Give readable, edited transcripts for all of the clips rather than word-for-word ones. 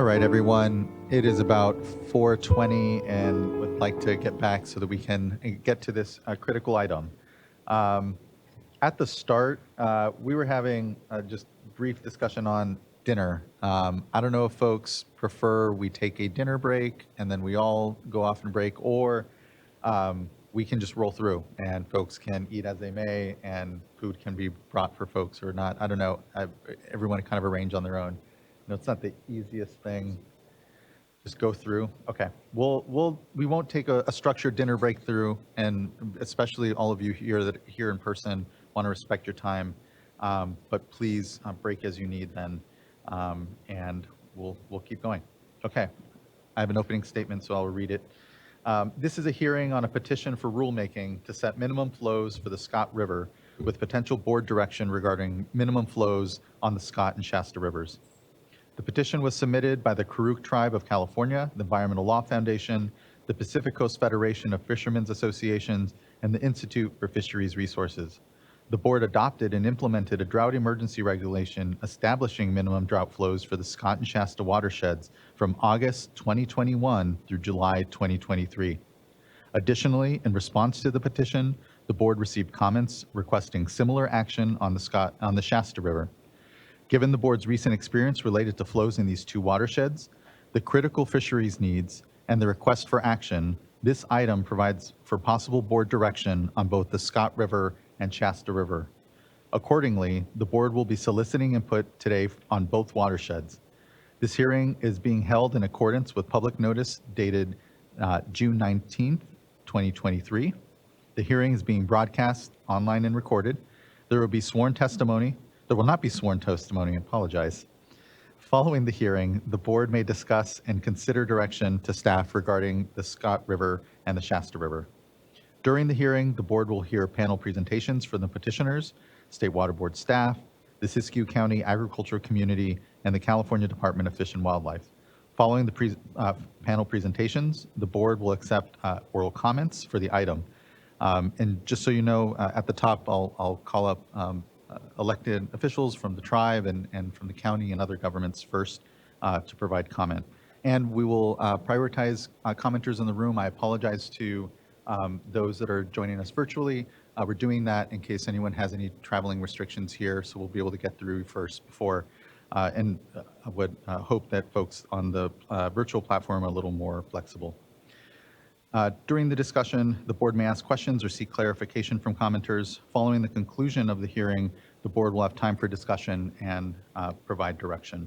right, everyone. It is about 4:20, and would like to get back so that we can get to this critical item. Um, at the start, we were having just brief discussion on dinner. I don't know if folks prefer we take a dinner break and then we all go off and break, or we can just roll through and folks can eat as they may, and food can be brought for folks or not. I don't know. Everyone kind of arrange on their own. It's not the easiest thing. Just go through. Okay. We won't take a structured dinner break through, and especially all of you here that here in person want to respect your time. But please break as you need then, and we'll keep going. Okay. I have an opening statement, so I'll read it. This is a hearing on a petition for rulemaking to set minimum flows for the Scott River with potential board direction regarding minimum flows on the Scott and Shasta Rivers. The petition was submitted by the Karuk Tribe of California, the Environmental Law Foundation, the Pacific Coast Federation of Fishermen's Associations, and the Institute for Fisheries Resources. The board adopted and implemented a drought emergency regulation establishing minimum drought flows for the Scott and Shasta watersheds from August 2021 through July 2023. Additionally, in response to the petition, the board received comments requesting similar action on the Shasta River. Given the board's recent experience related to flows in these two watersheds, the critical fisheries needs, and the request for action, this item provides for possible board direction on both the Scott River and Shasta River. Accordingly, the board will be soliciting input today on both watersheds. This hearing is being held in accordance with public notice dated June 19th, 2023. The hearing is being broadcast online and recorded. There will be sworn testimony. There will not be sworn testimony, I apologize. Following the hearing, the board may discuss and consider direction to staff regarding the Scott River and the Shasta River. During the hearing, the board will hear panel presentations from the petitioners, State Water Board staff, the Siskiyou County agriculture community, and the California Department of Fish and Wildlife. Following the panel presentations, the board will accept oral comments for the item. And just so you know, at the top, I'll call up elected officials from the tribe and from the county and other governments first to provide comment. And we will prioritize commenters in the room. I apologize to those that are joining us virtually. We're doing that in case anyone has any traveling restrictions here, so we'll be able to get through first before. And I would hope that folks on the virtual platform are a little more flexible. During the discussion, the board may ask questions or seek clarification from commenters. Following the conclusion of the hearing, the board will have time for discussion and provide direction.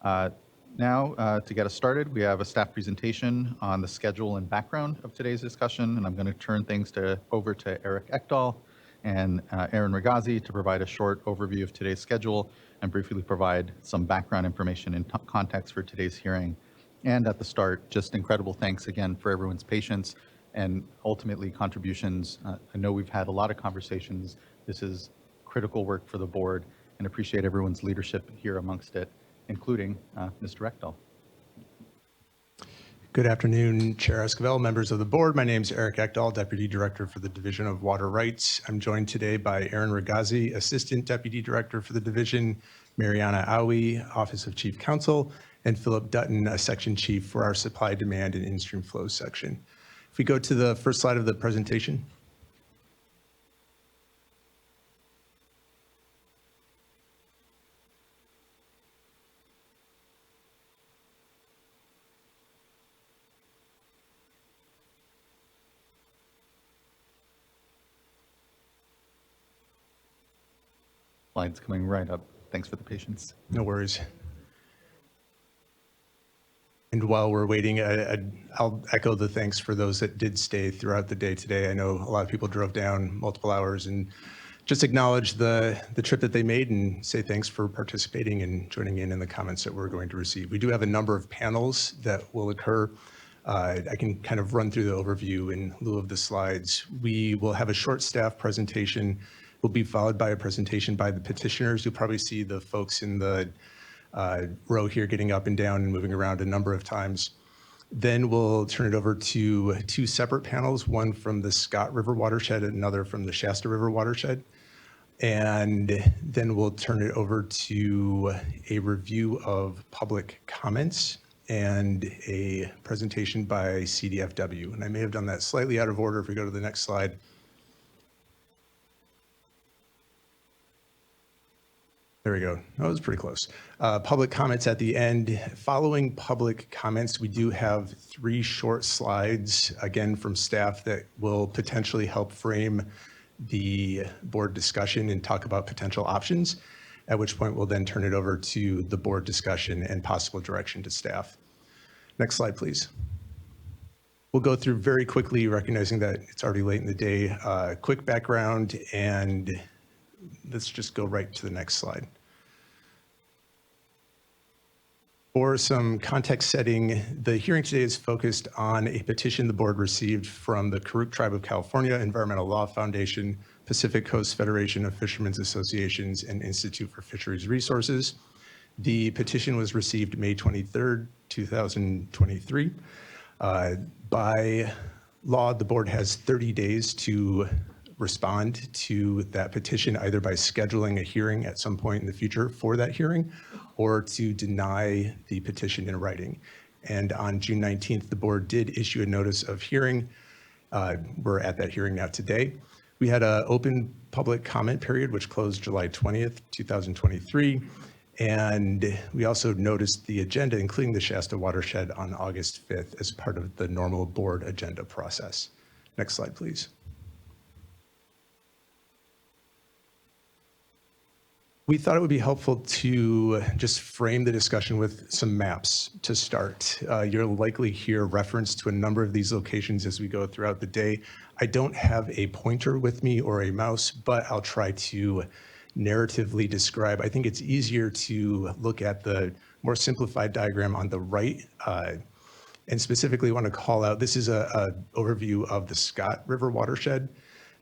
Now, to get us started, we have a staff presentation on the schedule and background of today's discussion, and I'm going to turn things over to Eric Ekdahl and Aaron Regazi to provide a short overview of today's schedule and briefly provide some background information and context for today's hearing. And at the start, just incredible thanks again for everyone's patience and ultimately contributions. I know we've had a lot of conversations. This is critical work for the board, and appreciate everyone's leadership here amongst it, including Mr. Ekdahl. Good afternoon, Chair Esquivel, members of the board. My name is Eric Ekdahl, Deputy Director for the Division of Water Rights. I'm joined today by Aaron Regazi, Assistant Deputy Director for the Division, Mariana Awi, Office of Chief Counsel, and Philip Dutton, a Section Chief for our Supply, Demand, and In-Stream Flows section. If we go to the first slide of the presentation. Slides coming right up. Thanks for the patience. No worries. And while we're waiting, I'll echo the thanks for those that did stay throughout the day today. I know a lot of people drove down multiple hours, and just acknowledge the trip that they made and say thanks for participating and joining in the comments that we're going to receive. We do have a number of panels that will occur. I can kind of run through the overview in lieu of the slides. We will have a short staff presentation. Will be followed by a presentation by the petitioners. You'll probably see the folks in the row here getting up and down and moving around a number of times. Then we'll turn it over to two separate panels, one from the Scott River watershed and another from the Shasta River watershed. And then we'll turn it over to a review of public comments and a presentation by CDFW. And I may have done that slightly out of order. If we go to the next slide. There we go. That was pretty close. Public comments at the end. Following public comments, we do have 3 short slides, again, from staff that will potentially help frame the board discussion and talk about potential options, at which point we'll then turn it over to the board discussion and possible direction to staff. Next slide, please. We'll go through very quickly, recognizing that it's already late in the day. Quick background, and let's just go right to the next slide. For some context setting, the hearing today is focused on a petition the board received from the Karuk Tribe of California, Environmental Law Foundation, Pacific Coast Federation of Fishermen's Associations, and Institute for Fisheries Resources. The petition was received May 23rd, 2023. By law, the board has 30 days to respond to that petition, either by scheduling a hearing at some point in the future for that hearing, or to deny the petition in writing. And on June 19th, the board did issue a notice of hearing. We're at that hearing now today. We had an open public comment period, which closed July 20th, 2023. And we also noticed the agenda, including the Shasta watershed, on August 5th as part of the normal board agenda process. Next slide, please. We thought it would be helpful to just frame the discussion with some maps to start. You'll likely hear reference to a number of these locations as we go throughout the day. I don't have a pointer with me or a mouse, but I'll try to narratively describe. I think it's easier to look at the more simplified diagram on the right, and specifically want to call out, this is an overview of the Scott River watershed.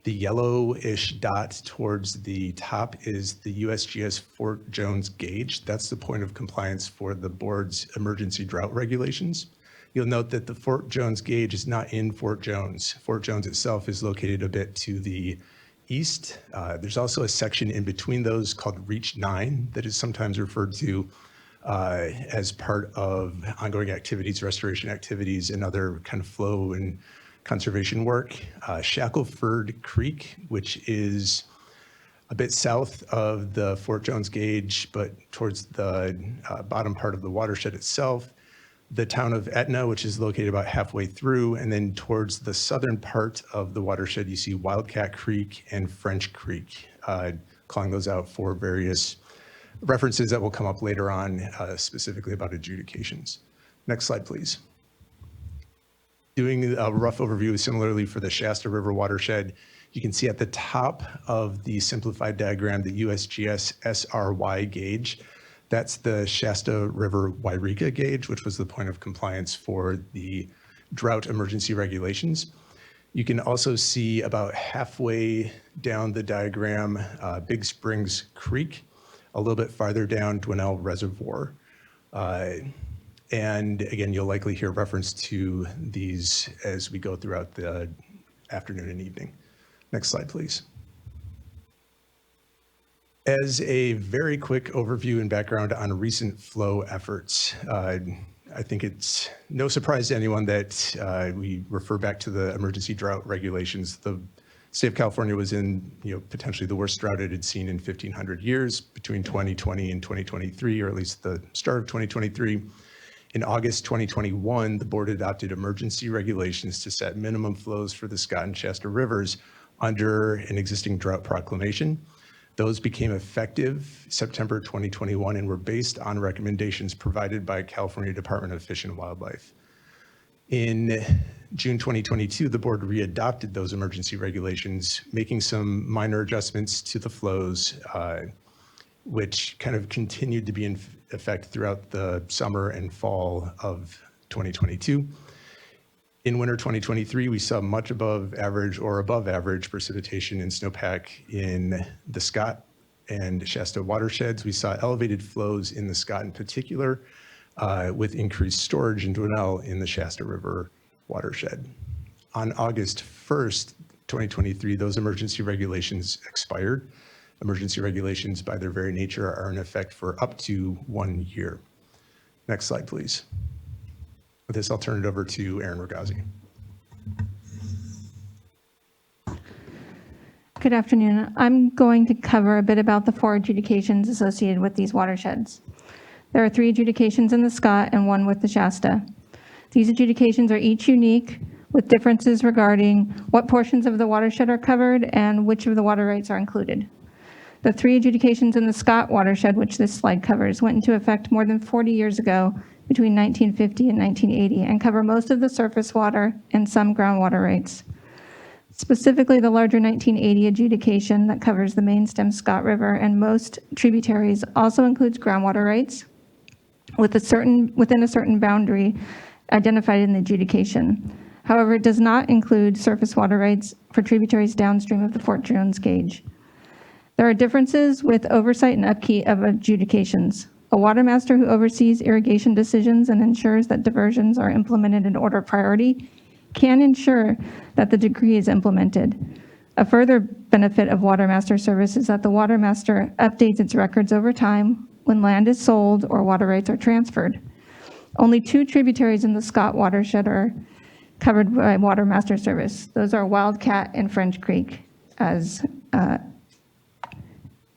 The yellowish dot towards the top is the USGS Fort Jones gauge. That's the point of compliance for the board's emergency drought regulations. You'll note that the Fort Jones gauge is not in Fort Jones. Fort Jones itself is located a bit to the east. There's also a section in between those called Reach 9 that is sometimes referred to as part of ongoing activities, restoration activities, and other kind of flow and conservation work. Shackleford Creek, which is a bit south of the Fort Jones gauge, but towards the bottom part of the watershed itself. The town of Etna, which is located about halfway through, and then towards the southern part of the watershed, you see Wildcat Creek and French Creek, calling those out for various references that will come up later on, specifically about adjudications. Next slide, please. Doing a rough overview similarly for the Shasta River watershed, you can see at the top of the simplified diagram, the USGS SRY gauge. That's the Shasta River Wairika gauge, which was the point of compliance for the drought emergency regulations. You can also see about halfway down the diagram, Big Springs Creek, a little bit farther down, Dwinell Reservoir. And again, you'll likely hear reference to these as we go throughout the afternoon and evening. Next slide, please. As a very quick overview and background on recent flow efforts, I think it's no surprise to anyone that we refer back to the emergency drought regulations. The state of California was in potentially the worst drought it had seen in 1,500 years between 2020 and 2023, or at least the start of 2023. In August 2021, the board adopted emergency regulations to set minimum flows for the Scott and Shasta rivers under an existing drought proclamation. Those became effective September 2021 and were based on recommendations provided by California Department of Fish and Wildlife. In June 2022, the board readopted those emergency regulations, making some minor adjustments to the flows, which kind of continued to be in effect throughout the summer and fall of 2022. In winter 2023, we saw much above average or above average precipitation and snowpack in the Scott and Shasta watersheds. We saw elevated flows in the Scott in particular, with increased storage in Dwinell in the Shasta River watershed. On August 1st, 2023, those emergency regulations expired. emergency regulations by their very nature are in effect for up to 1 year. Next slide, please. With this, I'll turn it over to Erin Ragazzi. Good afternoon. I'm going to cover a bit about the 4 adjudications associated with these watersheds. There are 3 adjudications in the Scott and 1 with the Shasta. These adjudications are each unique, with differences regarding what portions of the watershed are covered and which of the water rights are included. The 3 adjudications in the Scott watershed, which this slide covers, went into effect more than 40 years ago, between 1950 and 1980, and cover most of the surface water and some groundwater rights. Specifically, the larger 1980 adjudication that covers the main stem Scott River and most tributaries also includes groundwater rights within a certain boundary identified in the adjudication. However, it does not include surface water rights for tributaries downstream of the Fort Jones gauge. There are differences with oversight and upkeep of adjudications. A water master who oversees irrigation decisions and ensures that diversions are implemented in order of priority can ensure that the decree is implemented. A further benefit of water master service is that the water master updates its records over time when land is sold or water rights are transferred. Only 2 tributaries in the Scott watershed are covered by water master service. Those are Wildcat and French Creek, as Mr.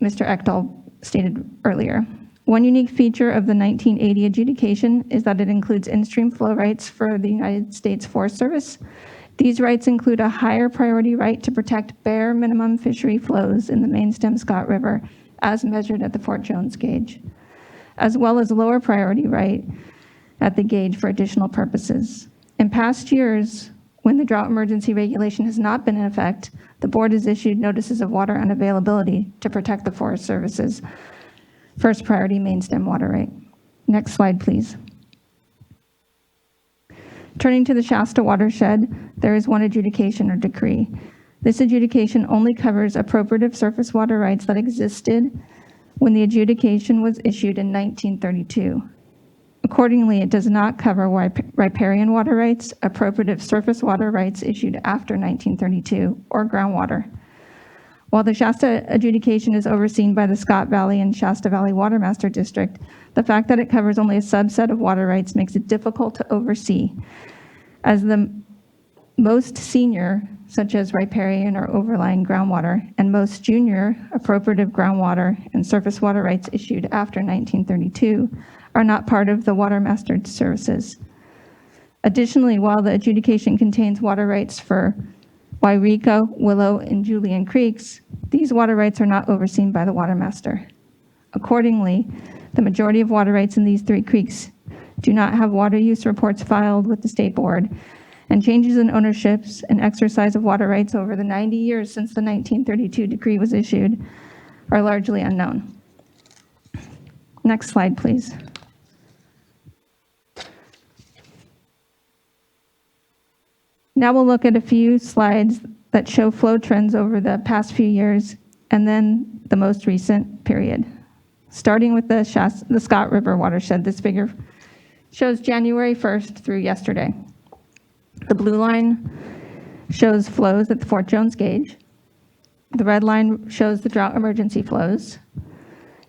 Ekdahl stated earlier. One unique feature of the 1980 adjudication is that it includes in-stream flow rights for the United States Forest Service. These rights include a higher priority right to protect bare minimum fishery flows in the main stem Scott River as measured at the Fort Jones gauge, as well as lower priority right at the gauge for additional purposes. In past years, when the drought emergency regulation has not been in effect, the board has issued notices of water unavailability to protect the Forest Service's first priority main stem water right. Next slide, please. Turning to the Shasta watershed, there is 1 adjudication or decree. This adjudication only covers appropriative surface water rights that existed when the adjudication was issued in 1932. Accordingly, it does not cover riparian water rights, appropriative surface water rights issued after 1932, or groundwater. While the Shasta adjudication is overseen by the Scott Valley and Shasta Valley Water Master District, the fact that it covers only a subset of water rights makes it difficult to oversee, as the most senior, such as riparian or overlying groundwater, and most junior, appropriative groundwater and surface water rights issued after 1932, are not part of the Water Master Services. Additionally, while the adjudication contains water rights for Wairika, Willow, and Julian Creeks, these water rights are not overseen by the Water Master. Accordingly, the majority of water rights in these 3 creeks do not have water use reports filed with the State Board, and changes in ownerships and exercise of water rights over the 90 years since the 1932 decree was issued are largely unknown. Next slide, please. Now we'll look at a few slides that show flow trends over the past few years and then the most recent period. Starting with the Scott River watershed, this figure shows January 1st through yesterday. The blue line shows flows at the Fort Jones gauge. The red line shows the drought emergency flows.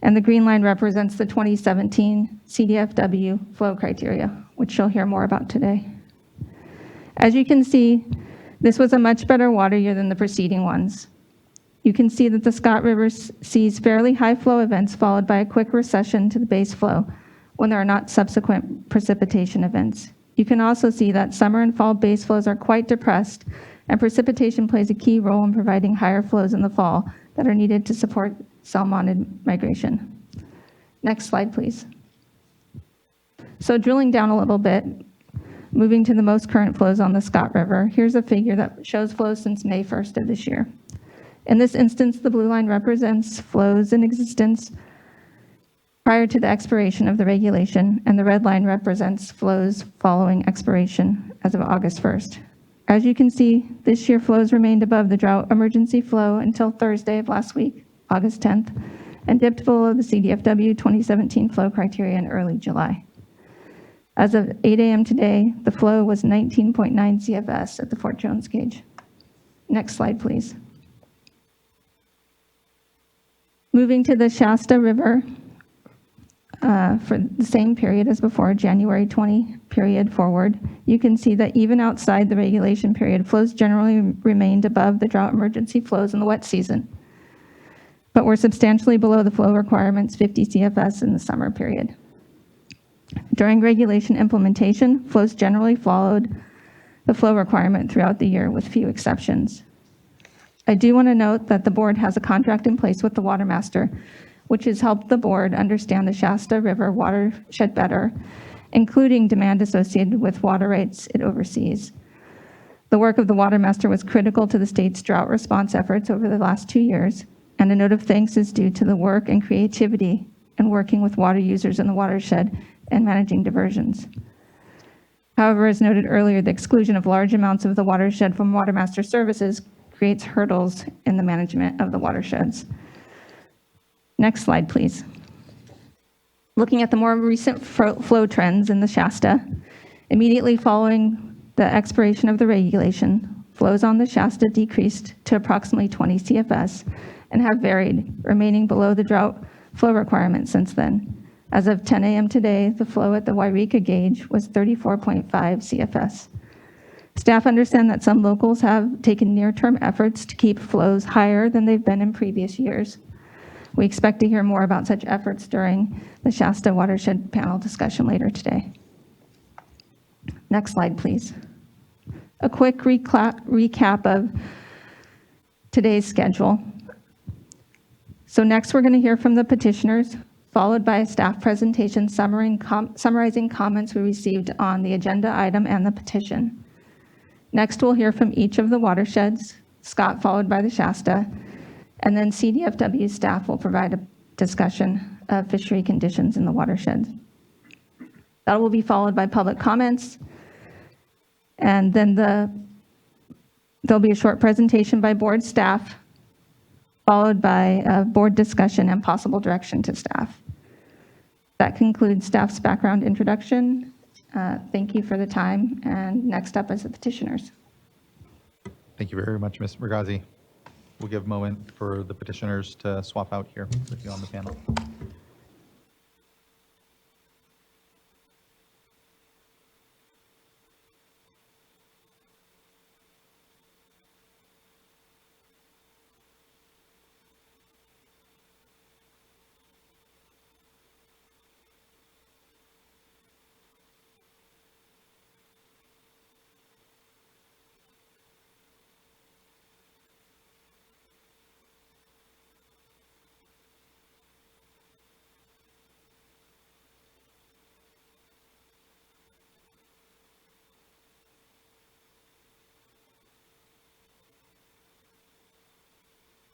And the green line represents the 2017 CDFW flow criteria, which you'll hear more about today. As you can see, this was a much better water year than the preceding ones. You can see that the Scott River sees fairly high flow events followed by a quick recession to the base flow when there are not subsequent precipitation events. You can also see that summer and fall base flows are quite depressed, and precipitation plays a key role in providing higher flows in the fall that are needed to support salmonid migration. Next slide, please. So drilling down a little bit, moving to the most current flows on the Scott River, here's a figure that shows flows since May 1st of this year. In this instance, the blue line represents flows in existence prior to the expiration of the regulation, and the red line represents flows following expiration as of August 1st. As you can see, this year flows remained above the drought emergency flow until Thursday of last week, August 10th, and dipped below the CDFW 2017 flow criteria in early July. As of 8 a.m. today, the flow was 19.9 CFS at the Fort Jones gauge. Next slide, please. Moving to the Shasta River for the same period as before, January 20 period forward, you can see that even outside the regulation period, flows generally remained above the drought emergency flows in the wet season, but were substantially below the flow requirements 50 CFS in the summer period. During regulation implementation, flows generally followed the flow requirement throughout the year with few exceptions. I do want to note that the board has a contract in place with the Water Master, which has helped the board understand the Shasta River watershed better, including demand associated with water rights it oversees. The work of the Water Master was critical to the state's drought response efforts over the last 2 years, and a note of thanks is due to the work and creativity in working with water users in the watershed and managing diversions. However, as noted earlier, the exclusion of large amounts of the watershed from Water Master services creates hurdles in the management of the watersheds. Next slide, please. Looking at the more recent flow trends in the Shasta, immediately following the expiration of the regulation, flows on the Shasta decreased to approximately 20 CFS and have varied, remaining below the drought flow requirement since then. As of 10 a.m. today, the flow at the Wairika gauge was 34.5 CFS. Staff understand that some locals have taken near-term efforts to keep flows higher than they've been in previous years. We expect to hear more about such efforts during the Shasta Watershed panel discussion later today. Next slide, please. A quick recap of today's schedule. So next we're going to hear from the petitioners, followed by a staff presentation summarizing comments we received on the agenda item and the petition. Next we'll hear from each of the watersheds, Scott followed by the Shasta, and then CDFW staff will provide a discussion of fishery conditions in the watershed. That will be followed by public comments, and then there'll be a short presentation by board staff, followed by a board discussion and possible direction to staff. That concludes staff's background introduction. Thank you for the time, and next up is the petitioners. Thank you very much, Ms. Mergazi. We'll give a moment for the petitioners to swap out here with you on the panel.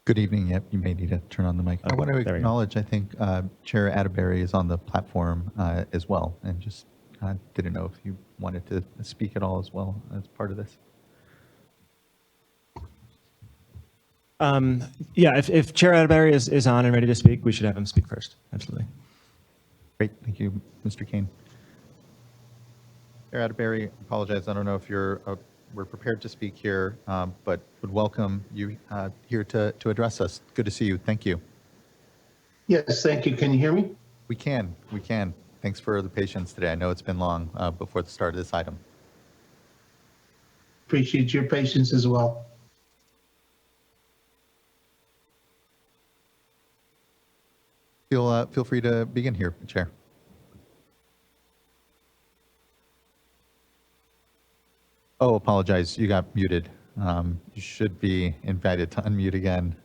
Good evening. Yep, you may need to turn on the mic. I want to acknowledge, I think Chair Atterbury is on the platform as well, and just didn't know if you wanted to speak at all as well as part of this. Yeah, if Chair Atterbury is on and ready to speak, we should have him speak first. Absolutely. Great. Thank you, Mr. Kane. Chair Atterbury, apologize. I don't know if we're prepared to speak here, but would welcome you here to address us. Good to see you. Thank you. Yes, thank you. Can you hear me? We can. Thanks for the patience today. I know it's been long before the start of this item. Appreciate your patience as well. Feel free to begin here, Chair. Oh, apologize. You got muted. You should be invited to unmute again.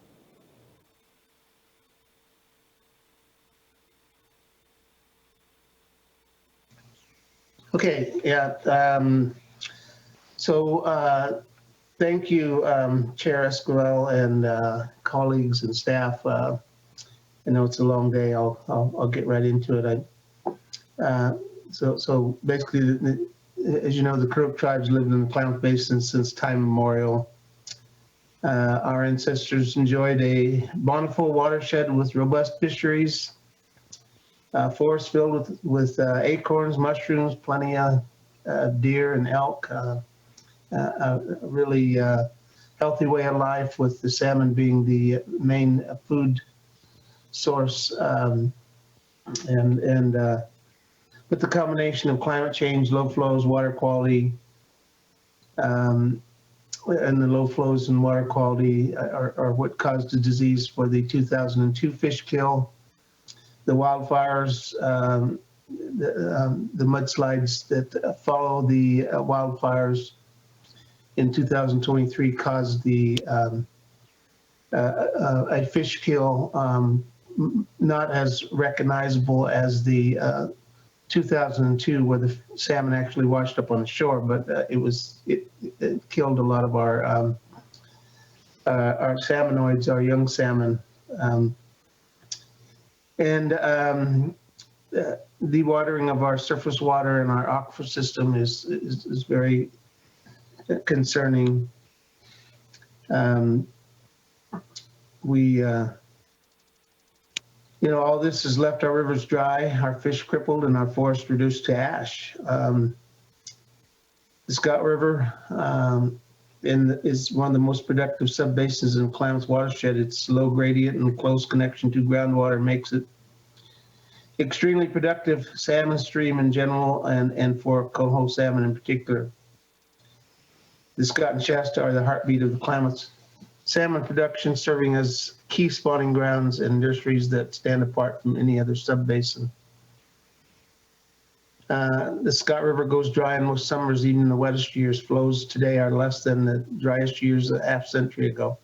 Okay, yeah. Thank you, Chair Esquivel and colleagues and staff. I know it's a long day. I'll get right into it. So basically, as you know, the Crook tribes lived in the Klamath Basin since time immemorial. Our ancestors enjoyed a bountiful watershed with robust fisheries, forests filled with acorns, mushrooms, plenty of deer and elk, a really healthy way of life, with the salmon being the main food source. And with the combination of climate change, low flows, water quality, and the low flows and water quality are what caused the disease for the 2002 fish kill. The wildfires, the mudslides that follow the wildfires in 2023 caused the a fish kill not as recognizable as the 2002, where the salmon actually washed up on the shore, but it killed a lot of our salmonoids, our young salmon, and dewatering of our surface water and our aquifer system is very concerning. All this has left our rivers dry, our fish crippled, and our forests reduced to ash. The Scott River is one of the most productive subbasins in Klamath watershed. Its low gradient and close connection to groundwater makes it extremely productive salmon stream in general, and for coho salmon in particular. The Scott and Shasta are the heartbeat of the Klamath salmon production, serving as key spawning grounds and nurseries that stand apart from any other subbasin. The Scott River goes dry in most summers, even in the wettest years. Flows today are less than the driest years a half century ago.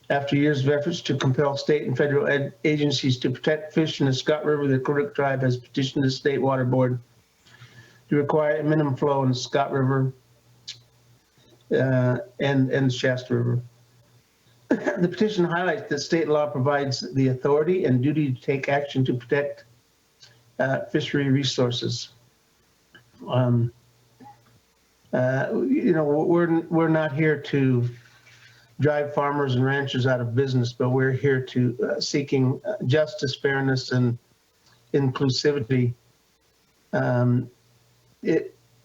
After years of efforts to compel state and federal agencies to protect fish in the Scott River, the Kuruk tribe has petitioned the State Water Board to require a minimum flow in the Scott River and Shasta River. The petition highlights that state law provides the authority and duty to take action to protect fishery resources. We're not here to drive farmers and ranchers out of business, but we're here to seeking justice, fairness, and inclusivity.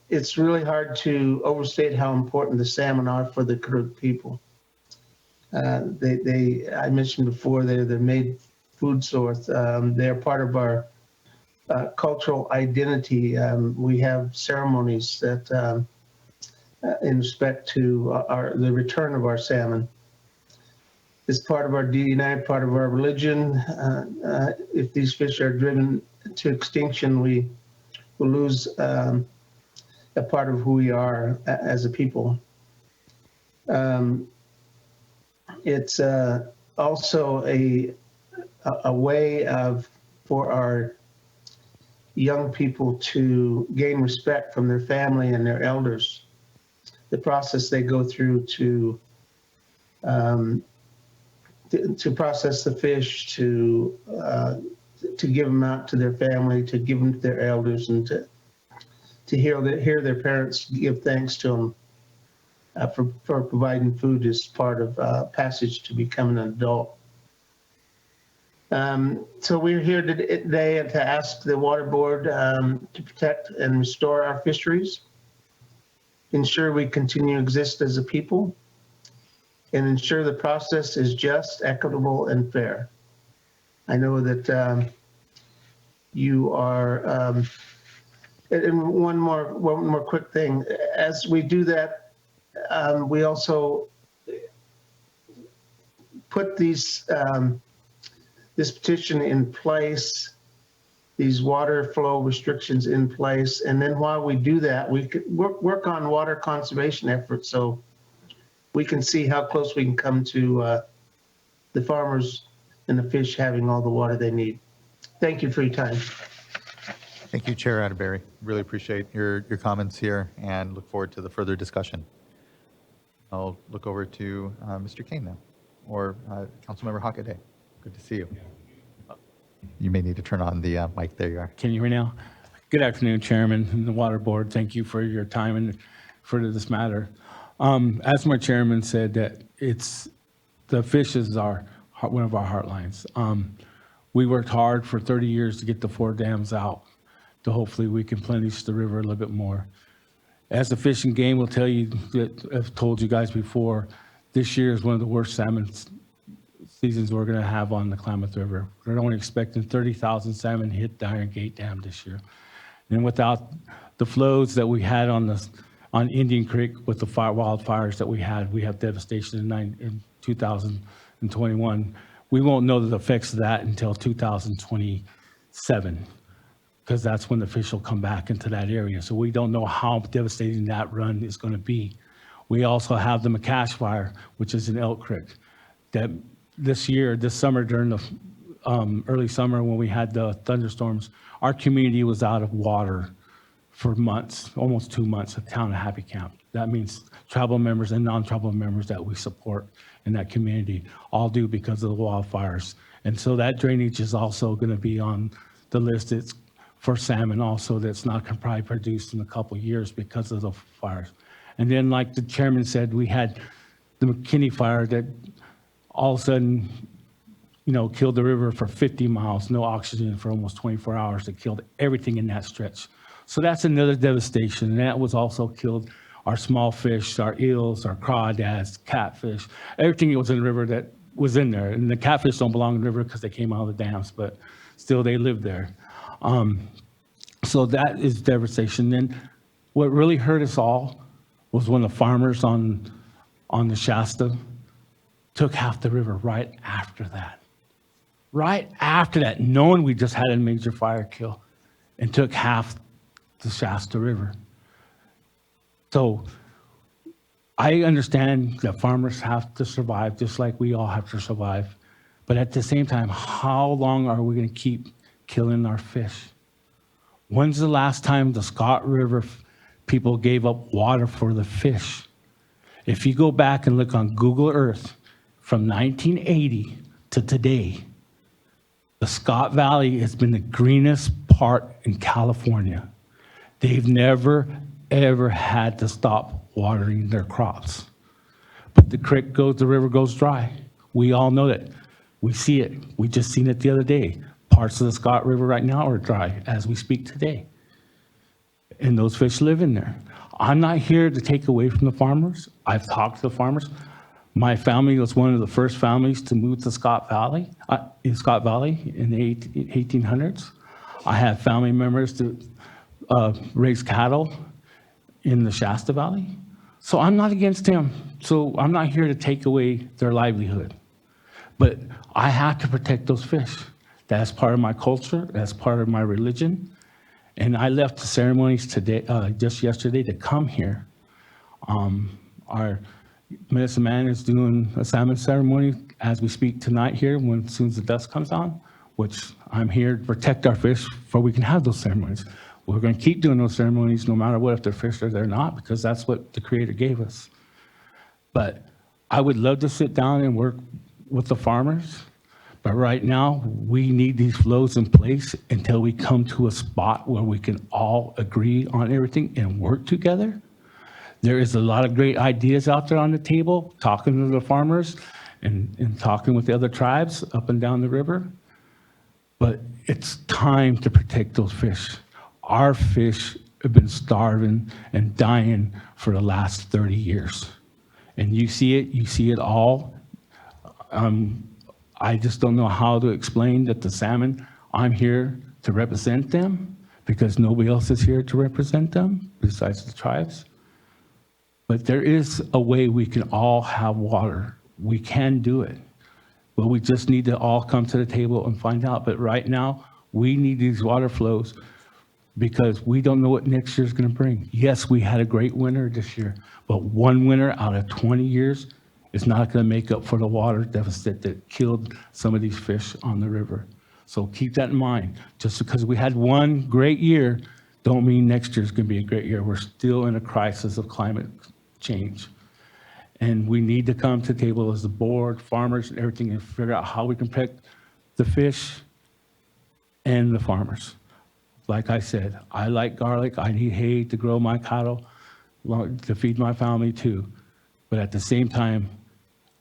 It's really hard to overstate how important the salmon are for the Kuruk people. I mentioned before, they're the main food source. They're part of our cultural identity. We have ceremonies that, in respect to the return of our salmon. It's part of our DNA, part of our religion. If these fish are driven to extinction, we will lose a part of who we are as a people. It's also a way for our young people to gain respect from their family and their elders. The process they go through to process the fish, to give them out to their family, to give them to their elders, and to hear their parents give thanks to them for providing food is part of passage to becoming an adult. So we're here today to ask the Water Board to protect and restore our fisheries, ensure we continue to exist as a people, and ensure the process is just, equitable, and fair. I know that you are, and one more quick thing. As we do that, we also put this petition in place, these water flow restrictions in place, and then while we do that, we could work on water conservation efforts so we can see how close we can come to the farmers and the fish having all the water they need. Thank you for your time. Thank you, Chair Atterbury. Really appreciate your comments here and look forward to the further discussion. I'll look over to Mr. Kane now, or Councilmember Hockaday. Good to see you. You may need to turn on the mic. There you are. Can you hear me now? Good afternoon, Chairman and the Water Board. Thank you for your time and for this matter. As my chairman said, that the fish is one of our heartlines. We worked hard for 30 years to get the 4 dams out to hopefully we can replenish the river a little bit more. As the Fish and Game will tell you, that I've told you guys before, this year is one of the worst salmon seasons we're going to have on the Klamath River. We're only expecting 30,000 salmon hit the Iron Gate Dam this year. And without the flows that we had on Indian Creek with the wildfires that we have devastation in 2021. We won't know the effects of that until 2027, because that's when the fish will come back into that area. So we don't know how devastating that run is going to be. We also have the McCash fire, which is in Elk Creek, that this summer during the early summer when we had the thunderstorms, our community was out of water for months, almost 2 months, at town of Happy Camp. That means tribal members and non-tribal members that we support in that community, all do because of the wildfires. And so that drainage is also going to be on the list. It's for salmon also that's not going to probably produce in a couple of years because of the fires. And then, like the chairman said, we had the McKinney fire that all of a sudden, killed the river for 50 miles, no oxygen for almost 24 hours. It killed everything in that stretch. So that's another devastation. And that was also killed our small fish, our eels, our crawdads, catfish, everything that was in the river that was in there. And the catfish don't belong in the river because they came out of the dams, but still they live there. So that is devastation. Then what really hurt us all was when the farmers on the Shasta took half the river right after that. Right after that, knowing we just had a major fire kill, and took half the Shasta River. So I understand that farmers have to survive just like we all have to survive. But at the same time, how long are we going to keep killing our fish? When's the last time the Scott River people gave up water for the fish? If you go back and look on Google Earth from 1980 to today, the Scott Valley has been the greenest part in California. They've never, ever had to stop watering their crops. But the river goes dry. We all know that. We see it. We just seen it the other day. Parts of the Scott River right now are dry as we speak today. And those fish live in there. I'm not here to take away from the farmers. I've talked to the farmers. My family was one of the first families to move to Scott Valley, in the 1800s. I have family members that raise cattle in the Shasta Valley. So I'm not against them. So I'm not here to take away their livelihood. But I have to protect those fish. That's part of my culture. That's part of my religion. And I left the ceremonies today, just yesterday, to come here. Our medicine man is doing a salmon ceremony as we speak tonight here, as soon as the dust comes on, which I'm here to protect our fish for we can have those ceremonies. We're going to keep doing those ceremonies no matter what, if they're fish or they're not, because that's what the Creator gave us. But I would love to sit down and work with the farmers. But right now, we need these flows in place until we come to a spot where we can all agree on everything and work together. There is a lot of great ideas out there on the table, talking to the farmers and talking with the other tribes up and down the river. But it's time to protect those fish. Our fish have been starving and dying for the last 30 years. And you see it all. I just don't know how to explain that the salmon, I'm here to represent them because nobody else is here to represent them besides the tribes. But there is a way we can all have water. We can do it. But we just need to all come to the table and find out. But right now, we need these water flows because we don't know what next year's going to bring. Yes, we had a great winter this year, but one winter out of 20 years is not going to make up for the water deficit that killed some of these fish on the river. So keep that in mind. Just because we had one great year, don't mean next year's going to be a great year. We're still in a crisis of climate change. And we need to come to the table as the board, farmers, and everything, and figure out how we can protect the fish and the farmers. Like I said, I like garlic. I need hay to grow my cattle, to feed my family too. But at the same time,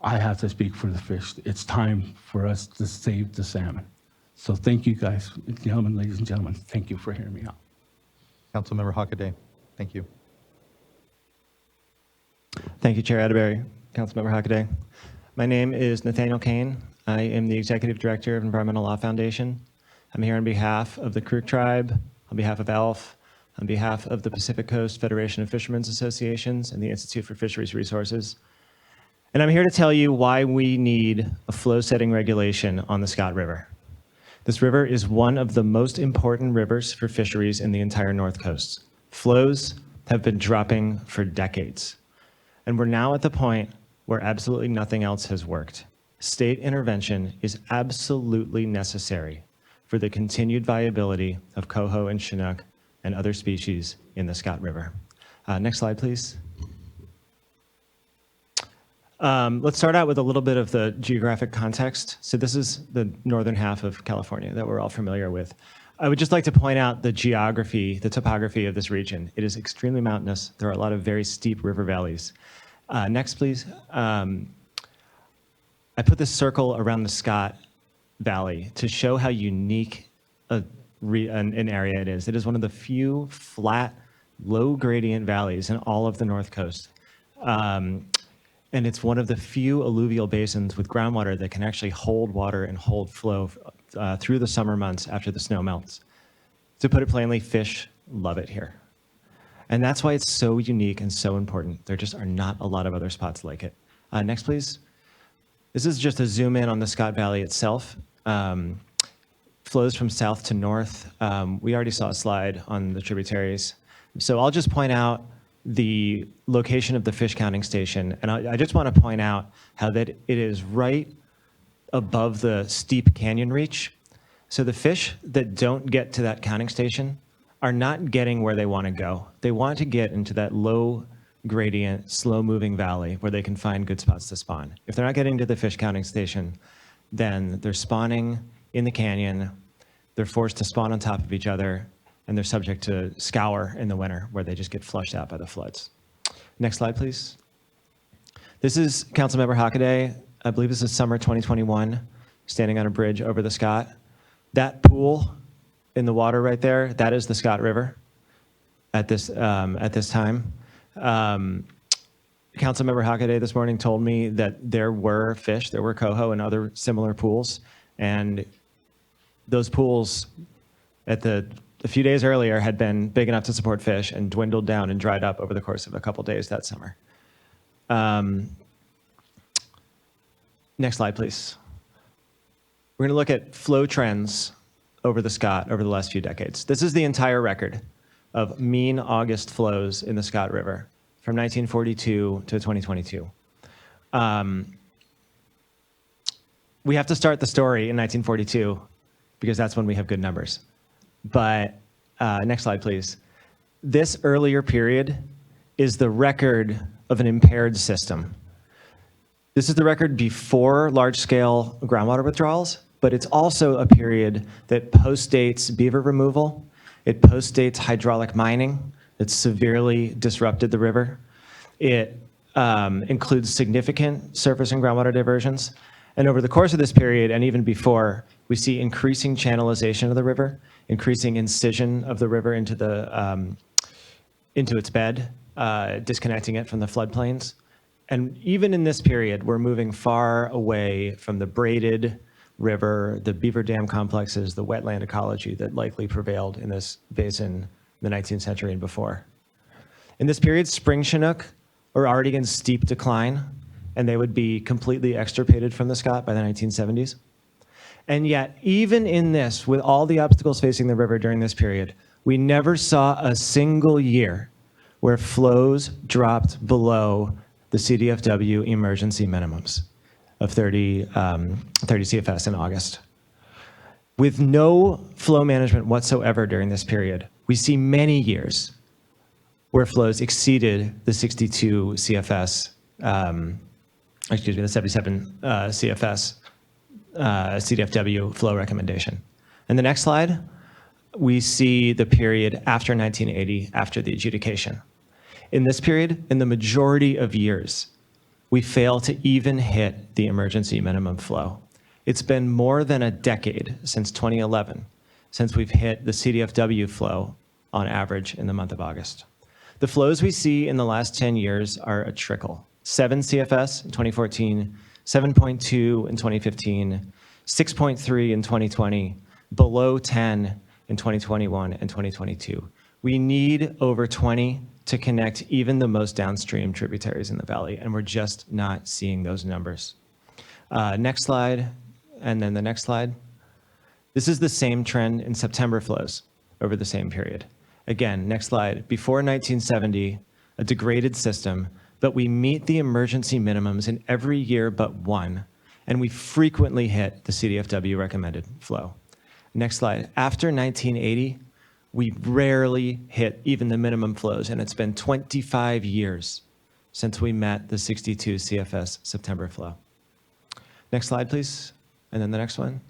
I have to speak for the fish. It's time for us to save the salmon. So thank you guys, gentlemen, ladies and gentlemen. Thank you for hearing me out. Councilmember Hockaday, thank you. Thank you, Chair Atterbury. Councilmember Hockaday. My name is Nathaniel Kane. I am the Executive Director of Environmental Law Foundation. I'm here on behalf of the Crook Tribe, on behalf of ELF, on behalf of the Pacific Coast Federation of Fishermen's Associations and the Institute for Fisheries Resources. And I'm here to tell you why we need a flow setting regulation on the Scott River. This river is one of the most important rivers for fisheries in the entire North Coast. Flows have been dropping for decades. And we're now at the point where absolutely nothing else has worked. State intervention is absolutely necessary for the continued viability of coho and chinook and other species in the Scott River. Next slide, please. Let's start out with a little bit of the geographic context. So this is the northern half of California that we're all familiar with. I would just like to point out the geography, the topography of this region. It is extremely mountainous. There are a lot of very steep river valleys. Next, please. I put this circle around the Scott Valley to show how unique an area it is. It is one of the few flat, low gradient valleys in all of the North Coast. And it's one of the few alluvial basins with groundwater that can actually hold water and hold flow through the summer months after the snow melts. To put it plainly, fish love it here. And that's why it's so unique and so important. There just are not a lot of other spots like it. Next, please. This is just a zoom in on the Scott Valley itself. Flows from south to north. We already saw a slide on the tributaries. So I'll just point out the location of the fish counting station. And I just want to point out how that it is right above the steep canyon reach. So the fish that don't get to that counting station are not getting where they want to go. They want to get into that low gradient, slow moving valley where they can find good spots to spawn. If they're not getting to the fish counting station, then they're spawning in the canyon, they're forced to spawn on top of each other, and they're subject to scour in the winter where they just get flushed out by the floods. Next slide, please. This is Councilmember Hockaday. I believe this is summer 2021, standing on a bridge over the Scott. That pool in the water right there, that is the Scott River at this time. Councilmember Hockaday this morning told me that there were fish, there were coho and other similar pools, and those pools a few days earlier had been big enough to support fish and dwindled down and dried up over the course of a couple days that summer. Next slide, please. We're going to look at flow trends over the Scott over the last few decades. This is the entire record of mean August flows in the Scott River from 1942 to 2022. We have to start the story in 1942 because that's when we have good numbers. But next slide, please. This earlier period is the record of an impaired system. This is the record before large-scale groundwater withdrawals, but it's also a period that postdates beaver removal. It postdates hydraulic mining that severely disrupted the river. It includes significant surface and groundwater diversions. And over the course of this period, and even before, we see increasing channelization of the river, increasing incision of the river into its bed, disconnecting it from the floodplains. And even in this period, we're moving far away from the braided river, the beaver dam complexes, the wetland ecology that likely prevailed in this basin in the 19th century and before. In this period, spring chinook are already in steep decline, and they would be completely extirpated from the Scott by the 1970s. And yet, even in this, with all the obstacles facing the river during this period, we never saw a single year where flows dropped below the CDFW emergency minimums of 30 CFS in August. With no flow management whatsoever during this period, we see many years where flows exceeded the 62 CFS, the 77 CFS CDFW flow recommendation. And the next slide, we see the period after 1980, after the adjudication. In this period, in the majority of years, we fail to even hit the emergency minimum flow. It's been more than a decade since 2011 since we've hit the CDFW flow on average in the month of August. The flows we see in the last 10 years are a trickle. 7 CFS in 2014, 7.2 in 2015, 6.3 in 2020, below 10 in 2021 and 2022. We need over 20 to connect even the most downstream tributaries in the valley, and we're just not seeing those numbers. Next slide, and then the next slide. This is the same trend in September flows over the same period. Again, next slide. Before 1970, a degraded system, but we meet the emergency minimums in every year but one, and we frequently hit the CDFW recommended flow. Next slide. After 1980, we rarely hit even the minimum flows, and it's been 25 years since we met the 62 CFS September flow. Next slide, please, and then the next one.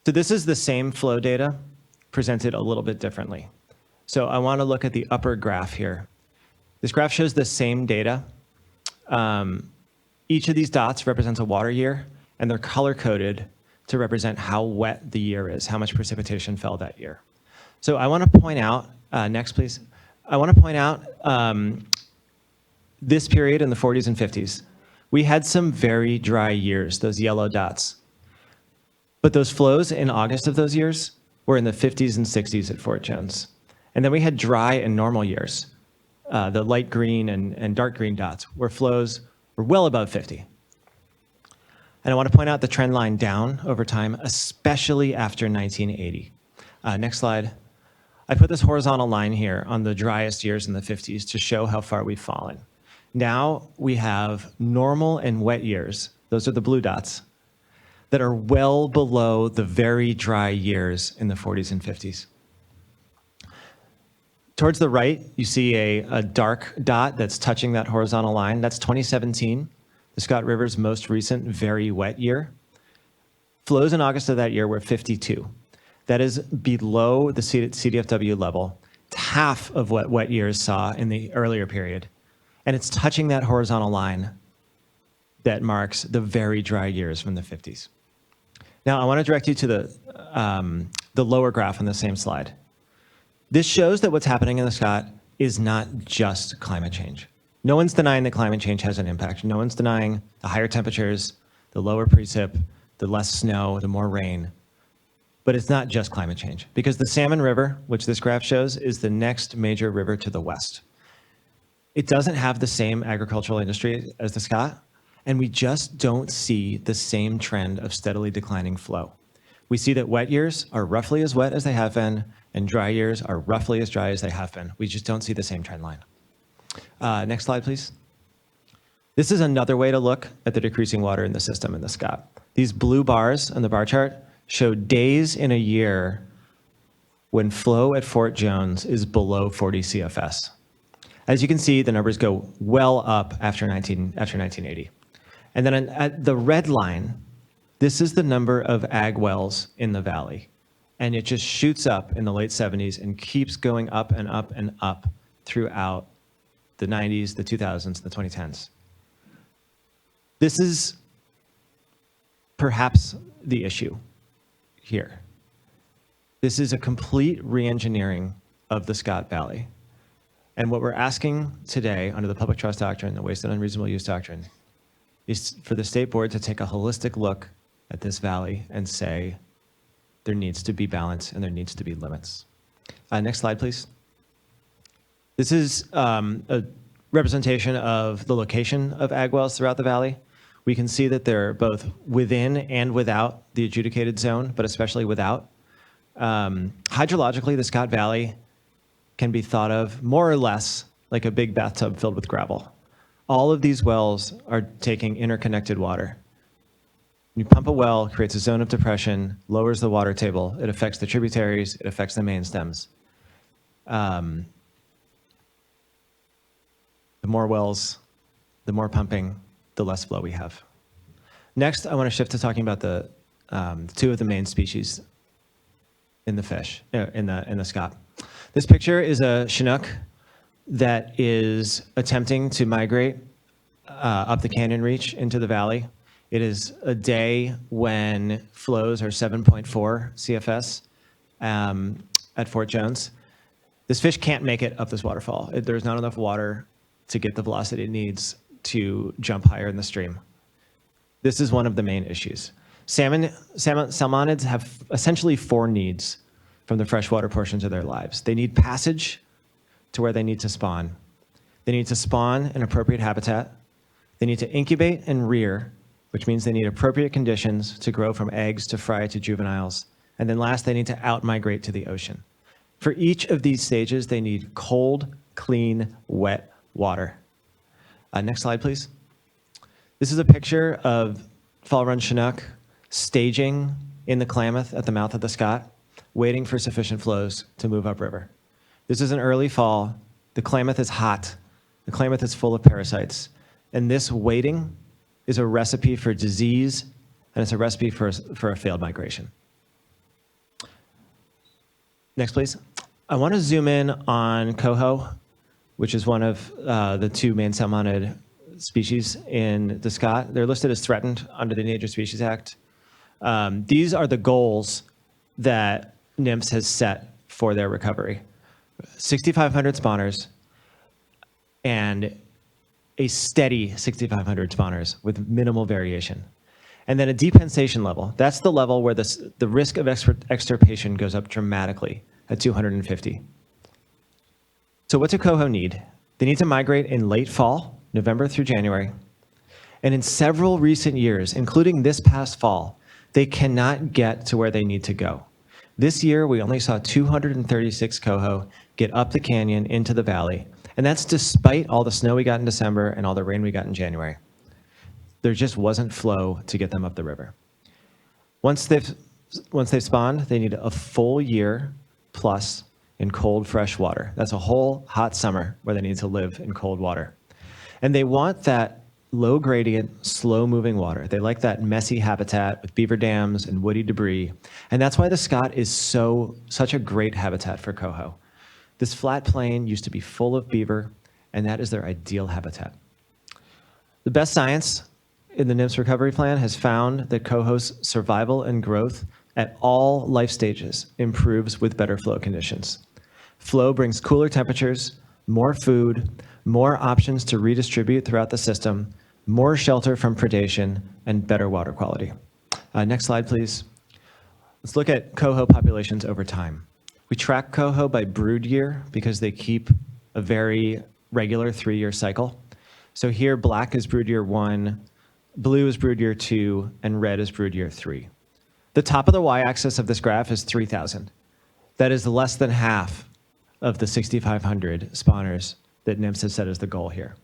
So this is the same flow data presented a little bit differently. So I want to look at the upper graph here. This graph shows the same data. Each of these dots represents a water year, and they're color-coded to represent how wet the year is, how much precipitation fell that year. So I want to point out, next please, I want to point out this period in the 40s and 50s. We had some very dry years, those yellow dots. But those flows in August of those years were in the 50s and 60s at Fort Jones. And then we had dry and normal years, the light green and dark green dots, where flows were well above 50. And I want to point out the trend line down over time, especially after 1980. Next slide. I put this horizontal line here on the driest years in the 50s to show how far we've fallen. Now we have normal and wet years, those are the blue dots, that are well below the very dry years in the 40s and 50s. Towards the right, you see a dark dot that's touching that horizontal line. That's 2017, the Scott River's most recent very wet year. Flows in August of that year were 52. That is below the CDFW level. It's half of what wet years saw in the earlier period. And it's touching that horizontal line that marks the very dry years from the 50s. Now, I want to direct you to the lower graph on the same slide. This shows that what's happening in the Scott is not just climate change. No one's denying that climate change has an impact. No one's denying the higher temperatures, the lower precip, the less snow, the more rain. But it's not just climate change, because the Salmon River, which this graph shows, is the next major river to the west. It doesn't have the same agricultural industry as the Scott, and we just don't see the same trend of steadily declining flow. We see that wet years are roughly as wet as they have been, and dry years are roughly as dry as they have been. We just don't see the same trend line. Next slide, please. This is another way to look at the decreasing water in the system in the Scott. These blue bars on the bar chart show days in a year when flow at Fort Jones is below 40 CFS. As you can see, the numbers go well up after 1980. And then at the red line, this is the number of ag wells in the valley. And it just shoots up in the late 70s and keeps going up and up and up throughout the 90s, the 2000s, the 2010s. This is perhaps the issue here. This is a complete re-engineering of the Scott Valley. And what we're asking today under the public trust doctrine, the waste and unreasonable use doctrine, is for the state board to take a holistic look at this valley and say, there needs to be balance and there needs to be limits. Next slide, please. This is a representation of the location of ag wells throughout the valley. We can see that they're both within and without the adjudicated zone, but especially without. Hydrologically, the Scott Valley can be thought of more or less like a big bathtub filled with gravel. All of these wells are taking interconnected water. You pump a well, it creates a zone of depression, lowers the water table. It affects the tributaries, it affects the main stems. The more wells, the more pumping, the less flow we have. Next, I want to shift to talking about the two of the main species in the fish, in the Scott. This picture is a Chinook that is attempting to migrate up the canyon reach into the valley. It is a day when flows are 7.4 CFS at Fort Jones. This fish can't make it up this waterfall. There's not enough water to get the velocity it needs to jump higher in the stream. This is one of the main issues. Salmonids have essentially 4 needs from the freshwater portions of their lives. They need passage to where they need to spawn. They need to spawn in appropriate habitat. They need to incubate and rear, which means they need appropriate conditions to grow from eggs to fry to juveniles. And then last, they need to outmigrate to the ocean. For each of these stages, they need cold, clean, wet water. Next slide, please. This is a picture of fall run Chinook staging in the Klamath at the mouth of the Scott, waiting for sufficient flows to move upriver. This is an early fall. The Klamath is hot. The Klamath is full of parasites. And this waiting is a recipe for disease, and it's a recipe for a failed migration. Next, please. I want to zoom in on coho, which is one of the 2 main salmonid species in the Scott. They're listed as threatened under the Endangered Species Act. These are the goals that NIMS has set for their recovery. 6,500 spawners and a steady 6,500 spawners with minimal variation. And then a depensation level. That's the level where the risk of extirpation goes up dramatically at 250. So what do coho need? They need to migrate in late fall, November through January. And in several recent years, including this past fall, they cannot get to where they need to go. This year, we only saw 236 coho get up the canyon into the valley. And that's despite all the snow we got in December and all the rain we got in January. There just wasn't flow to get them up the river. Once they've spawned, they need a full year plus in cold, fresh water. That's a whole hot summer where they need to live in cold water. And they want that low gradient, slow moving water. They like that messy habitat with beaver dams and woody debris. And that's why the Scott is such a great habitat for coho. This flat plain used to be full of beaver, and that is their ideal habitat. The best science in the NIMS recovery plan has found that coho's survival and growth at all life stages improves with better flow conditions. Flow brings cooler temperatures, more food, more options to redistribute throughout the system, more shelter from predation, and better water quality. Next slide, please. Let's look at coho populations over time. We track coho by brood year because they keep a very regular 3-year cycle. So here, black is brood year 1, blue is brood year 2, and red is brood year 3. The top of the y-axis of this graph is 3,000. That is less than half of the 6,500 spawners that NIMS has set as the goal here.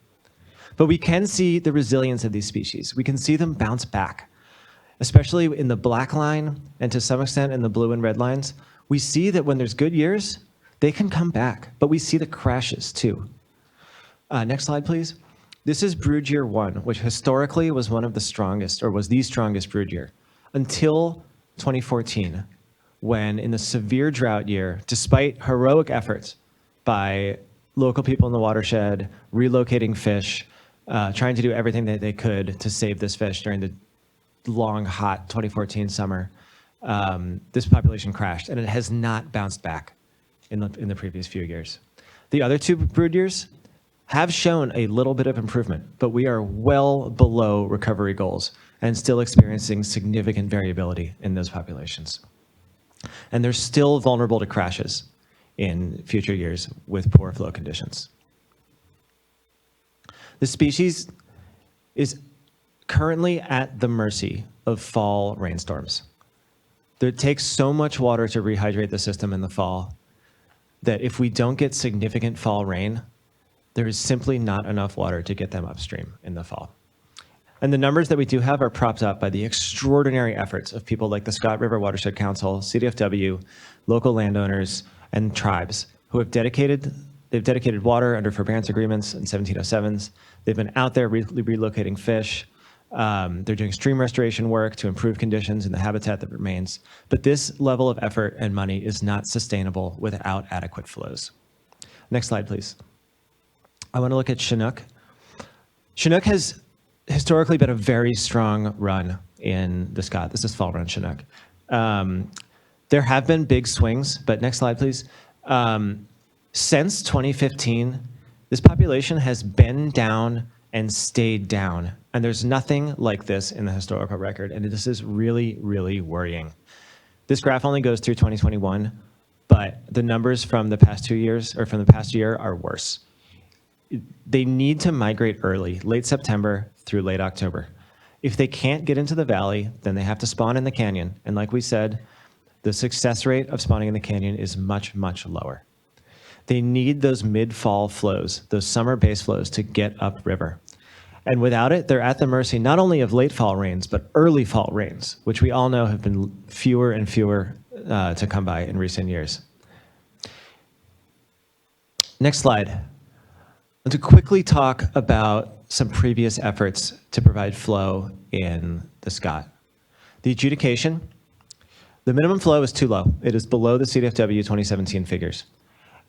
But we can see the resilience of these species. We can see them bounce back, especially in the black line and to some extent in the blue and red lines. We see that when there's good years, they can come back, but we see the crashes too. Next slide, please. This is brood year 1, which historically was one of the strongest, or was the strongest brood year, until 2014, when in the severe drought year, despite heroic efforts by local people in the watershed, relocating fish, trying to do everything that they could to save this fish during the long, hot 2014 summer, this population crashed, and it has not bounced back in the previous few years. The other 2 brood years have shown a little bit of improvement, but we are well below recovery goals and still experiencing significant variability in those populations. And they're still vulnerable to crashes in future years with poor flow conditions. The species is currently at the mercy of fall rainstorms. It takes so much water to rehydrate the system in the fall that if we don't get significant fall rain, there is simply not enough water to get them upstream in the fall. And the numbers that we do have are propped up by the extraordinary efforts of people like the Scott River Watershed Council, CDFW, local landowners, and tribes who have dedicated water under forbearance agreements and 1707s. They've been out there relocating fish. They're doing stream restoration work to improve conditions in the habitat that remains. But this level of effort and money is not sustainable without adequate flows. Next slide, please. I want to look at Chinook. Chinook has historically been a very strong run in the Scott. This is fall run Chinook. There have been big swings, but next slide, please. Since 2015, this population has been down and stayed down. And there's nothing like this in the historical record. And this is really, really worrying. This graph only goes through 2021, but the numbers from the past 2 years, or from the past year, are worse. They need to migrate early, late September through late October. If they can't get into the valley, then they have to spawn in the canyon. And like we said, the success rate of spawning in the canyon is much, much lower. They need those mid-fall flows, those summer base flows, to get upriver. And without it, they're at the mercy not only of late fall rains, but early fall rains, which we all know have been fewer and fewer to come by in recent years. Next slide. And to quickly talk about some previous efforts to provide flow in the Scott. The adjudication, the minimum flow is too low. It is below the CDFW 2017 figures.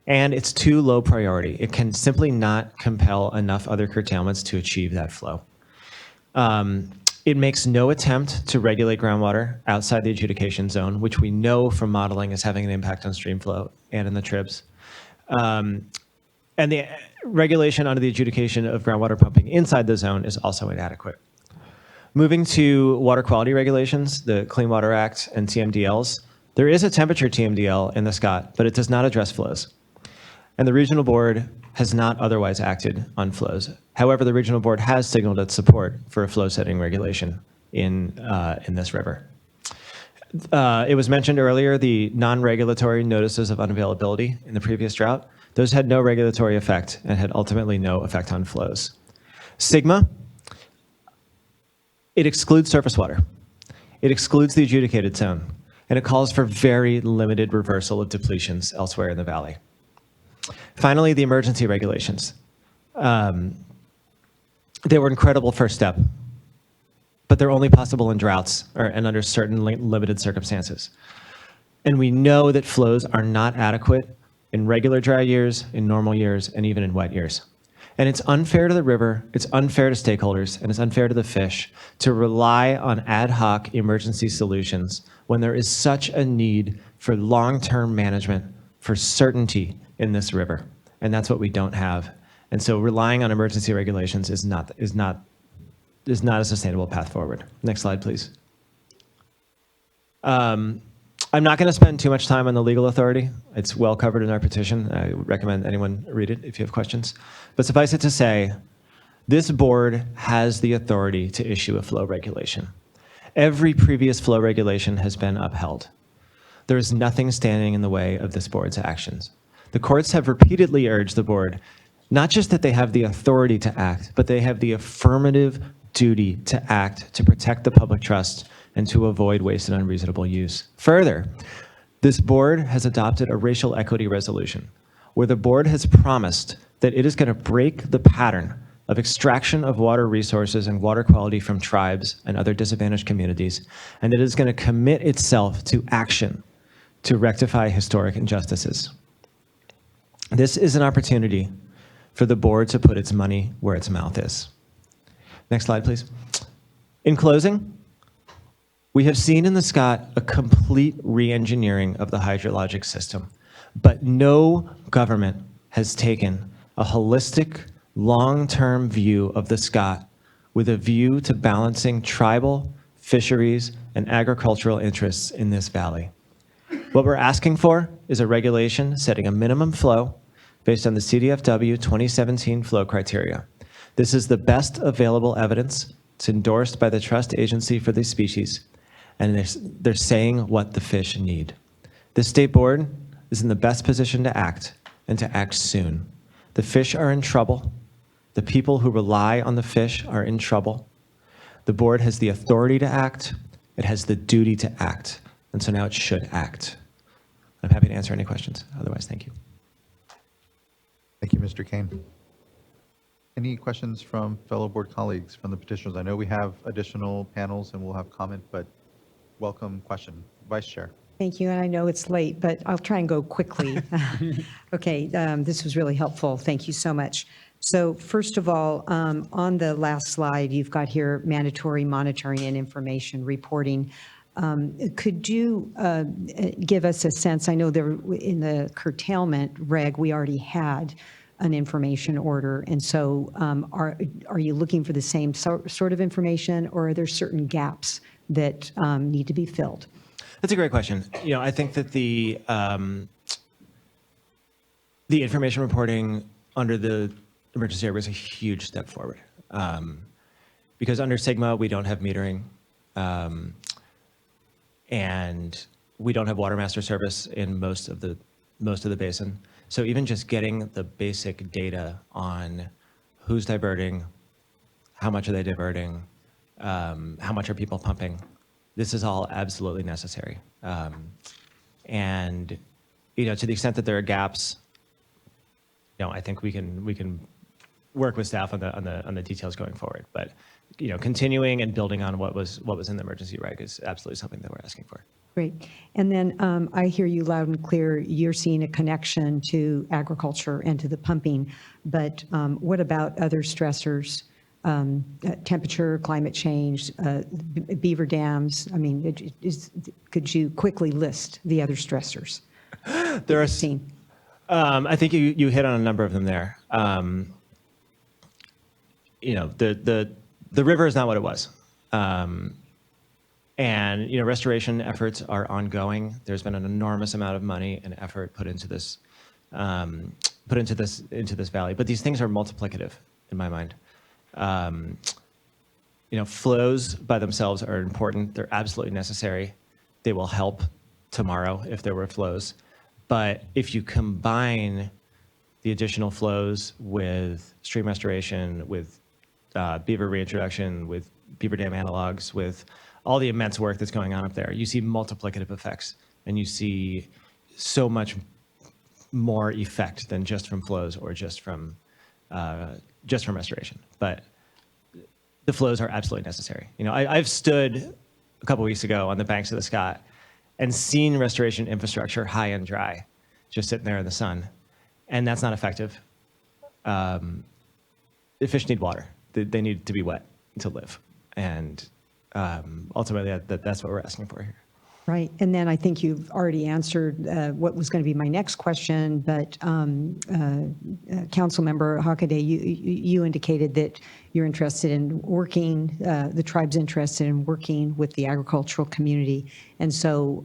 And it's too low priority. It can simply not compel enough other curtailments to achieve that flow. It makes no attempt to regulate groundwater outside the adjudication zone, which we know from modeling is having an impact on stream flow and in the tribs. And the regulation under the adjudication of groundwater pumping inside the zone is also inadequate. Moving to water quality regulations, the Clean Water Act and TMDLs, there is a temperature TMDL in the Scott, but it does not address flows. And the regional board has not otherwise acted on flows. However, the regional board has signaled its support for a flow setting regulation in this river. It was mentioned earlier, the non-regulatory notices of unavailability in the previous drought. Those had no regulatory effect and had ultimately no effect on flows. Sigma, it excludes surface water. It excludes the adjudicated zone, and it calls for very limited reversal of depletions elsewhere in the valley. Finally, the emergency regulations. They were an incredible first step, but they're only possible in droughts and under certain limited circumstances. And we know that flows are not adequate in regular dry years, in normal years, and even in wet years. And it's unfair to the river, it's unfair to stakeholders, and it's unfair to the fish to rely on ad hoc emergency solutions when there is such a need for long-term management, for certainty in this river. And that's what we don't have. And so relying on emergency regulations is not a sustainable path forward. Next slide, please. I'm not going to spend too much time on the legal authority. It's well covered in our petition. I would recommend anyone read it if you have questions. But suffice it to say, this board has the authority to issue a flow regulation. Every previous flow regulation has been upheld. There is nothing standing in the way of this board's actions. The courts have repeatedly urged the board, not just that they have the authority to act, but they have the affirmative duty to act to protect the public trust and to avoid waste and unreasonable use. Further, this board has adopted a racial equity resolution where the board has promised that it is going to break the pattern of extraction of water resources and water quality from tribes and other disadvantaged communities, and that it is going to commit itself to action to rectify historic injustices. This is an opportunity for the board to put its money where its mouth is. Next slide, please. In closing, we have seen in the Scott a complete re-engineering of the hydrologic system, but no government has taken a holistic, long-term view of the Scott with a view to balancing tribal, fisheries, and agricultural interests in this valley. What we're asking for is a regulation setting a minimum flow based on the CDFW 2017 flow criteria. This is the best available evidence. It's endorsed by the trust agency for these species, and they're saying what the fish need. The state board is in the best position to act, and to act soon. The fish are in trouble. The people who rely on the fish are in trouble. The board has the authority to act. It has the duty to act, and so now it should act. I'm happy to answer any questions. Otherwise, thank you. Thank you, Mr. Kane. Any questions from fellow board colleagues from the petitioners? I know we have additional panels and we'll have comment, but welcome question. Vice Chair. Thank you, and I know it's late, but I'll try and go quickly. Okay, this was really helpful. Thank you so much. So first of all, on the last slide, you've got here mandatory monitoring and information reporting. Could you give us a sense? I know there in the curtailment reg we already had an information order. And so are you looking for the same sort of information, or are there certain gaps that need to be filled? That's a great question. I think that the information reporting under the emergency area is a huge step forward. Because under Sigma, we don't have metering, and we don't have water master service in most of the basin. So even just getting the basic data on who's diverting, how much are they diverting, how much are people pumping, this is all absolutely necessary. And to the extent that there are gaps, I think we can work with staff on the details going forward. But continuing and building on what was in the emergency reg is absolutely something that we're asking for. Great. And then I hear you loud and clear. You're seeing a connection to agriculture and to the pumping. But what about other stressors? Temperature, climate change, beaver dams. I mean, could you quickly list the other stressors? There are. Seen? I think you hit on a number of them there. The river is not what it was. And restoration efforts are ongoing. There's been an enormous amount of money and effort put into this valley. But these things are multiplicative in my mind. Flows by themselves are important. They're absolutely necessary. They will help tomorrow if there were flows. But if you combine the additional flows with stream restoration, with beaver reintroduction, with beaver dam analogs, with all the immense work that's going on up there, you see multiplicative effects, and you see so much more effect than just from flows or just from restoration. But the flows are absolutely necessary. I've stood a couple weeks ago on the banks of the Scott and seen restoration infrastructure high and dry, just sitting there in the sun, and that's not effective. The fish need water. They need to be wet to live, and ultimately that's what we're asking for here. Right. And then I think you've already answered what was going to be my next question, but Councilmember Hockaday, you indicated that you're interested in working, the tribe's interested in working with the agricultural community. And so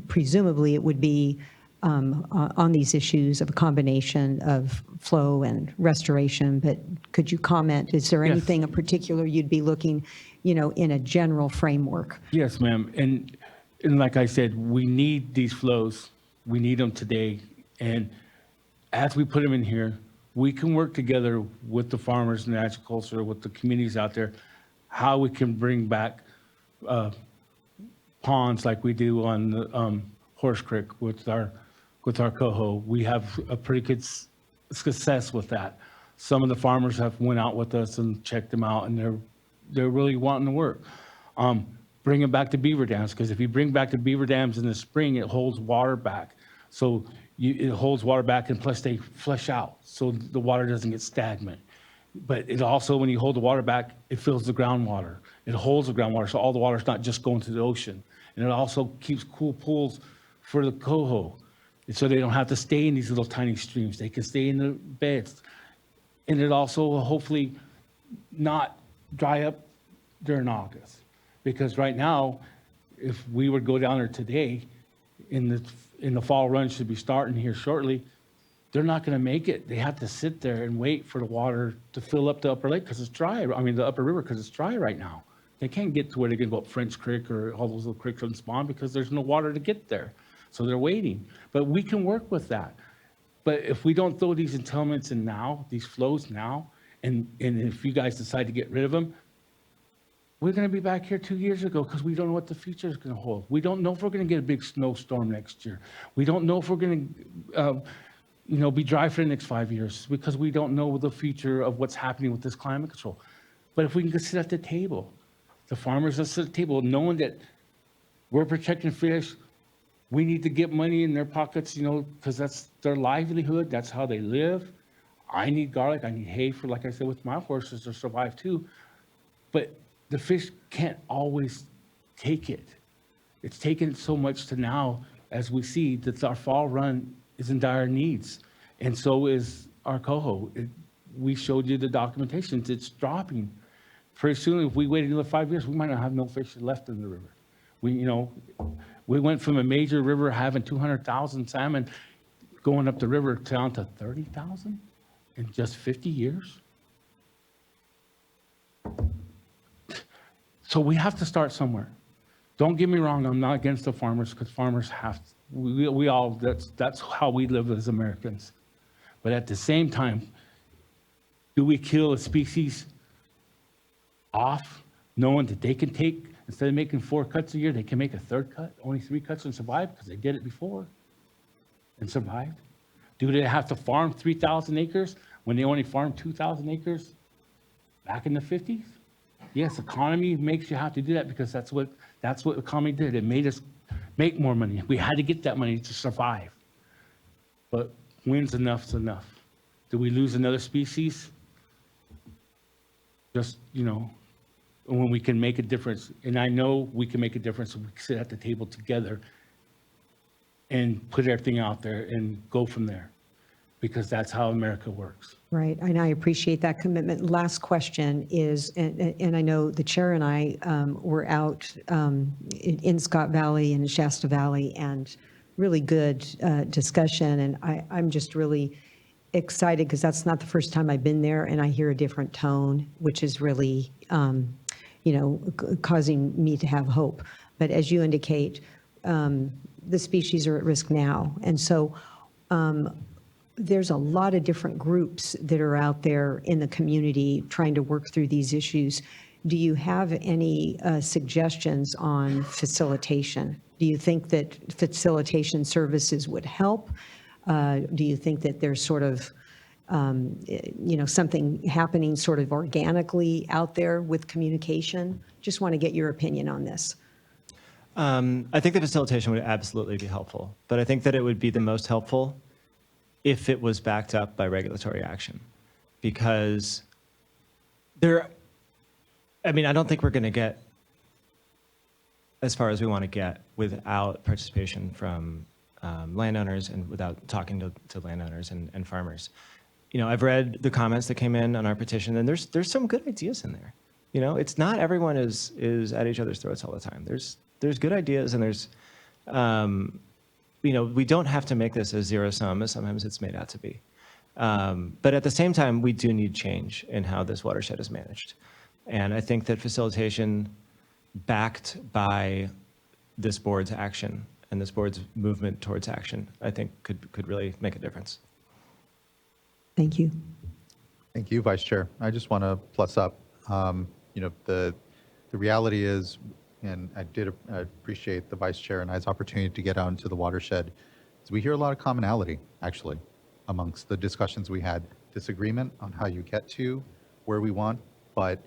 presumably it would be on these issues of a combination of flow and restoration, but could you comment, is there anything in particular you'd be looking, in a general framework? Yes, ma'am. And like I said, we need these flows. We need them today. And as we put them in here, we can work together with the farmers and the agriculture, with the communities out there, how we can bring back ponds like we do on the Horse Creek with our coho. We have a pretty good success with that. Some of the farmers have went out with us and checked them out, and they're really wanting to work. Bring them back to beaver dams, because if you bring back the beaver dams in the spring, it holds water back. So it holds water back, and plus they flush out, so the water doesn't get stagnant. But it also, when you hold the water back, it fills the groundwater. It holds the groundwater, so all the water's not just going to the ocean. And it also keeps cool pools for the coho, so they don't have to stay in these little tiny streams. They can stay in the beds. And it also will hopefully not dry up during August. Because right now, if we would go down there today, in the fall run should be starting here shortly, they're not going to make it. They have to sit there and wait for the water to fill up the upper lake because it's dry. I mean, the upper river, because it's dry right now. They can't get to where they can go up French Creek or all those little creeks and spawn because there's no water to get there. So they're waiting. But we can work with that. But if we don't throw these entitlements in now, these flows now, and if you guys decide to get rid of them, we're going to be back here 2 years ago because we don't know what the future is going to hold. We don't know if we're going to get a big snowstorm next year. We don't know if we're going to, be dry for the next 5 years because we don't know the future of what's happening with this climate control. But if we can just sit at the table, the farmers that sit at the table, knowing that we're protecting fish, we need to get money in their pockets, because that's their livelihood. That's how they live. I need garlic. I need hay for, like I said, with my horses to survive too. But the fish can't always take it. It's taken so much to now, as we see, that our fall run is in dire needs. And so is our coho. We showed you the documentation. It's dropping. Pretty soon, if we wait another 5 years, we might not have no fish left in the river. We went from a major river having 200,000 salmon going up the river down to 30,000 in just 50 years. So we have to start somewhere. Don't get me wrong, I'm not against the farmers, because farmers have, we all, that's how we live as Americans. But at the same time, do we kill a species off, knowing that they can take, instead of making 4 cuts a year, they can make a 3rd cut, only 3 cuts and survive because they did it before and survived? Do they have to farm 3,000 acres when they only farmed 2,000 acres back in the 50s? Yes, economy makes you have to do that because that's what economy did. It made us make more money. We had to get that money to survive. But when's enough's enough? Do we lose another species? Just, when we can make a difference. And I know we can make a difference if we sit at the table together and put everything out there and go from there, because that's how America works. Right, and I appreciate that commitment. Last question is, and I know the chair and I were out in Scott Valley and Shasta Valley, and really good discussion, and I'm just really excited because that's not the first time I've been there, and I hear a different tone, which is really, causing me to have hope. But as you indicate, the species are at risk now, and so there's a lot of different groups that are out there in the community trying to work through these issues. Do you have any suggestions on facilitation? Do you think that facilitation services would help? Do you think that there's sort of, something happening sort of organically out there with communication? Just want to get your opinion on this. I think the facilitation would absolutely be helpful, but I think that it would be the most helpful if it was backed up by regulatory action, because I don't think we're going to get as far as we want to get without participation from landowners and without talking to landowners and farmers. I've read the comments that came in on our petition, and there's some good ideas in there. It's not everyone is at each other's throats all the time. There's good ideas, and there's we don't have to make this a zero sum as sometimes it's made out to be. But at the same time, we do need change in how this watershed is managed. And I think that facilitation backed by this board's action and this board's movement towards action, I think could really make a difference. Thank you. Thank you, Vice Chair. I just want to plus up, the reality is, and I did appreciate the Vice Chair and I's opportunity to get out into the watershed, is we hear a lot of commonality, actually, amongst the discussions we had. Disagreement on how you get to where we want, but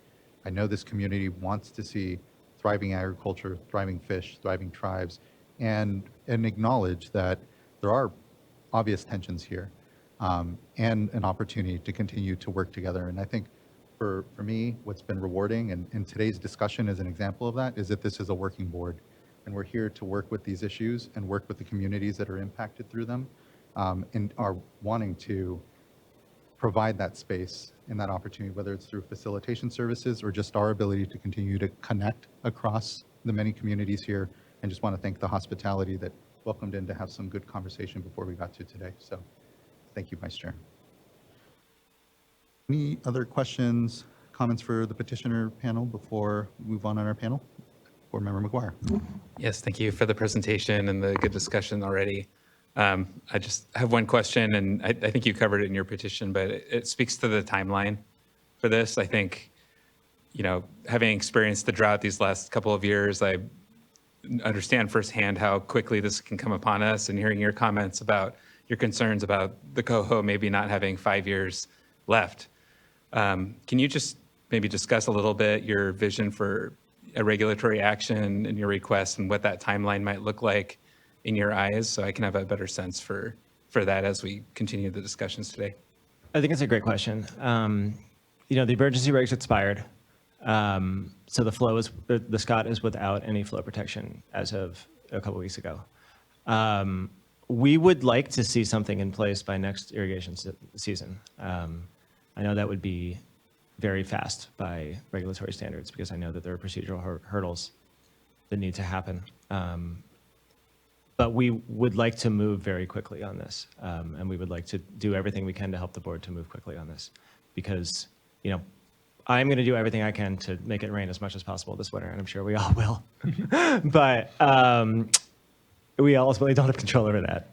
I know this community wants to see thriving agriculture, thriving fish, thriving tribes, and acknowledge that there are obvious tensions here, and an opportunity to continue to work together. And I think for me, what's been rewarding, and today's discussion is an example of that, is that this is a working board, and we're here to work with these issues and work with the communities that are impacted through them, and are wanting to provide that space and that opportunity, whether it's through facilitation services or just our ability to continue to connect across the many communities here. And just want to thank the hospitality that welcomed in to have some good conversation before we got to today. So thank you, Vice Chair. Any other questions, comments for the petitioner panel before we move on our panel? Board Member McGuire. Yes, thank you for the presentation and the good discussion already. I just have one question, and I think you covered it in your petition, but it speaks to the timeline for this. I think, having experienced the drought these last couple of years, I understand firsthand how quickly this can come upon us, and hearing your comments about your concerns about the coho maybe not having 5 years left. Can you just maybe discuss a little bit your vision for a regulatory action and your request and what that timeline might look like in your eyes, so I can have a better sense for that as we continue the discussions today? I think it's a great question. The emergency regs expired, so the Scott is without any flow protection as of a couple weeks ago. We would like to see something in place by next irrigation season. I know that would be very fast by regulatory standards because I know that there are procedural hurdles that need to happen. But we would like to move very quickly on this, and we would like to do everything we can to help the board to move quickly on this, because, I'm going to do everything I can to make it rain as much as possible this winter, and I'm sure we all will. But we ultimately don't have control over that.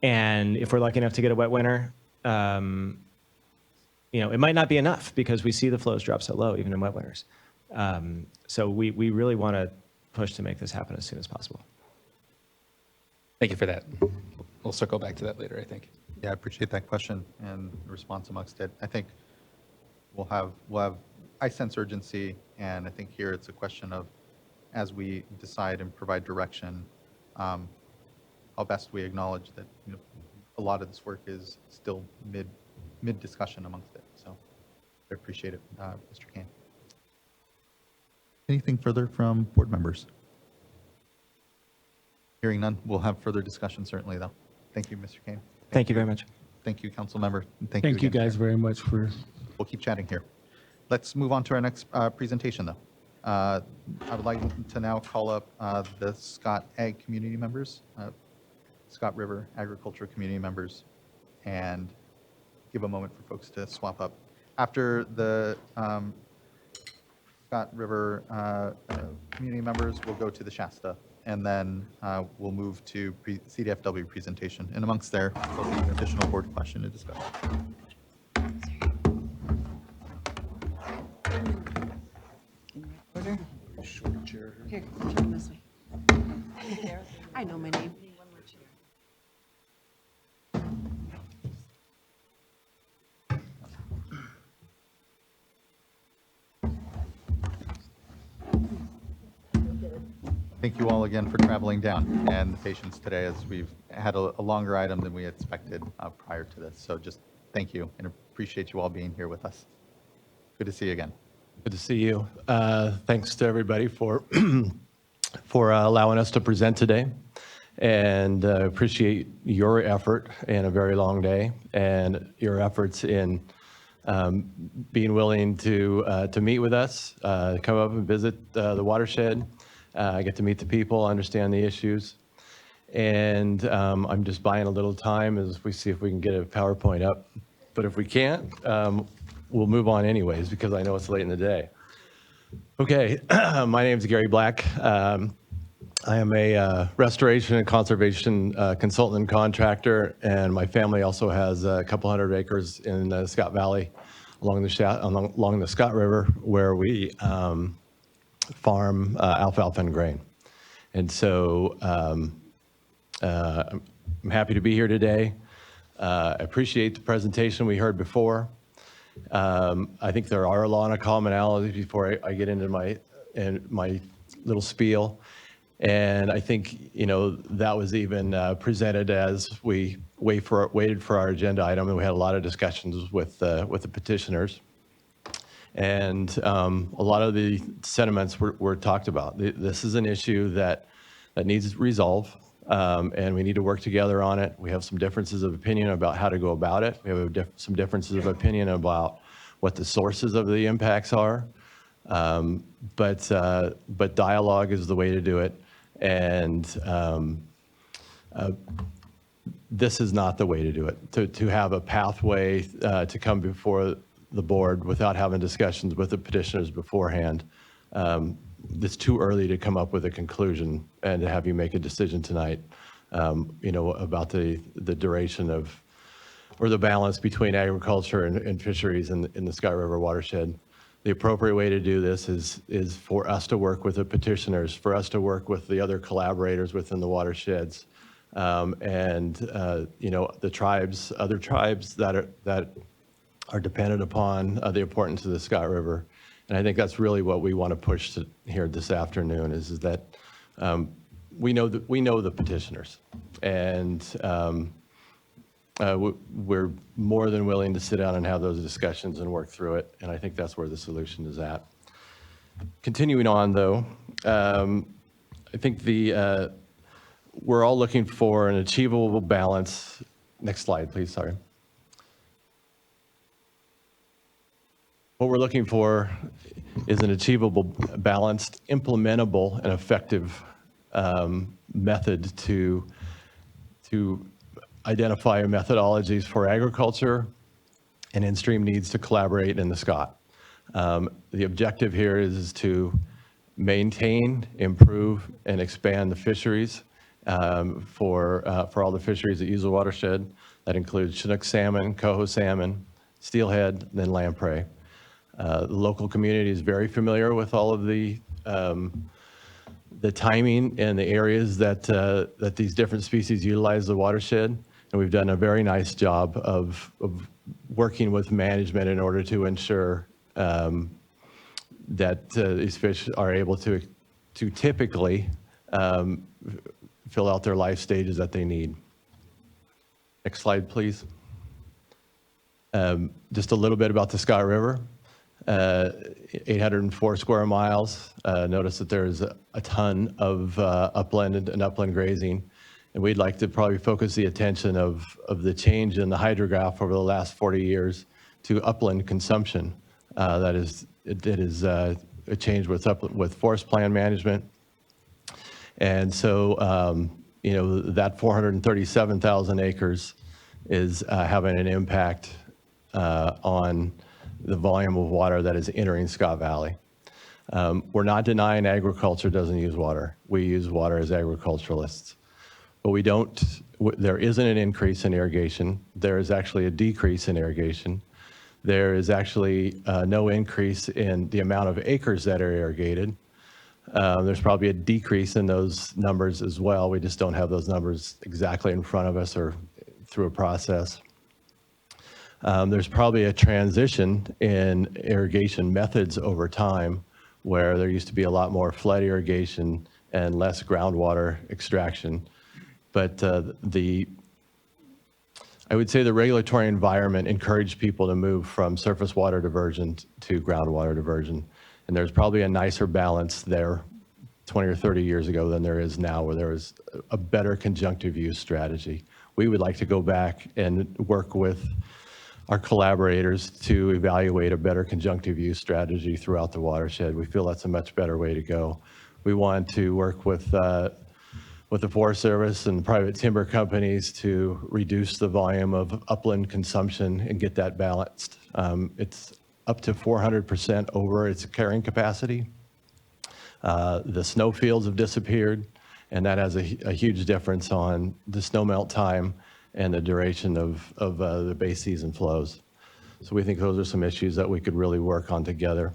And if we're lucky enough to get a wet winter, it might not be enough because we see the flows drop so low even in wet winters. So we really want to push to make this happen as soon as possible. Thank you for that. We'll circle back to that later, I think. Yeah, I appreciate that question and the response amongst it. I think I sense urgency, and I think here it's a question of, as we decide and provide direction, how best we acknowledge that a lot of this work is still mid discussion amongst it. So I appreciate it, Mr. Kane. Anything further from board members? Hearing none, we'll have further discussion certainly, though. Thank you, Mr. Kane. Thank you very much. Thank you, council member. And Thank you again, guys Chair. very much for. We'll keep chatting here. Let's move on to our next presentation, though. I would like to now call up the Scott Ag community members, Scott River Agriculture community members, and give a moment for folks to swap up. After the Scott River community members, we'll go to the Shasta, and then we'll move to CDFW presentation. And amongst there, there'll be an additional board question to discuss. Here, turn this way. I know my name. Thank you all again for traveling down and the patience today, as we've had a longer item than we expected prior to this. So just thank you and appreciate you all being here with us. Good to see you again. Good to see you. Thanks to everybody for allowing us to present today, and appreciate your effort in a very long day and your efforts in being willing to meet with us, come up and visit the watershed, get to meet the people, understand the issues. And I'm just buying a little time as we see if we can get a PowerPoint up. But if we can't, we'll move on anyways, because I know it's late in the day. Okay, my name is Gary Black. I am a restoration and conservation consultant and contractor, and my family also has a couple hundred acres in the Scott Valley along the Scott River, where we farm alfalfa and grain. And so I'm happy to be here today. I appreciate the presentation we heard before. I think there are a lot of commonalities before I get into my little spiel. And I think, that was even presented as we waited for our agenda item, and we had a lot of discussions with the petitioners. And a lot of the sentiments were talked about. This is an issue that needs resolve, and we need to work together on it. We have some differences of opinion about how to go about it. We have some differences of opinion about what the sources of the impacts are. But dialogue is the way to do it. And this is not the way to do it. To have a pathway to come before the board without having discussions with the petitioners beforehand, it's too early to come up with a conclusion and to have you make a decision tonight, about the duration of, or the balance between agriculture and fisheries in the Scott River watershed. The appropriate way to do this is for us to work with the petitioners, for us to work with the other collaborators within the watersheds, and the tribes, other tribes that are dependent upon the importance of the Scott River. And I think that's really what we want to push here this afternoon is that we know the petitioners, and we're more than willing to sit down and have those discussions and work through it. And I think that's where the solution is at. Continuing on, though, I think we're all looking for an achievable balance. Next slide, please, sorry. What we're looking for is an achievable, balanced, implementable, and effective method to identify methodologies for agriculture and in-stream needs to collaborate in the SCOT. The objective here is to maintain, improve, and expand the fisheries for all the fisheries that use the watershed. That includes Chinook salmon, coho salmon, steelhead, then lamprey. The local community is very familiar with all of the timing and the areas that these different species utilize the watershed. And we've done a very nice job of working with management in order to ensure that these fish are able to typically fill out their life stages that they need. Next slide, please. Just a little bit about the Scott River. 804 square miles. Notice that there's a ton of upland and upland grazing. And we'd like to probably focus the attention of the change in the hydrograph over the last 40 years to upland consumption. That is a change with forest plan management. And so, that 437,000 acres is having an impact on the volume of water that is entering Scott Valley. We're not denying agriculture doesn't use water. We use water as agriculturalists. But there isn't an increase in irrigation. There is actually a decrease in irrigation. There is actually no increase in the amount of acres that are irrigated. There's probably a decrease in those numbers as well. We just don't have those numbers exactly in front of us or through a process. There's probably a transition in irrigation methods over time where there used to be a lot more flood irrigation and less groundwater extraction. But I would say the regulatory environment encouraged people to move from surface water diversion to groundwater diversion. And there's probably a nicer balance there 20 or 30 years ago than there is now, where there is a better conjunctive use strategy. We would like to go back and work with our collaborators to evaluate a better conjunctive use strategy throughout the watershed. We feel that's a much better way to go. We want to work with the Forest Service and private timber companies to reduce the volume of upland consumption and get that balanced. It's up to 400% over its carrying capacity. The snow fields have disappeared, and that has a huge difference on the snowmelt time and the duration of the base season flows. So we think those are some issues that we could really work on together.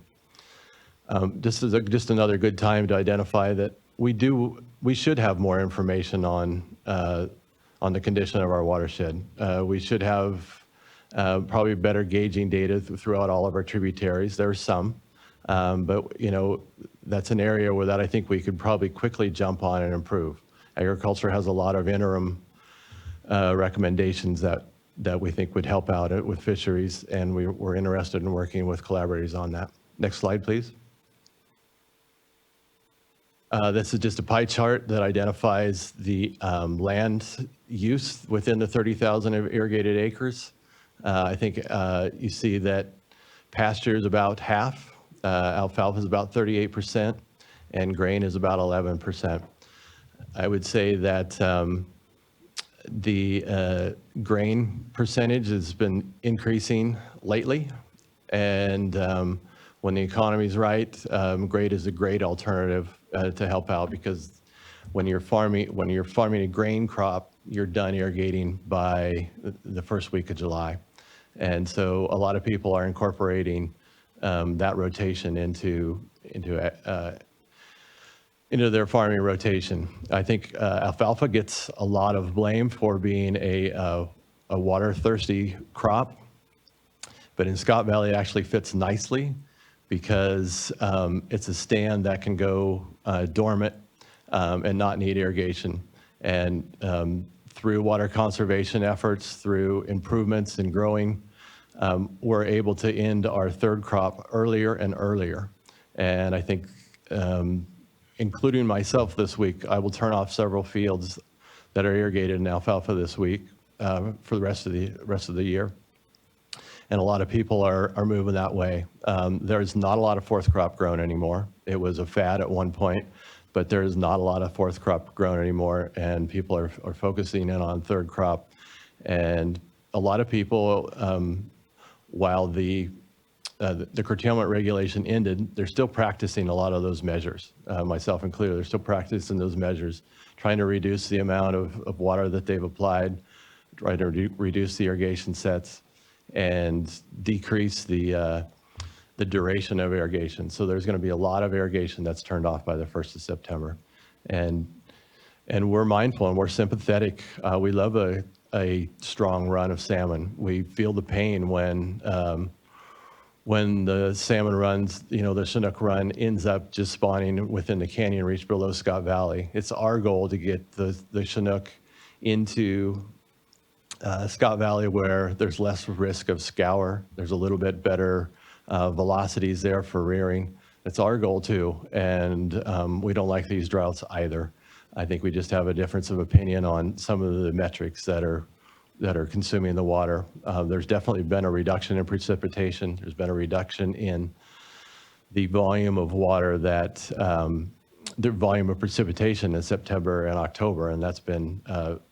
Just another good time to identify that we should have more information on the condition of our watershed. We should have probably better gauging data throughout all of our tributaries. There's some, but that's an area where that I think we could probably quickly jump on and improve. Agriculture has a lot of interim recommendations that we think would help out with fisheries, and we're interested in working with collaborators on that. Next slide, please. This is just a pie chart that identifies the land use within the 30,000 irrigated acres. I think you see that pasture is about half, alfalfa is about 38%, and grain is about 11%. I would say that the grain percentage has been increasing lately, and when the economy's right, grain is a great alternative to help out, because when you're farming a grain crop, you're done irrigating by the first week of July, and so a lot of people are incorporating that rotation into their farming rotation. I think alfalfa gets a lot of blame for being a water-thirsty crop, but in Scott Valley it actually fits nicely because it's a stand that can go dormant and not need irrigation. And through water conservation efforts, through improvements in growing, we're able to end our third crop earlier and earlier. And I think including myself this week, I will turn off several fields that are irrigated in alfalfa this week for the rest of the year. And a lot of people are moving that way. There's not a lot of fourth crop grown anymore. It was a fad at one point, but there's not a lot of fourth crop grown anymore, and people are focusing in on third crop. And a lot of people, while the curtailment regulation ended, they're still practicing a lot of those measures, myself included. They're still practicing those measures, trying to reduce the amount of water that they've applied, trying to reduce the irrigation sets, and decrease the duration of irrigation. So there's going to be a lot of irrigation that's turned off by the 1st of September. And we're mindful and we're sympathetic. We love a strong run of salmon. We feel the pain when the salmon runs, the Chinook run ends up just spawning within the canyon reach below Scott Valley. It's our goal to get the Chinook into Scott Valley, where there's less risk of scour. There's a little bit better velocities there for rearing. That's our goal too. And we don't like these droughts either. I think we just have a difference of opinion on some of the metrics that are consuming the water. There's definitely been a reduction in precipitation. There's been a reduction in the volume of water the volume of precipitation in September and October, and that's been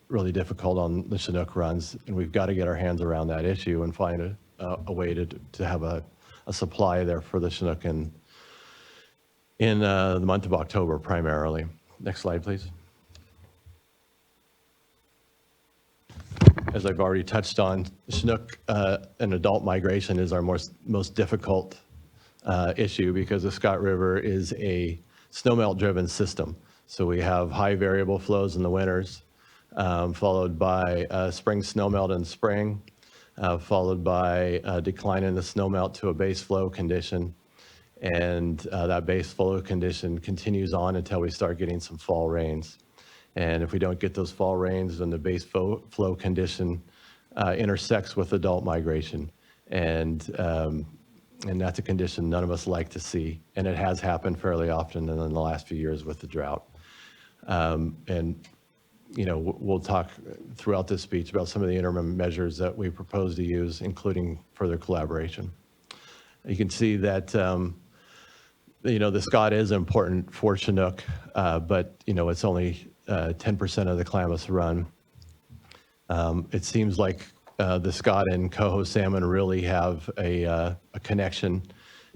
really difficult on the Chinook runs. And we've got to get our hands around that issue and find a way to have a supply there for the Chinook in the month of October primarily. Next slide, please. As I've already touched on, Chinook and adult migration is our most difficult issue because the Scott River is a snowmelt-driven system. So we have high variable flows in the winters, followed by spring snowmelt in spring, followed by a decline in the snowmelt to a base flow condition. And that base flow condition continues on until we start getting some fall rains. And if we don't get those fall rains, then the base flow condition intersects with adult migration. And that's a condition none of us like to see. And it has happened fairly often in the last few years with the drought. We'll talk throughout this speech about some of the interim measures that we propose to use, including further collaboration. You can see that the Scott is important for Chinook, but it's only 10% of the Klamath Run. It seems like the Scott and coho salmon really have a connection,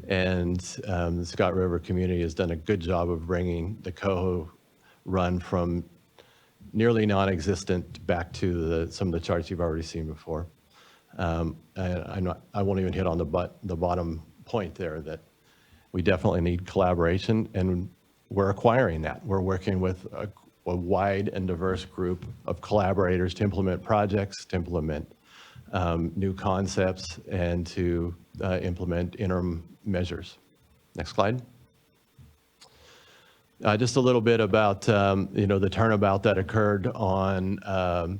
and the Scott River community has done a good job of bringing the coho run from nearly non-existent back to some of the charts you've already seen before. I won't even hit on the bottom point there, that we definitely need collaboration, and we're acquiring that. We're working with a wide and diverse group of collaborators to implement projects, to implement new concepts, and to implement interim measures. Next slide. Just a little bit about the turnabout that occurred on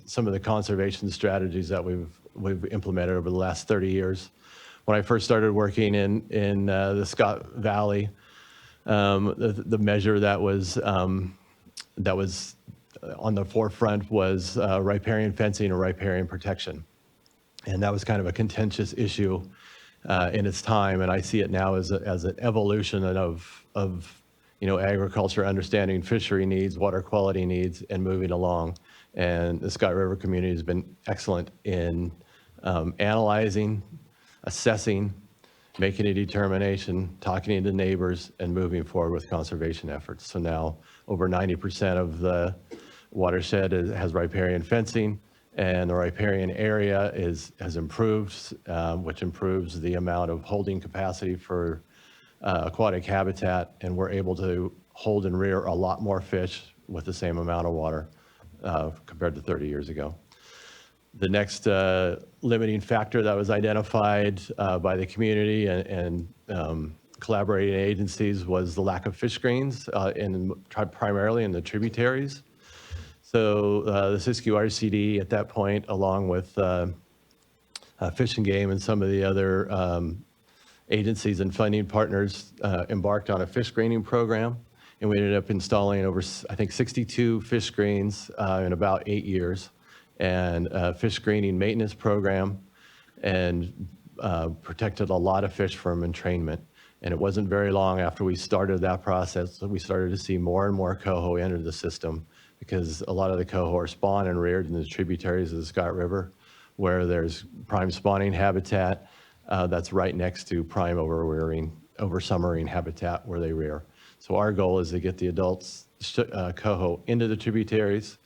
some of the conservation strategies that we've implemented over the last 30 years. When I first started working in the Scott Valley, the measure that was on the forefront was riparian fencing or riparian protection, and that was kind of a contentious issue in its time. And I see it now as an evolution of agriculture understanding fishery needs, water quality needs, and moving along. And the Scott River community has been excellent in analyzing, assessing, making a determination, talking to neighbors, and moving forward with conservation efforts. So now over 90% of the watershed has riparian fencing, and the riparian area has improved, which improves the amount of holding capacity for aquatic habitat, and we're able to hold and rear a lot more fish with the same amount of water compared to 30 years ago. The next limiting factor that was identified by the community and collaborating agencies was the lack of fish screens, primarily in the tributaries. So the SWRCB at that point, along with Fish and Game and some of the other agencies and funding partners, embarked on a fish screening program. and we ended up installing over, I think, 62 fish screens in about 8 years, and a fish screening maintenance program, and protected a lot of fish from entrainment. And it wasn't very long after we started that process that we started to see more and more coho enter the system, because a lot of the coho are spawned and reared in the tributaries of the Scott River, where there's prime spawning habitat that's right next to prime over-summering habitat where they rear. So our goal is to get the adults coho into the tributaries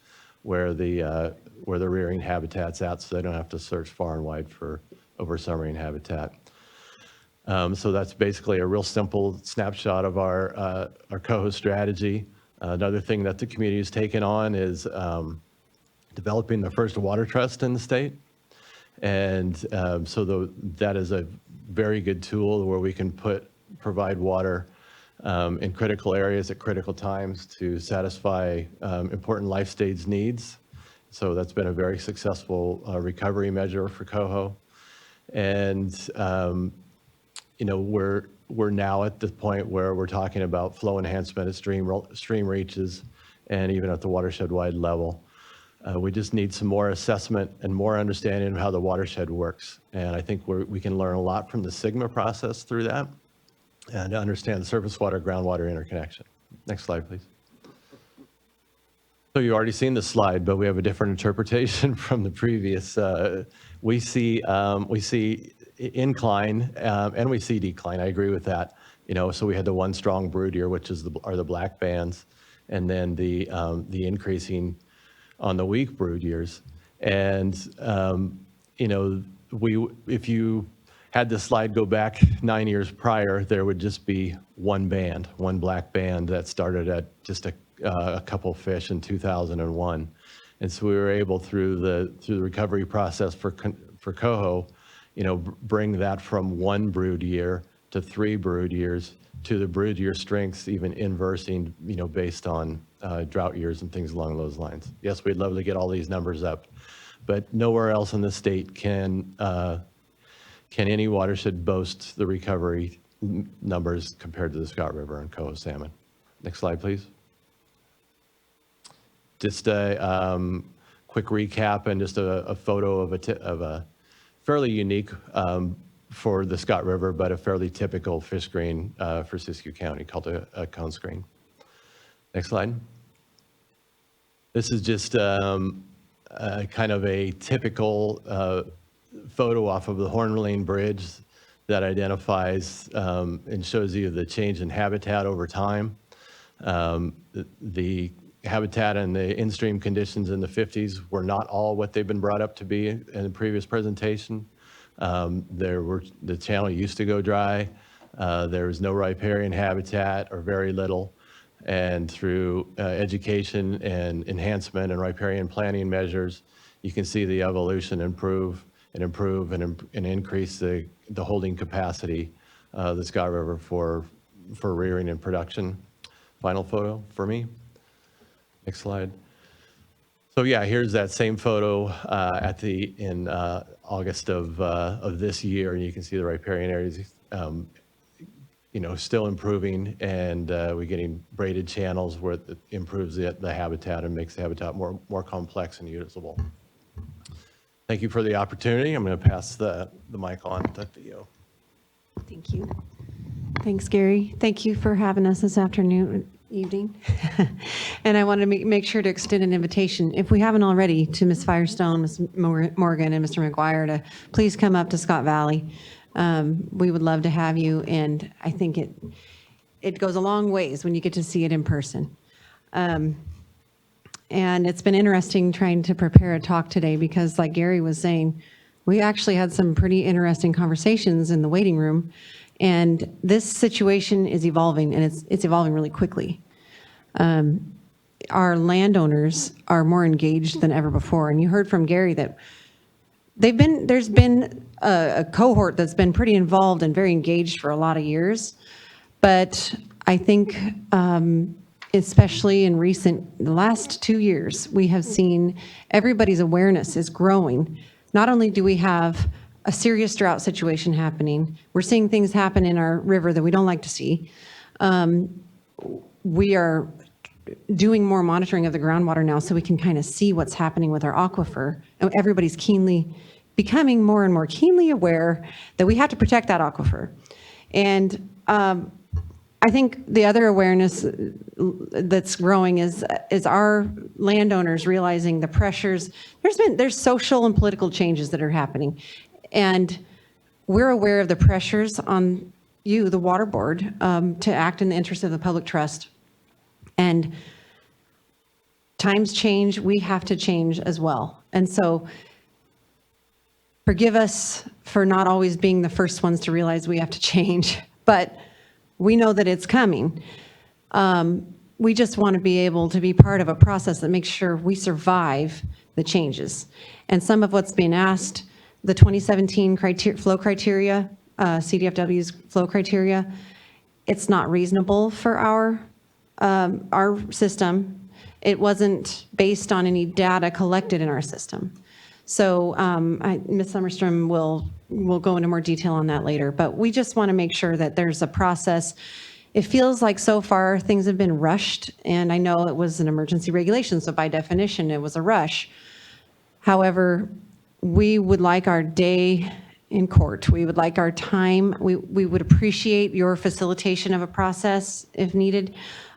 where the rearing habitat's at, so they don't have to search far and wide for over-summering habitat. So that's basically a real simple snapshot of our coho strategy. Another thing that the community has taken on is developing the first water trust in the state. And so that is a very good tool where we can provide water in critical areas at critical times to satisfy important life stage needs. So that's been a very successful recovery measure for coho. And we're now at the point where we're talking about flow enhancement at stream reaches and even at the watershed-wide level. We just need some more assessment and more understanding of how the watershed works. And I think we can learn a lot from the SGMA process through that and understand the surface water, groundwater interconnection. Next slide, please. So you've already seen this slide, but we have a different interpretation from the previous. We see incline and we see decline. I agree with that. So we had the one strong brood year, which are the black bands, and then the increasing on the weak brood years. And if you had the slide go back 9 years prior, there would just be one black band that started at just a couple fish in 2001. And so we were able through the recovery process for coho, bring that from one brood year to 3 brood years to the brood year strengths, even inversing, based on drought years and things along those lines. Yes, we'd love to get all these numbers up, but nowhere else in the state can any watershed boast the recovery numbers compared to the Scott River and coho salmon. Next slide, please. Just a quick recap and just a photo of a fairly unique for the Scott River, but a fairly typical fish screen for Siskiyou County called a cone screen. Next slide. This is just kind of a typical photo off of the Horn Bridge that identifies and shows you the change in habitat over time. The habitat and the in-stream conditions in the 50s were not all what they've been brought up to be in the previous presentation. The channel used to go dry. There was no riparian habitat or very little. And through education and enhancement and riparian planning measures, you can see the evolution improve and increase the holding capacity of the Scott River for rearing and production. Final photo for me. Next slide. So yeah, here's that same photo in August of this year, and you can see the riparian areas, still improving, and we're getting braided channels where it improves the habitat and makes the habitat more complex and usable. Thank you for the opportunity. I'm going to pass the mic on to Theo. Thank you. Thanks, Gary. Thank you for having us this evening. And I want to make sure to extend an invitation, if we haven't already, to Ms. Firestone, Ms. Morgan, and Mr. McGuire to please come up to Scott Valley. We would love to have you, and I think it goes a long ways when you get to see it in person. And it's been interesting trying to prepare a talk today because, like Gary was saying, we actually had some pretty interesting conversations in the waiting room. And this situation is evolving, and it's evolving really quickly. Our landowners are more engaged than ever before. And you heard from Gary that there's been a cohort that's been pretty involved and very engaged for a lot of years. But I think, especially in the last 2 years, we have seen everybody's awareness is growing. Not only do we have a serious drought situation happening, we're seeing things happen in our river that we don't like to see. we are doing more monitoring of the groundwater now so we can kind of see what's happening with our aquifer. And everybody's becoming more and more keenly aware that we have to protect that aquifer. And I think the other awareness that's growing is our landowners realizing the pressures. There's social and political changes that are happening. And we're aware of the pressures on you, the water board, to act in the interest of the public trust. And times change, we have to change as well. And so forgive us for not always being the first ones to realize we have to change, but we know that it's coming. We just want to be able to be part of a process that makes sure we survive the changes. And some of what's being asked, the 2017 flow criteria, CDFW's flow criteria, it's not reasonable for our system. It wasn't based on any data collected in our system. So Ms. Summerstrom will go into more detail on that later, but we just want to make sure that there's a process. It feels like so far things have been rushed, and I know it was an emergency regulation, so by definition it was a rush. However, we would like our day in court. We would like our time. We would appreciate your facilitation of a process if needed,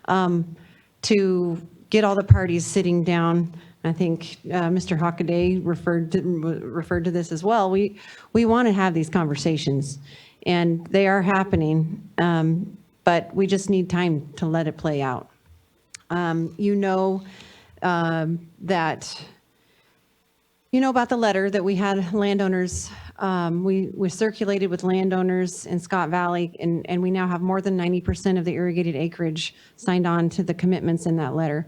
to get all the parties sitting down. I think Mr. Hockaday referred to this as well. We want to have these conversations, and they are happening, but we just need time to let it play out. You know about the letter that we had landowners. We circulated with landowners in Scott Valley, and we now have more than 90% of the irrigated acreage signed on to the commitments in that letter.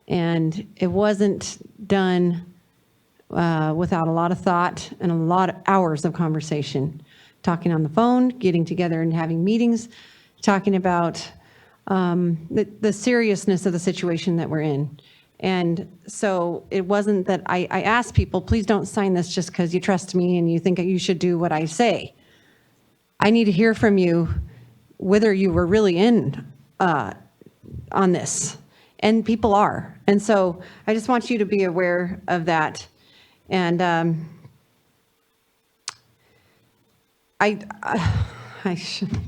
And it wasn't done without a lot of thought and a lot of hours of conversation, talking on the phone, getting together and having meetings, talking about the seriousness of the situation that we're in. And so it wasn't that I asked people, please don't sign this just because you trust me and you think you should do what I say. I need to hear from you whether you were really in on this. And people are. And so I just want you to be aware of that. And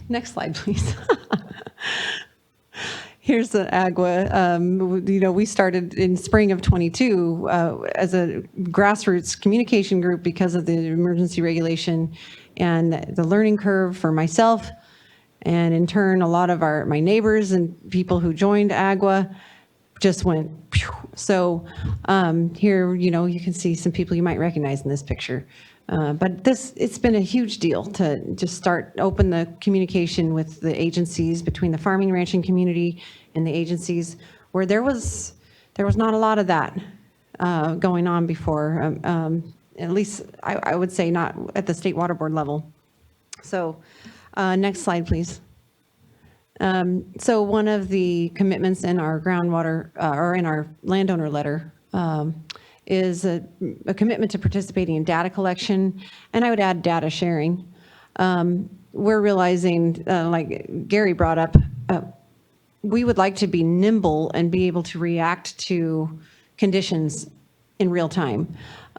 next slide, please. Here's the AGWA. We started in spring of 22 as a grassroots communication group because of the emergency regulation and the learning curve for myself, and in turn, a lot of my neighbors and people who joined AGWA just went phew. So here, you can see some people you might recognize in this picture. But it's been a huge deal to just open the communication with the agencies, between the farming ranching community and the agencies, where there was not a lot of that going on before, at least I would say not at the State Water Board level. So next slide, please. So one of the commitments in our groundwater, or in our landowner letter, is a commitment to participating in data collection, and I would add data sharing. We're realizing, like Gary brought up, we would like to be nimble and be able to react to conditions in real time.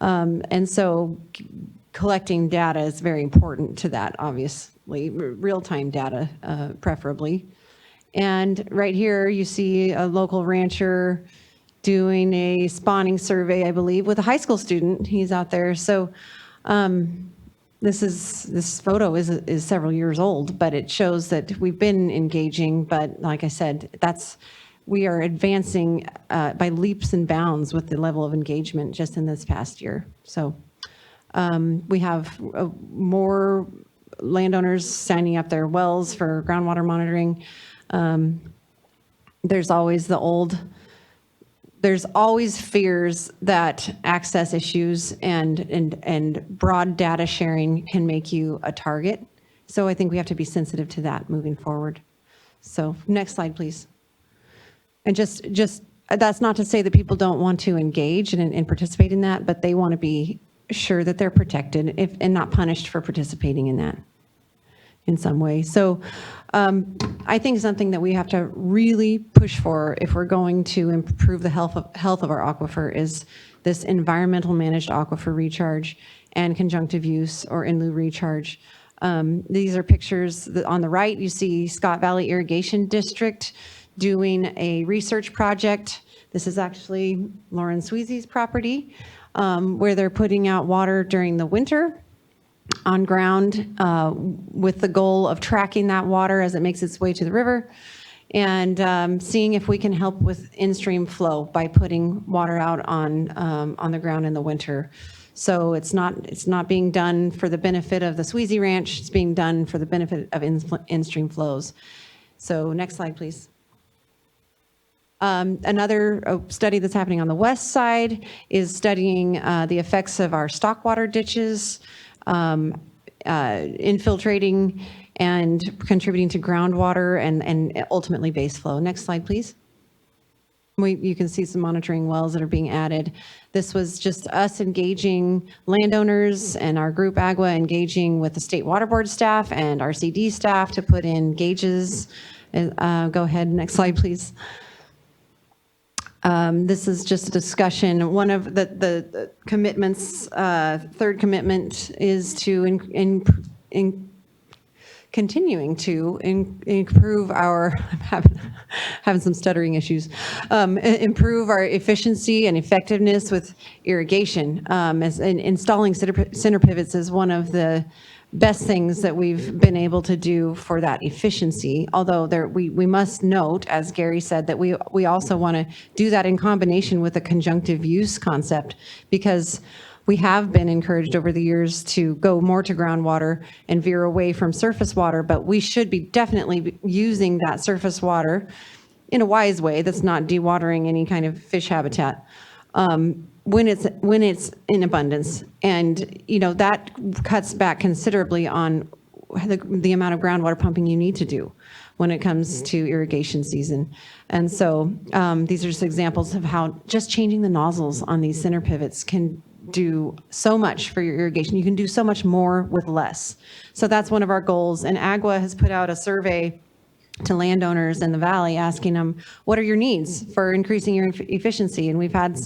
And so collecting data is very important to that, obviously, real-time data preferably. And right here you see a local rancher doing a spawning survey, I believe, with a high school student. He's out there. So this photo is several years old, but it shows that we've been engaging. But like I said, we are advancing by leaps and bounds with the level of engagement just in this past year. So we have more landowners signing up their wells for groundwater monitoring. There's always fears that access issues and broad data sharing can make you a target. So I think we have to be sensitive to that moving forward. So next slide, please. And just that's not to say that people don't want to engage and participate in that, but they want to be sure that they're protected and not punished for participating in that. in some way. So I think something that we have to really push for if we're going to improve the health of our aquifer is this environmental managed aquifer recharge and conjunctive use or in lieu recharge. These are pictures on the right. You see Scott Valley Irrigation District doing a research project. This is actually Lauren Sweezy's property, where they're putting out water during the winter on ground with the goal of tracking that water as it makes its way to the river and seeing if we can help with in-stream flow by putting water out on the ground in the winter. So it's not being done for the benefit of the Sweezy Ranch, it's being done for the benefit of in-stream flows. So next slide, please. Another study that's happening on the west side is studying the effects of our stockwater ditches, infiltrating and contributing to groundwater and ultimately base flow. Next slide, please. You can see some monitoring wells that are being added. This was just us engaging landowners and our group AGWA engaging with the State Water Board staff and RCD staff to put in gauges. Go ahead, next slide, please. This is just a discussion. One of the commitments, third commitment is to continuing to improve our, I'm having some stuttering issues, improve our efficiency and effectiveness with irrigation. Installing center pivots is one of the best things that we've been able to do for that efficiency. Although we must note, as Gary said, that we also want to do that in combination with a conjunctive use concept, because we have been encouraged over the years to go more to groundwater and veer away from surface water, but we should be definitely using that surface water in a wise way that's not dewatering any kind of fish habitat when it's in abundance. And that cuts back considerably on the amount of groundwater pumping you need to do when it comes to irrigation season. And so these are just examples of how just changing the nozzles on these center pivots can do so much for your irrigation. You can do so much more with less. So that's one of our goals. And AGWA has put out a survey to landowners in the valley asking them, what are your needs for increasing your efficiency? And we've had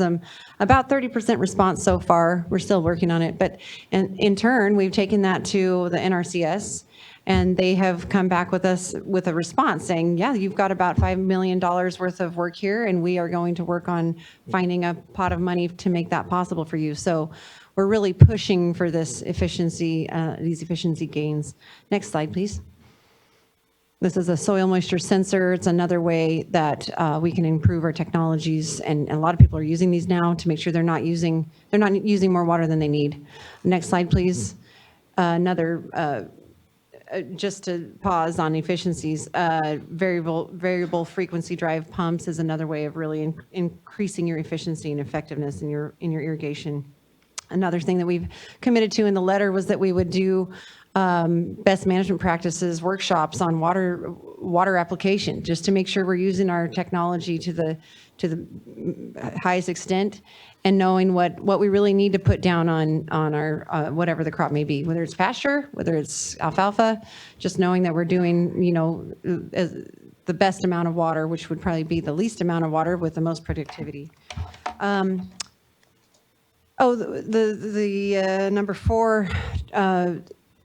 about 30% response so far. We're still working on it. But in turn, we've taken that to the NRCS, and they have come back with us with a response saying, yeah, you've got about $5 million worth of work here, and we are going to work on finding a pot of money to make that possible for you. So we're really pushing for this efficiency, these efficiency gains. Next slide, please. This is a soil moisture sensor. It's another way that we can improve our technologies, and a lot of people are using these now to make sure they're not using more water than they need. Next slide, please. Another. Just to pause on efficiencies, variable frequency drive pumps is another way of really increasing your efficiency and effectiveness in your irrigation. Another thing that we've committed to in the letter was that we would do best management practices workshops on water application, just to make sure we're using our technology to the highest extent, and knowing what we really need to put down on our whatever the crop may be, whether it's pasture, whether it's alfalfa, just knowing that we're doing the best amount of water, which would probably be the least amount of water with the most productivity. The number 4,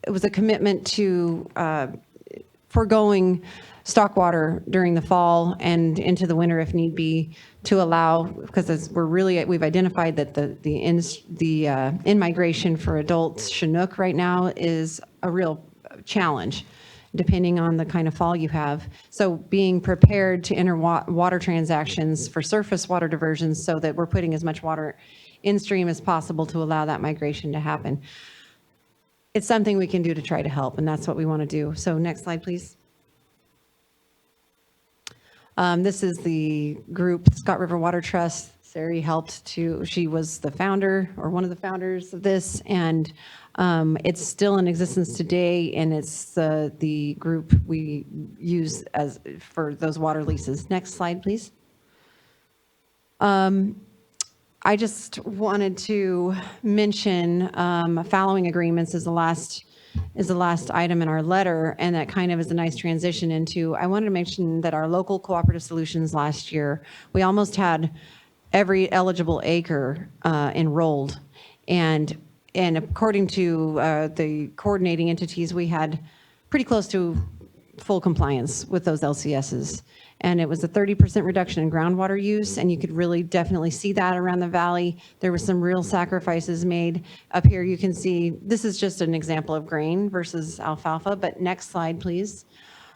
it was a commitment to foregoing stock water during the fall and into the winter if need be, to allow, because we've identified that the in-migration for adult Chinook right now is a real challenge, depending on the kind of fall you have. So being prepared to enter water transactions for surface water diversions so that we're putting as much water in stream as possible to allow that migration to happen. It's something we can do to try to help, and that's what we want to do. So next slide, please. This is the group, Scott River Water Trust. Sari she was the founder or one of the founders of this, and it's still in existence today, and it's the group we use for those water leases. Next slide, please. I just wanted to mention fallowing agreements is the last is the last item in our letter, and that kind of is a nice transition into, I wanted to mention that our local cooperative solutions last year, we almost had every eligible acre enrolled. And according to the coordinating entities, we had pretty close to full compliance with those LCSs. And it was a 30% reduction in groundwater use, and you could really definitely see that around the valley. There were some real sacrifices made. Up here you can see, this is just an example of grain versus alfalfa, but next slide, please.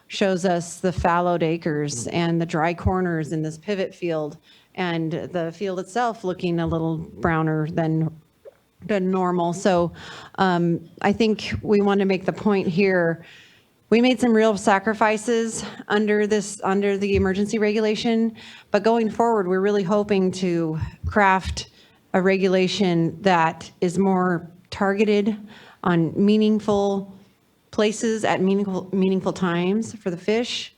Shows us the fallowed acres and the dry corners in this pivot field, and the field itself looking a little browner than normal. So I think we want to make the point here. We made some real sacrifices under the emergency regulation, but going forward, we're really hoping to craft a regulation that is more targeted on meaningful places at meaningful times for the fish,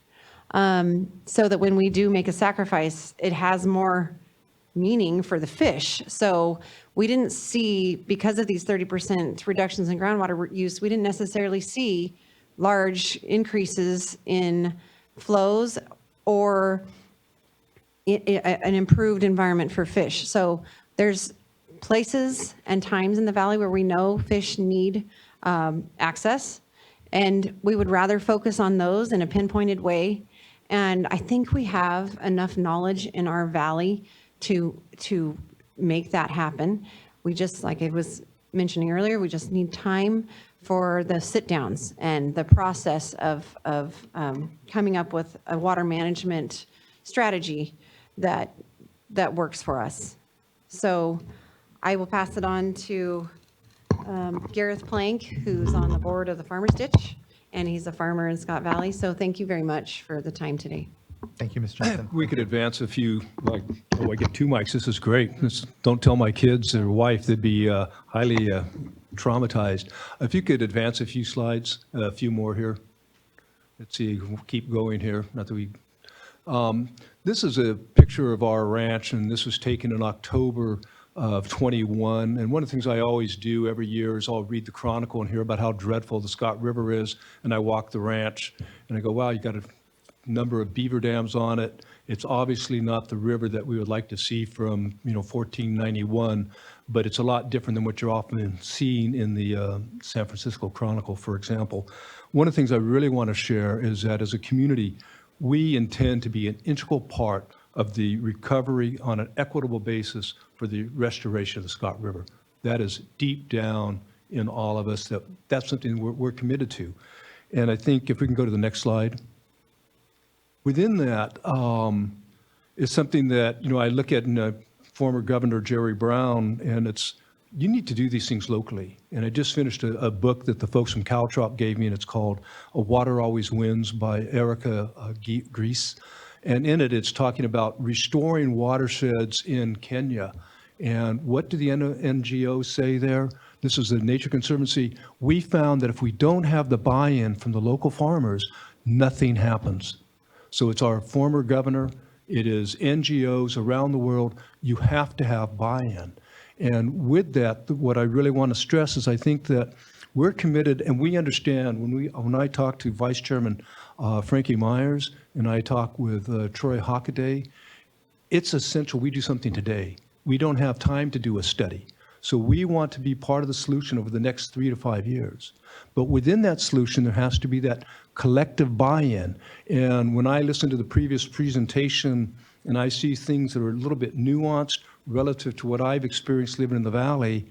so that when we do make a sacrifice, it has more meaning for the fish. So we didn't see, because of these 30% reductions in groundwater use, we didn't necessarily see large increases in flows or an improved environment for fish. So there's places and times in the valley where we know fish need access, and we would rather focus on those in a pinpointed way. And I think we have enough knowledge in our valley to make that happen. We just, like I was mentioning earlier, we just need time for the sit-downs and the process of coming up with a water management strategy that works for us. So I will pass it on to Gareth Plank, who's on the board of the Farmers Ditch, and he's a farmer in Scott Valley. So thank you very much for the time today. Thank you, Ms. Johnson. We could advance a few, like, oh, I get two mics, this is great. Don't tell my kids or wife, they'd be highly traumatized. If you could advance a few slides, a few more here. Let's see, we'll keep going here. Not that we. This is a picture of our ranch, and this was taken in October of 21. And one of the things I always do every year is I'll read the Chronicle and hear about how dreadful the Scott River is. And I walk the ranch and I go, wow, you got a number of beaver dams on it. It's obviously not the river that we would like to see from 1491, but it's a lot different than what you're often seeing in the San Francisco Chronicle, for example. One of the things I really want to share is that as a community, we intend to be an integral part of the recovery on an equitable basis for the restoration of the Scott River. That is deep down in all of us, that's something we're committed to. And I think if we can go to the next slide. Within that is something that, I look at in former Governor Jerry Brown, and it's, you need to do these things locally. And I just finished a book that the folks from Caltrop gave me, and it's called A Water Always Wins by Erica Grease. And in it, it's talking about restoring watersheds in Kenya. And what do the NGOs say there? This is the Nature Conservancy. We found that if we don't have the buy-in from the local farmers, nothing happens. So it's our former governor, it is NGOs around the world. You have to have buy-in. And with that, what I really want to stress is I think that we're committed, and we understand when I talk to Vice Chairman Frankie Myers and I talk with Troy Hockaday, it's essential we do something today. We don't have time to do a study. So we want to be part of the solution over the next 3 to 5 years. But within that solution, there has to be that collective buy-in. And when I listen to the previous presentation and I see things that are a little bit nuanced relative to what I've experienced living in the Valley,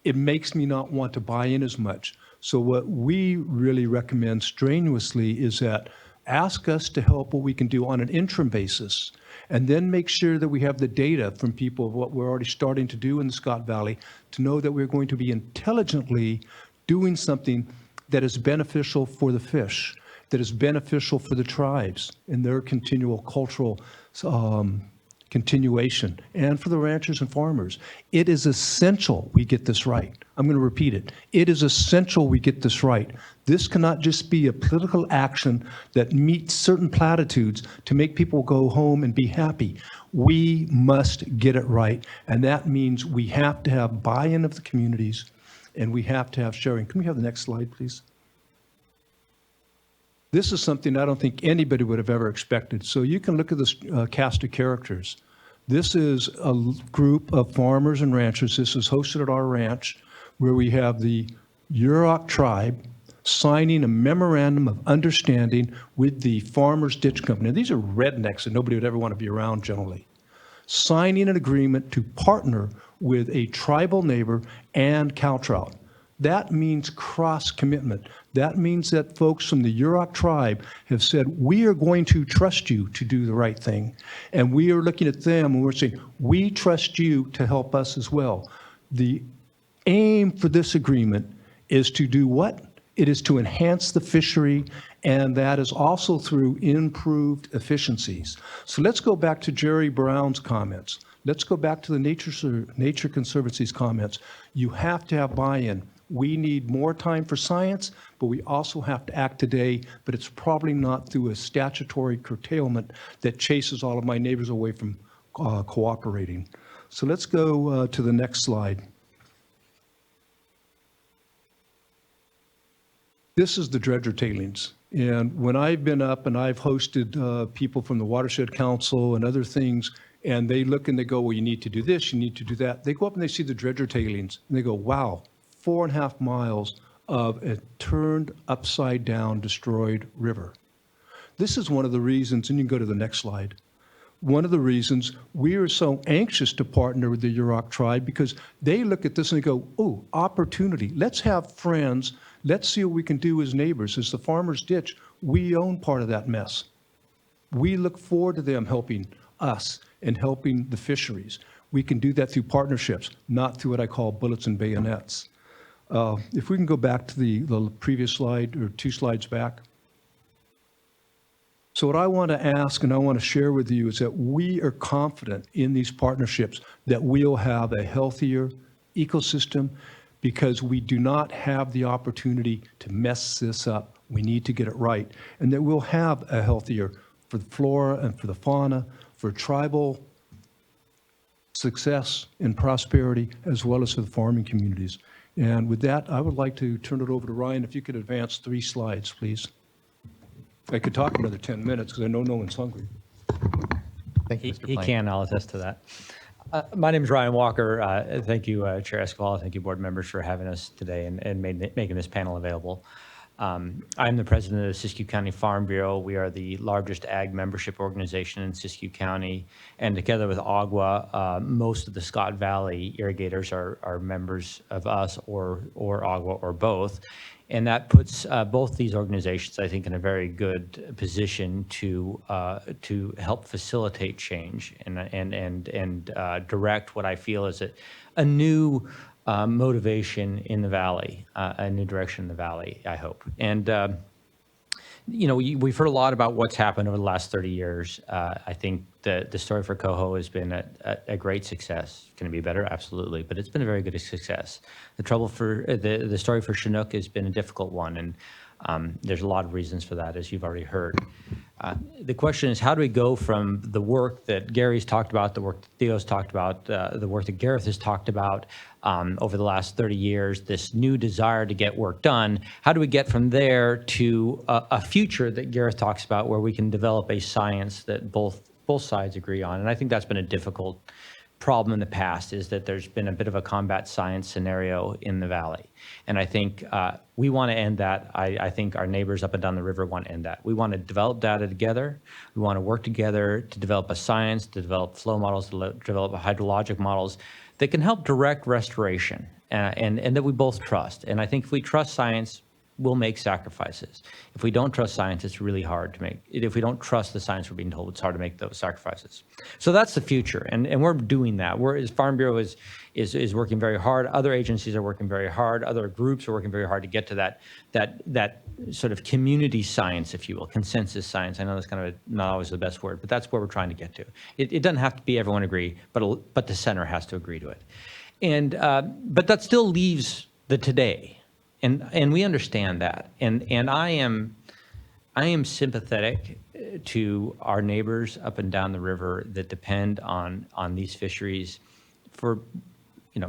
it makes me not want to buy in as much. So what we really recommend strenuously is that ask us to help what we can do on an interim basis, and then make sure that we have the data from people of what we're already starting to do in the Scott Valley to know that we're going to be intelligently doing something that is beneficial for the fish, that is beneficial for the tribes in their continual cultural continuation, and for the ranchers and farmers. It is essential we get this right. I'm going to repeat it. It is essential we get this right. This cannot just be a political action that meets certain platitudes to make people go home and be happy. We must get it right, and that means we have to have buy-in of the communities. and we have to have sharing. Can we have the next slide, please? This is something I don't think anybody would have ever expected. So you can look at this cast of characters. This is a group of farmers and ranchers. This is hosted at our ranch, where we have the Yurok tribe signing a memorandum of understanding with the Farmers Ditch Company. Now, these are rednecks that nobody would ever want to be around generally. Signing an agreement to partner with a tribal neighbor and cow trout. That means cross-commitment. That means that folks from the Yurok tribe have said, we are going to trust you to do the right thing. And we are looking at them and we're saying, we trust you to help us as well. The aim for this agreement is to do what? It is to enhance the fishery, and that is also through improved efficiencies. So let's go back to Jerry Brown's comments. Let's go back to the Nature Conservancy's comments. You have to have buy-in. We need more time for science, but we also have to act today, but it's probably not through a statutory curtailment that chases all of my neighbors away from cooperating. So let's go to the next slide. This is the dredger tailings. And when I've been up and I've hosted people from the Watershed Council and other things, and they look and they go, well, you need to do this, you need to do that. They go up and they see the dredger tailings and they go, wow, 4.5 miles of a turned upside down, destroyed river. This is one of the reasons, and you can go to the next slide. One of the reasons we are so anxious to partner with the Yurok tribe, because they look at this and they go, oh, opportunity. Let's have friends. Let's see what we can do as neighbors. As the Farmers Ditch, we own part of that mess. We look forward to them helping us and helping the fisheries. We can do that through partnerships, not through what I call bullets and bayonets. If we can go back to the previous slide, or 2 slides back. So what I want to ask and I want to share with you is that we are confident in these partnerships that we'll have a healthier ecosystem, because we do not have the opportunity to mess this up. We need to get it right. And that we'll have a healthier, for the flora and for the fauna, for tribal success and prosperity, as well as for the farming communities. And with that, I would like to turn it over to Ryan. If you could advance 3 slides, please. I could talk another 10 minutes because I know no one's hungry. Thank you, Mr. He Plank. can, I'll attest to that. My name is Ryan Walker. Thank you, Chair Escobar. Thank you, board members, for having us today and making this panel available. I'm the president of the Siskiyou County Farm Bureau. We are the largest ag membership organization in Siskiyou County. And together with Agua, most of the Scott Valley irrigators are members of us or Agua or both. And that puts both these organizations, I think, in a very good position to help facilitate change and direct what I feel is a new motivation in the valley, a new direction in the valley, I hope. And you know, we've heard a lot about what's happened over the last 30 years. I think the story for Coho has been a great success. Can it be better? Absolutely, but it's been a very good success. The trouble for the story for Chinook has been a difficult one, and there's a lot of reasons for that, as you've already heard. The question is, how do we go from the work that Gary's talked about, the work that Theo's talked about, the work that Gareth has talked about over the last 30 years, this new desire to get work done, how do we get from there to a future that Gareth talks about where we can develop a science that both sides agree on? And I think that's been a difficult problem in the past, is that there's been a bit of a combat science scenario in the valley. And I think we want to end that. I think our neighbors up and down the river want to end that. We want to develop data together. We want to work together to develop a science, to develop flow models, to develop hydrologic models that can help direct restoration and that we both trust. And I think if we trust science, we'll make sacrifices. If we don't trust science, it's really hard to make. If we don't trust the science we're being told, it's hard to make those sacrifices. So that's the future, and we're doing that. Farm Bureau is working very hard. Other agencies are working very hard. Other groups are working very hard to get to that sort of community science, if you will, consensus science. I know that's kind of not always the best word, but that's where we're trying to get to. It doesn't have to be everyone agree, but the center has to agree to it. And but that still leaves the today. And we understand that, and I am sympathetic to our neighbors up and down the river that depend on these fisheries for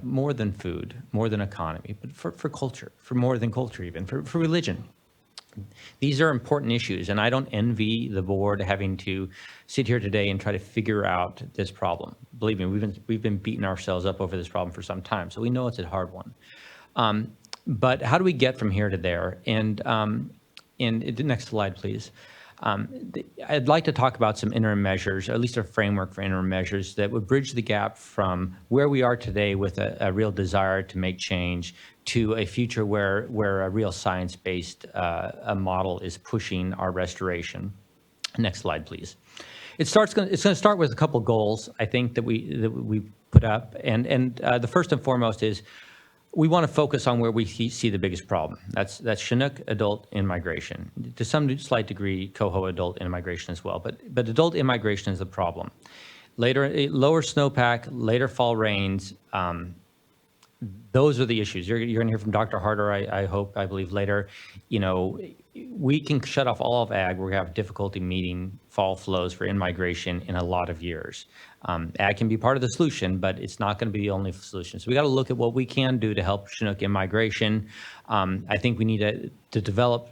more than food, more than economy, but for culture, for more than culture even, for religion. These are important issues, and I don't envy the board having to sit here today and try to figure out this problem. Believe me, we've been beating ourselves up over this problem for some time, so we know it's a hard one. But how do we get from here to there? And the next slide, please. I'd like to talk about some interim measures, or at least a framework for interim measures that would bridge the gap from where we are today with a real desire to make change to a future where a real science-based model is pushing our restoration. Next slide, please. It's going to start with a couple goals, I think, that we put up, and the first and foremost is we want to focus on where we see the biggest problem. That's Chinook adult immigration. To some slight degree, Coho adult immigration as well, but adult immigration is the problem. Lower snowpack, later fall rains, those are the issues. You're going to hear from Dr. Harder, I believe later. We can shut off all of ag. We're going to have difficulty meeting fall flows for in-migration in a lot of years. Ag can be part of the solution, but it's not going to be the only solution. So we got to look at what we can do to help Chinook immigration. I think we need to develop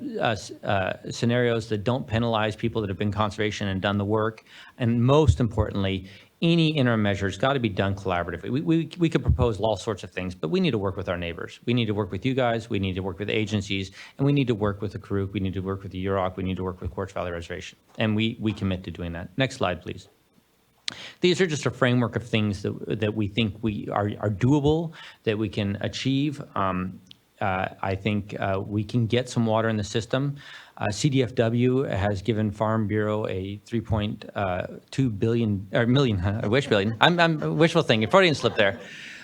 scenarios that don't penalize people that have been conservation and done the work. And most importantly, any interim measures got to be done collaboratively. We could propose all sorts of things, but we need to work with our neighbors. We need to work with you guys. We need to work with agencies, and we need to work with the Karuk. We need to work with the Yurok. We need to work with Quartz Valley Reservation, and we commit to doing that. Next slide, please. These are just a framework of things that we think are doable, that we can achieve. I think we can get some water in the system. CDFW has given Farm Bureau a $3.2 billion, or million, I wish billion. I'm wishful thinking, Freudian slip there.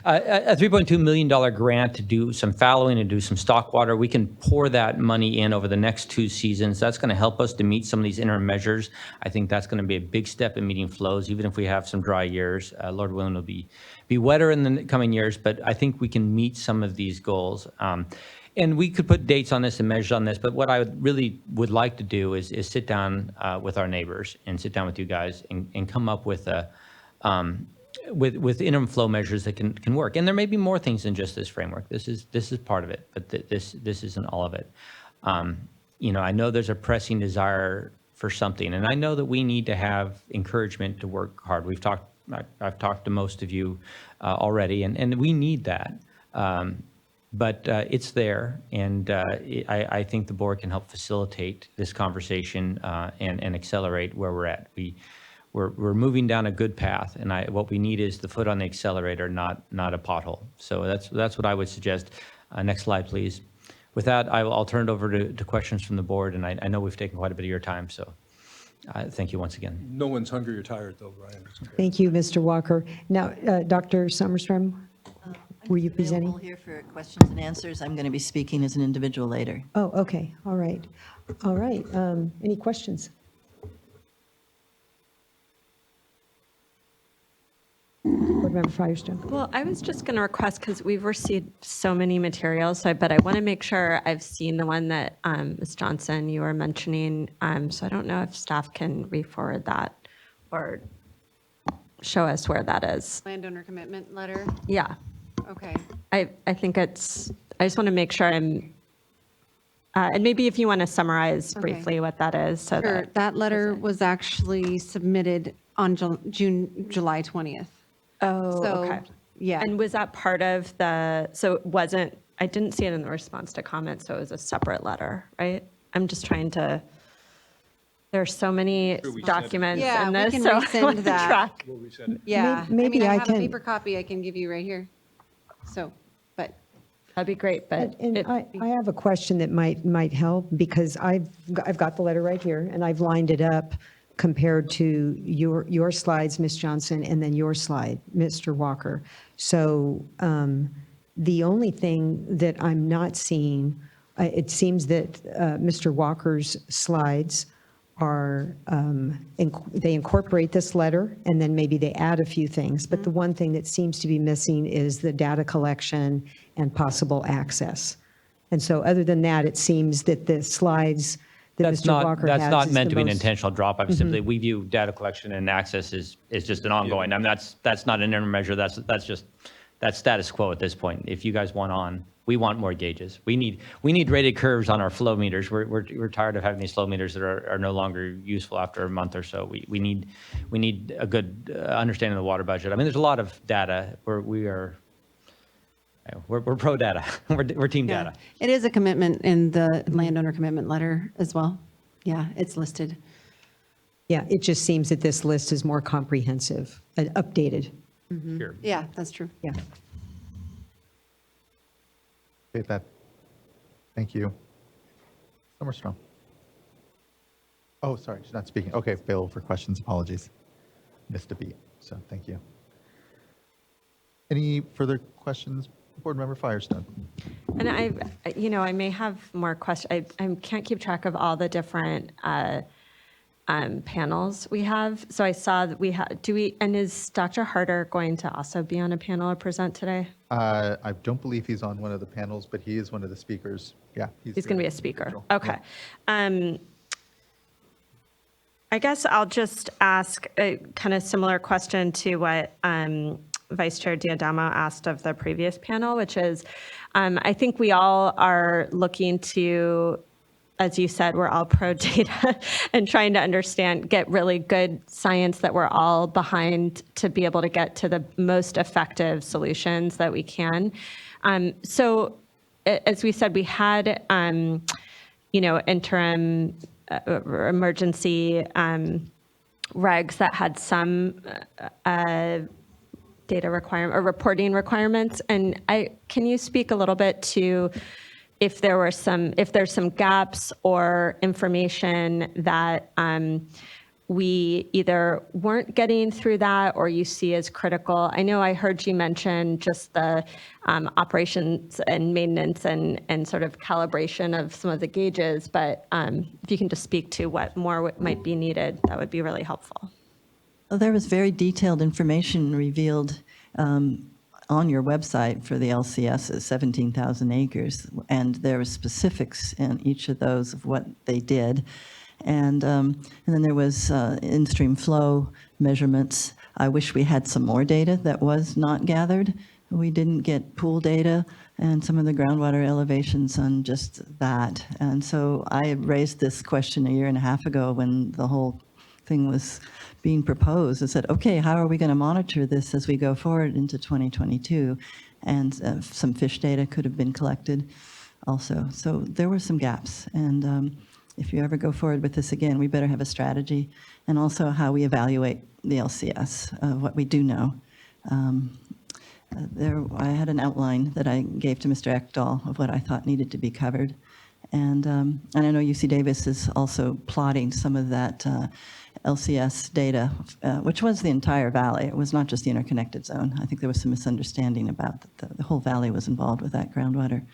A $3.2 million grant to do some fallowing and do some stock water. We can pour that money in over the next 2 seasons. That's going to help us to meet some of these interim measures. I think that's going to be a big step in meeting flows, even if we have some dry years. Lord willing, it'll be wetter in the coming years, but I think we can meet some of these goals. And we could put dates on this and measures on this, but what I would like to do is sit down with our neighbors and sit down with you guys and come up with with interim flow measures that can work. And there may be more things than just this framework. This is part of it, but this isn't all of it. I know there's a pressing desire for something, and I know that we need to have encouragement to work hard. I've talked to most of you already, and we need that. But it's there, and I think the board can help facilitate this conversation and accelerate where we're at. We're moving down a good path, and what we need is the foot on the accelerator, not a pothole. So that's what I would suggest. Next slide, please. With that, I'll turn it over to questions from the board, and I know we've taken quite a bit of your time, so thank you once again. No one's hungry or tired, though, Ryan. Thank you, Mr. Walker. Now, Dr. Summerstrom, were you presenting? I'm here for questions and answers. I'm going to be speaking as an individual later. Oh, okay. All right. All right. Any questions? Board Member Firestone. Well, I was just going to request, because we've received so many materials, but I want to make sure I've seen the one that Ms. Johnson, you were mentioning. So I don't know if staff can re-forward that or show us where that is. Landowner commitment letter? Yeah. Okay. I think I just want to make sure and maybe if you want to summarize briefly what that is. So Sure. That letter was actually submitted on July 20th. Oh, So, okay. yeah. And was that part of so it wasn't, I didn't see it in the response to comments, so it was a separate letter, right? I'm just trying to, there's so many documents Yeah, in we this, can so I resend want to that. track. Yeah. Maybe I I have can- a paper copy I can give you right here. So, but That'd be great, but And it- I have a question that might help, because I've got the letter right here, and I've lined it up compared to your slides, Ms. Johnson, and then your slide, Mr. Walker. So the only thing that I'm not seeing, it seems that Mr. Walker's slides are, they incorporate this letter, and then maybe they add a few things. But the one thing that seems to be missing is the data collection and possible access. And so other than that, it seems that the slides that Mr. Walker has That's not is meant the to be an most- intentional drop. I'm simply, we view data collection and access is just an ongoing. I mean, that's not an interim measure. That's just That's status quo at this point. If you guys want on, we want more gauges. We need rated curves on our flow meters. We're tired of having these flow meters that are no longer useful after a month or so. We need a good understanding of the water budget. I mean, there's a lot of data where we're pro data. We're team Yeah. data. It is a commitment in the landowner commitment letter as well. Yeah, it's listed. Yeah, it just seems that this list is more comprehensive, updated. Sure. Yeah, that's true. Yeah. Okay, thank you. Summerstrom. Oh, sorry, she's not speaking. Okay, available for questions, apologies. Missed a beat, so thank you. Any further questions, Board Member Firestone? And I may have more questions. I can't keep track of all the different panels we have. So I saw that we have, and is Dr. Harder going to also be on a panel or present today? I don't believe he's on one of the panels, but he is one of the speakers. Yeah. He's going to be a speaker. individual. Okay. I guess I'll just ask a kind of similar question to what Vice Chair Diadamo asked of the previous panel, which is, I think we all are looking to, as you said, we're all pro data and trying to understand, get really good science that we're all behind to be able to get to the most effective solutions that we can. So as we said, we had, interim emergency regs that had some data requirement or reporting requirements. And can you speak a little bit to if there's some gaps or information that we either weren't getting through that or you see as critical? I know I heard you mention just the operations and maintenance and sort of calibration of some of the gauges, but if you can just speak to what more might be needed, that would be really helpful. Well, there was very detailed information revealed on your website for the LCSs, 17,000 acres, and there were specifics in each of those of what they did. And then there was in-stream flow measurements. I wish we had some more data that was not gathered. We didn't get pool data and some of the groundwater elevations on just that. And so I raised this question a year and a half ago when the whole thing was being proposed. I said, okay, how are we going to monitor this as we go forward into 2022? And some fish data could have been collected also. So there were some gaps. And if you ever go forward with this again, we better have a strategy and also how we evaluate the LCS, what we do know. I had an outline that I gave to Mr. Ekdahl of what I thought needed to be covered. And I know UC Davis is also plotting some of that LCS data, which was the entire valley. It was not just the interconnected zone. I think there was some misunderstanding about that the whole valley was involved with that groundwater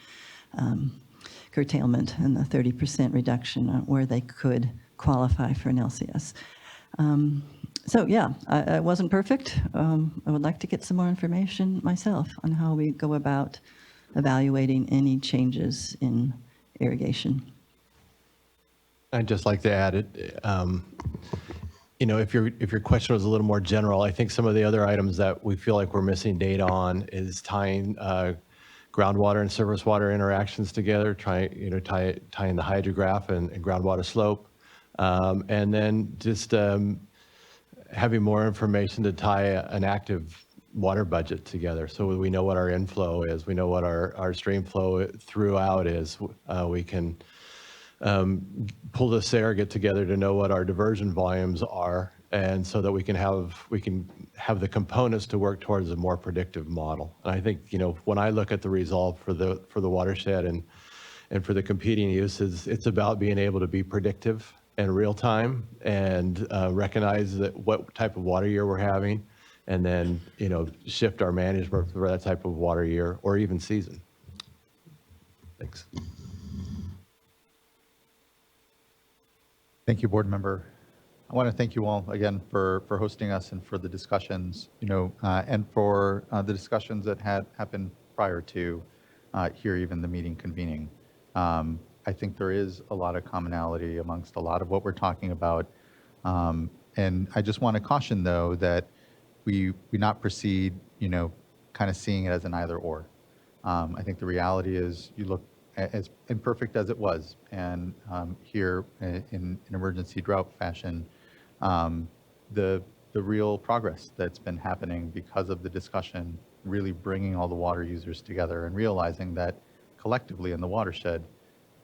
curtailment and the 30% reduction where they could qualify for an LCS. So yeah, it wasn't perfect. I would like to get some more information myself on how we go about evaluating any changes in irrigation. I'd just like to add it. If your question was a little more general, I think some of the other items that we feel like we're missing data on is tying groundwater and surface water interactions together, tying the hydrograph and groundwater slope, and then just having more information to tie an active water budget together, so we know what our inflow is, we know what our stream flow throughout is. We can pull the surrogate together to know what our diversion volumes are, and so that we can have the components to work towards a more predictive model. And I think when I look at the result for the watershed and for the competing uses, it's about being able to be predictive and real time and recognize that what type of water year we're having, and then shift our management for that type of water year or even season. Thanks. Thank you, Board Member. I want to thank you all again for hosting us and for the discussions, and for the discussions that had happened prior to here, even the meeting convening. I think there is a lot of commonality amongst a lot of what we're talking about. And I just want to caution, though, that we not proceed, kind kind of seeing it as an either or. I think the reality is you look as imperfect as it was, and here in emergency drought fashion, the real progress that's been happening because of the discussion, really bringing all the water users together and realizing that collectively in the watershed,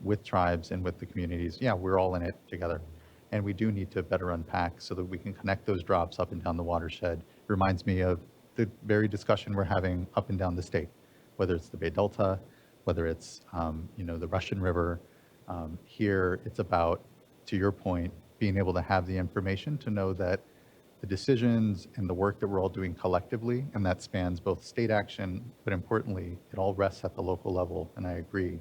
with tribes and with the communities, yeah, we're all in it together. And we do need to better unpack so that we can connect those drops up and down the watershed. Reminds me of the very discussion we're having up and down the state, whether it's the Bay Delta, whether it's the Russian River. Here, it's about, to your point, being able to have the information to know that the decisions and the work that we're all doing collectively, and that spans both state action, but importantly, it all rests at the local level. And I agree,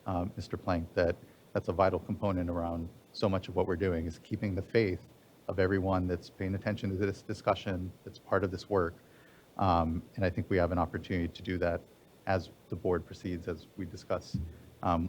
Mr. Plank, that that's a vital component around so much of what we're doing is keeping the faith of everyone that's paying attention to this discussion, that's part of this work. And I think we have an opportunity to do that as the board proceeds, as we discuss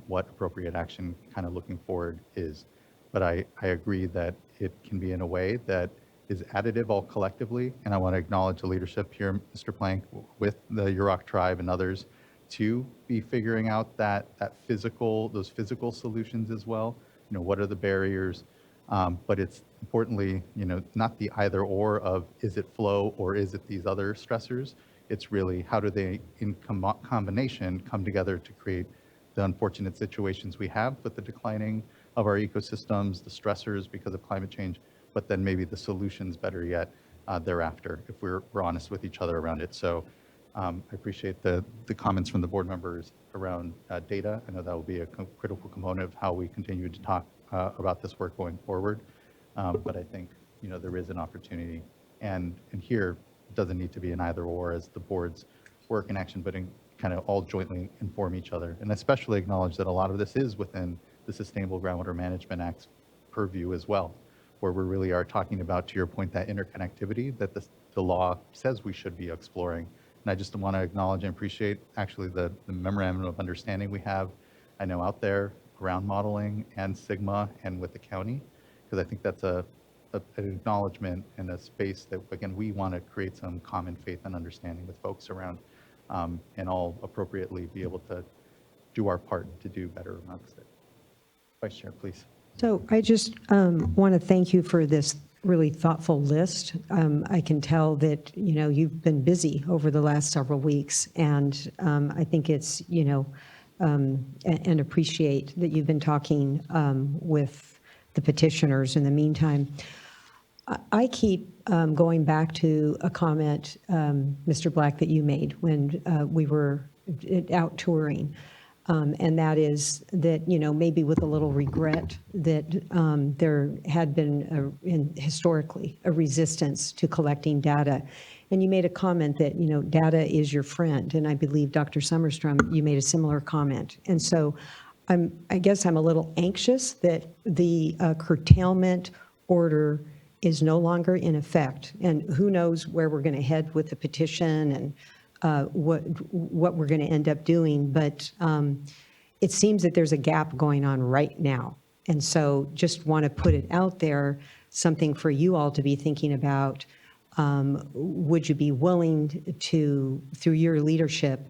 what appropriate action kind of looking forward is. But I agree that it can be in a way that is additive all collectively. And I want to acknowledge the leadership here, Mr. Plank, with the Yurok tribe and others, to be figuring out those physical solutions as well. What are the barriers? But it's importantly, not the either or of is it flow or is it these other stressors? It's really how do they in combination come together to create the unfortunate situations we have with the declining of our ecosystems, the stressors because of climate change, but then maybe the solutions better yet thereafter, if we're honest with each other around it. So I appreciate the comments from the board members around data. I know that will be a critical component of how we continue to talk about this work going forward. But I think, there is an opportunity. And here, it doesn't need to be an either or as the boards work in action, but kind of all jointly inform each other. And especially acknowledge that a lot of this is within the Sustainable Groundwater Management Act's purview as well, where we really are talking about, to your point, that interconnectivity that the law says we should be exploring. And I just want to acknowledge and appreciate actually the memorandum of understanding we have, I know out there around modeling and Sigma and with the county, because I think that's an acknowledgement and a space that, again, we want to create some common faith and understanding with folks around and all appropriately be able to do our part to do better amongst it. Vice Chair, please. So I just want to thank you for this really thoughtful list. I can tell that, you've been busy over the last several weeks, and I think it's, and appreciate that you've been talking with the petitioners in the meantime. I keep going back to a comment, Mr. Black, that you made when we were out touring. And that is that, maybe with a little regret that there had been historically a resistance to collecting data. And you made a comment that, data is your friend. And I believe, Dr. Summerstrom, you made a similar comment. And so I guess I'm a little anxious that the curtailment order is no longer in effect. And who knows where we're going to head with the petition and what we're going to end up doing. But it seems that there's a gap going on right now. And so just want to put it out there, something for you all to be thinking about. Would you be willing to, through your leadership,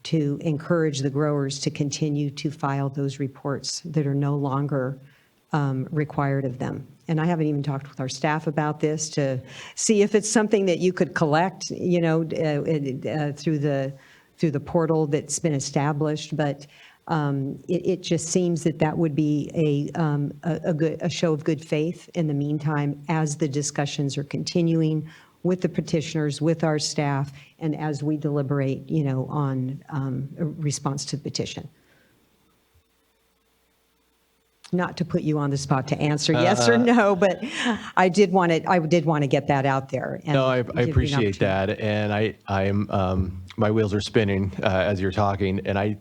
to encourage the growers to continue to file those reports that are no longer required of them? And I haven't even talked with our staff about this to see if it's something that you could collect, through the portal that's been established. But it just seems that would be a show of good faith in the meantime, as the discussions are continuing with the petitioners, with our staff, and as we deliberate, on a response to the petition. Not to put you on the spot to answer yes or no, but I did want to get that out there. And no, I give you an appreciate opportunity. that, and I'm my wheels are spinning as you're talking, and I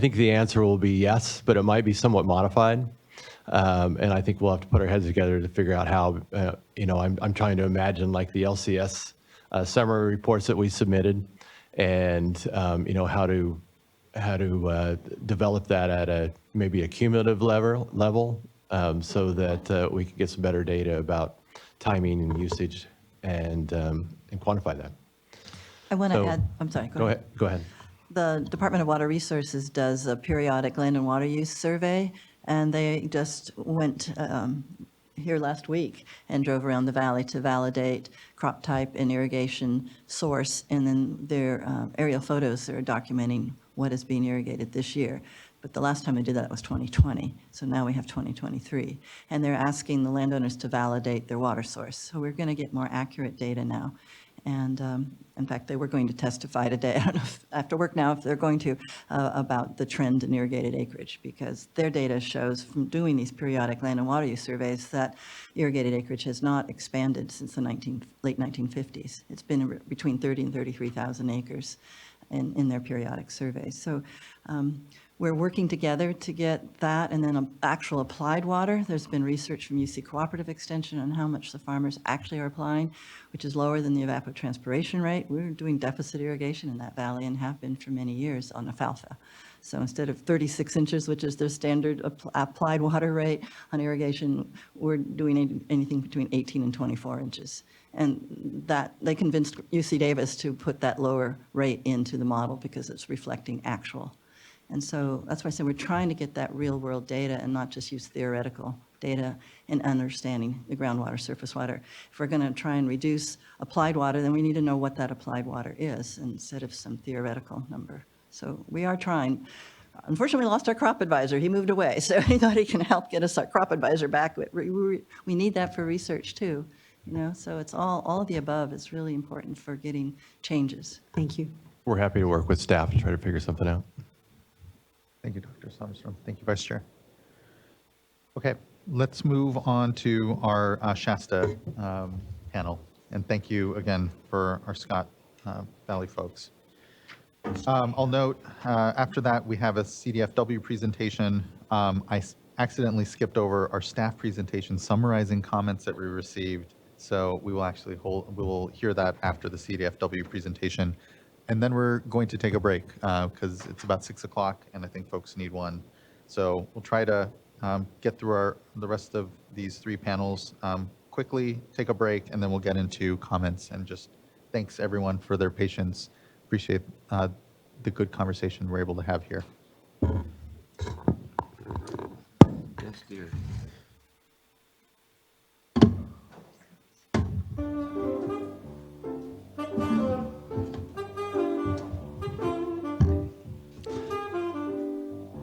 think the answer will be yes, but it might be somewhat modified, and I think we'll have to put our heads together to figure out how. I'm trying to imagine like the LCS summary reports that we submitted, and how to develop that at maybe a cumulative level so that we can get some better data about timing and usage and quantify that. I want to So- add, I'm sorry, Go ahead. Go ahead. The Department of Water Resources does a periodic land and water use survey, and they just went here last week and drove around the valley to validate crop type and irrigation source, and then their aerial photos are documenting what is being irrigated this year. But the last time they did that was 2020, so now we have 2023. And they're asking the landowners to validate their water source. So we're going to get more accurate data now. And in fact, they were going to testify today, I don't know if, after work now, if they're going to, about the trend in irrigated acreage, because their data shows from doing these periodic land and water use surveys that irrigated acreage has not expanded since the late 1950s. It's been between 30 and 33,000 acres in their periodic surveys. So we're working together to get that, and then actual applied water. There's been research from UC Cooperative Extension on how much the farmers actually are applying, which is lower than the evapotranspiration rate. We're doing deficit irrigation in that valley and have been for many years on alfalfa. So instead of 36 inches, which is their standard applied water rate on irrigation, we're doing anything between 18 and 24 inches. And that they convinced UC Davis to put that lower rate into the model because it's reflecting actual. And so that's why I said we're trying to get that real world data and not just use theoretical data in understanding the groundwater, surface water. If we're going to try and reduce applied water, then we need to know what that applied water is instead of some theoretical number. So we are trying. Unfortunately, we lost our crop advisor. He moved away. So anybody can help get us our crop advisor back. We need that for research too. You know, so it's all of the above is really important for getting changes. Thank you. We're happy to work with staff to try to figure something out. Thank you, Dr. Somerstrom. Thank you, Vice Chair. Okay, let's move on to our Shasta panel. And thank you again for our Scott Valley folks. I'll note after that we have a CDFW presentation. I accidentally skipped over our staff presentation summarizing comments that we received. So we will actually we will hear that after the CDFW presentation. And then we're going to take a break because it's about 6 o'clock and I think folks need one. So we'll try to get through the rest of these three panels quickly, take a break, and then we'll get into comments. And just thanks everyone for their patience. Appreciate the good conversation we're able to have here. Yes, dear.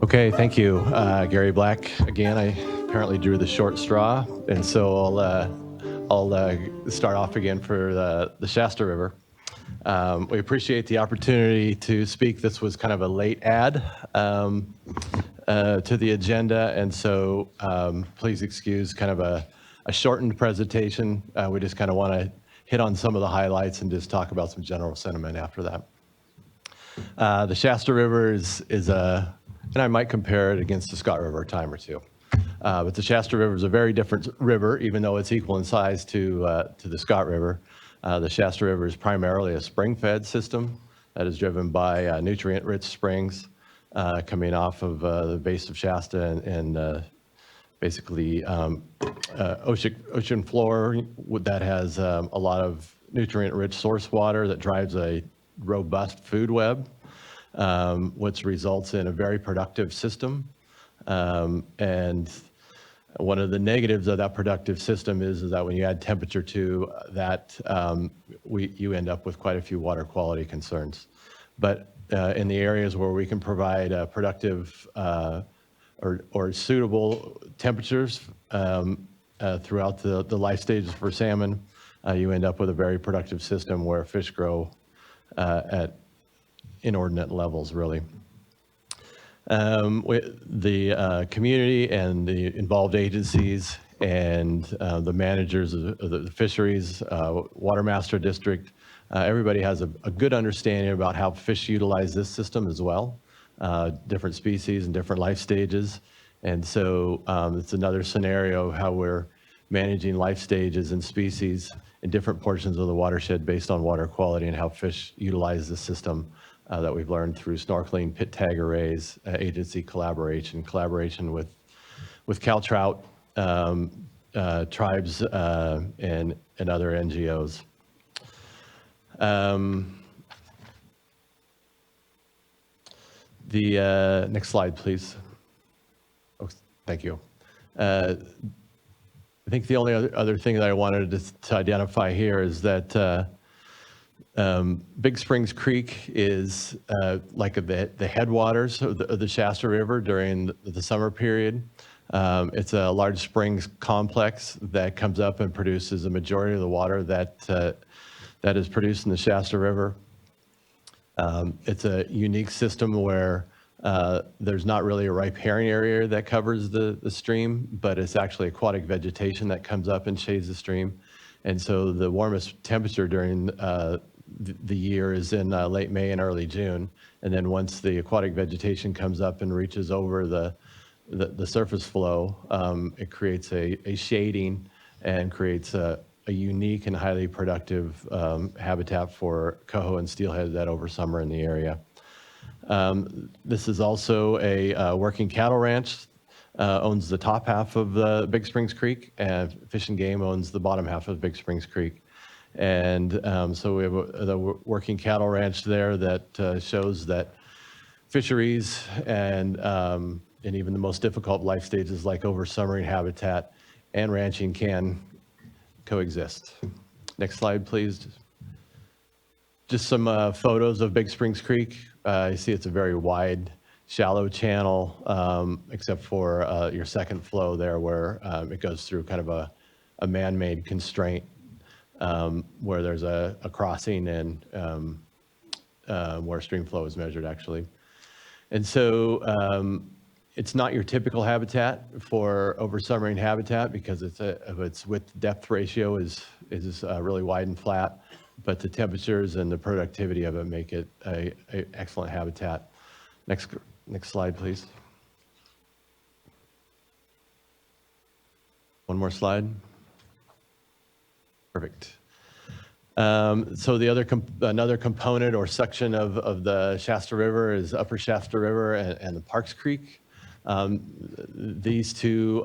Okay, thank you, Gary Black. Again, I apparently drew the short straw, and so I'll start off again for the Shasta River. We appreciate the opportunity to speak. This was kind of a late add to the agenda, and so please excuse kind of a shortened presentation. We just kind of want to hit on some of the highlights and just talk about some general sentiment after that. The Shasta River is and I might compare it against the Scott River a time or two. But the Shasta River is a very different river, even though it's equal in size to the Scott River. The Shasta River is primarily a spring-fed system that is driven by nutrient-rich springs coming off of the base of Shasta and basically ocean floor that has a lot of nutrient-rich source water that drives a robust food web, which results in a very productive system. And one of the negatives of that productive system is that when you add temperature to that, you end up with quite a few water quality concerns. But in the areas where we can provide productive or suitable temperatures throughout the life stages for salmon, you end up with a very productive system where fish grow at inordinate levels, really. The community and the involved agencies and the managers of the fisheries, Watermaster District, everybody has a good understanding about how fish utilize this system as well, different species and different life stages. And so it's another scenario of how we're managing life stages and species in different portions of the watershed based on water quality and how fish utilize the system that we've learned through snorkeling, pit tag arrays, agency collaboration with Cal Trout, tribes, and other NGOs. The next slide, please. Oh, thank you. I think the only other thing that I wanted to identify here is that Big Springs Creek is like the headwaters of the Shasta River during the summer period. It's a large springs complex that comes up and produces a majority of the water that is produced in the Shasta River. It's a unique system where there's not really a riparian area that covers the stream, but it's actually aquatic vegetation that comes up and shades the stream. And so the warmest temperature during the year is in late May and early June. And then once the aquatic vegetation comes up and reaches over the surface flow, it creates a shading and creates a unique and highly productive habitat for coho and steelhead that over summer in the area. This is also a working cattle ranch, owns the top half of the Big Springs Creek, and Fish and Game owns the bottom half of Big Springs Creek. And so we have the working cattle ranch there that shows that fisheries and even the most difficult life stages like over summering habitat and ranching can coexist. Next slide, please. Just some photos of Big Springs Creek. You see it's a very wide, shallow channel, except for your second flow there where it goes through kind of a man-made constraint where there's a crossing and where stream flow is measured actually. And so it's not your typical habitat for over-summering habitat because its width-depth ratio is really wide and flat, but the temperatures and the productivity of it make it a excellent habitat. Next slide, please. One more slide. Perfect. So another component or section of the Shasta River is Upper Shasta River and the Parks Creek. These two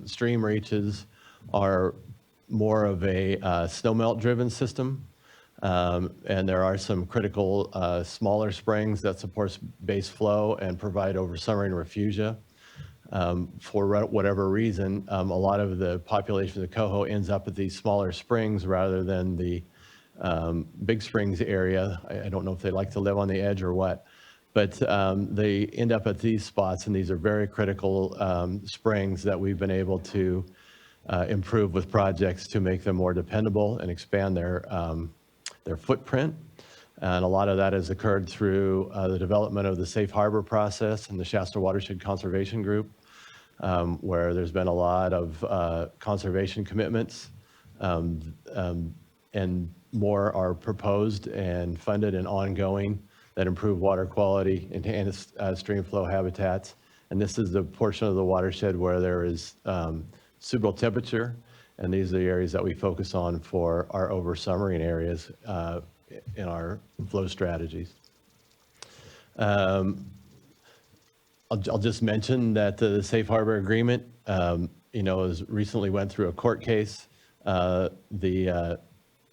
stream reaches are more of a snowmelt-driven system, and there are some critical smaller springs that support base flow and provide over-summering refugia. For whatever reason, a lot of the population of the coho ends up at these smaller springs rather than the Big Springs area. I don't know if they like to live on the edge or what, but they end up at these spots, and these are very critical springs that we've been able to improve with projects to make them more dependable and expand their footprint. And a lot of that has occurred through the development of the Safe Harbor process and the Shasta Watershed Conservation Group, where there's been a lot of conservation commitments, and more are proposed and funded and ongoing that improve water quality, enhance stream flow habitats. And this is the portion of the watershed where there is suitable temperature, and these are the areas that we focus on for our over-summering areas in our flow strategies. I'll just mention that the Safe Harbor Agreement, has recently went through a court case.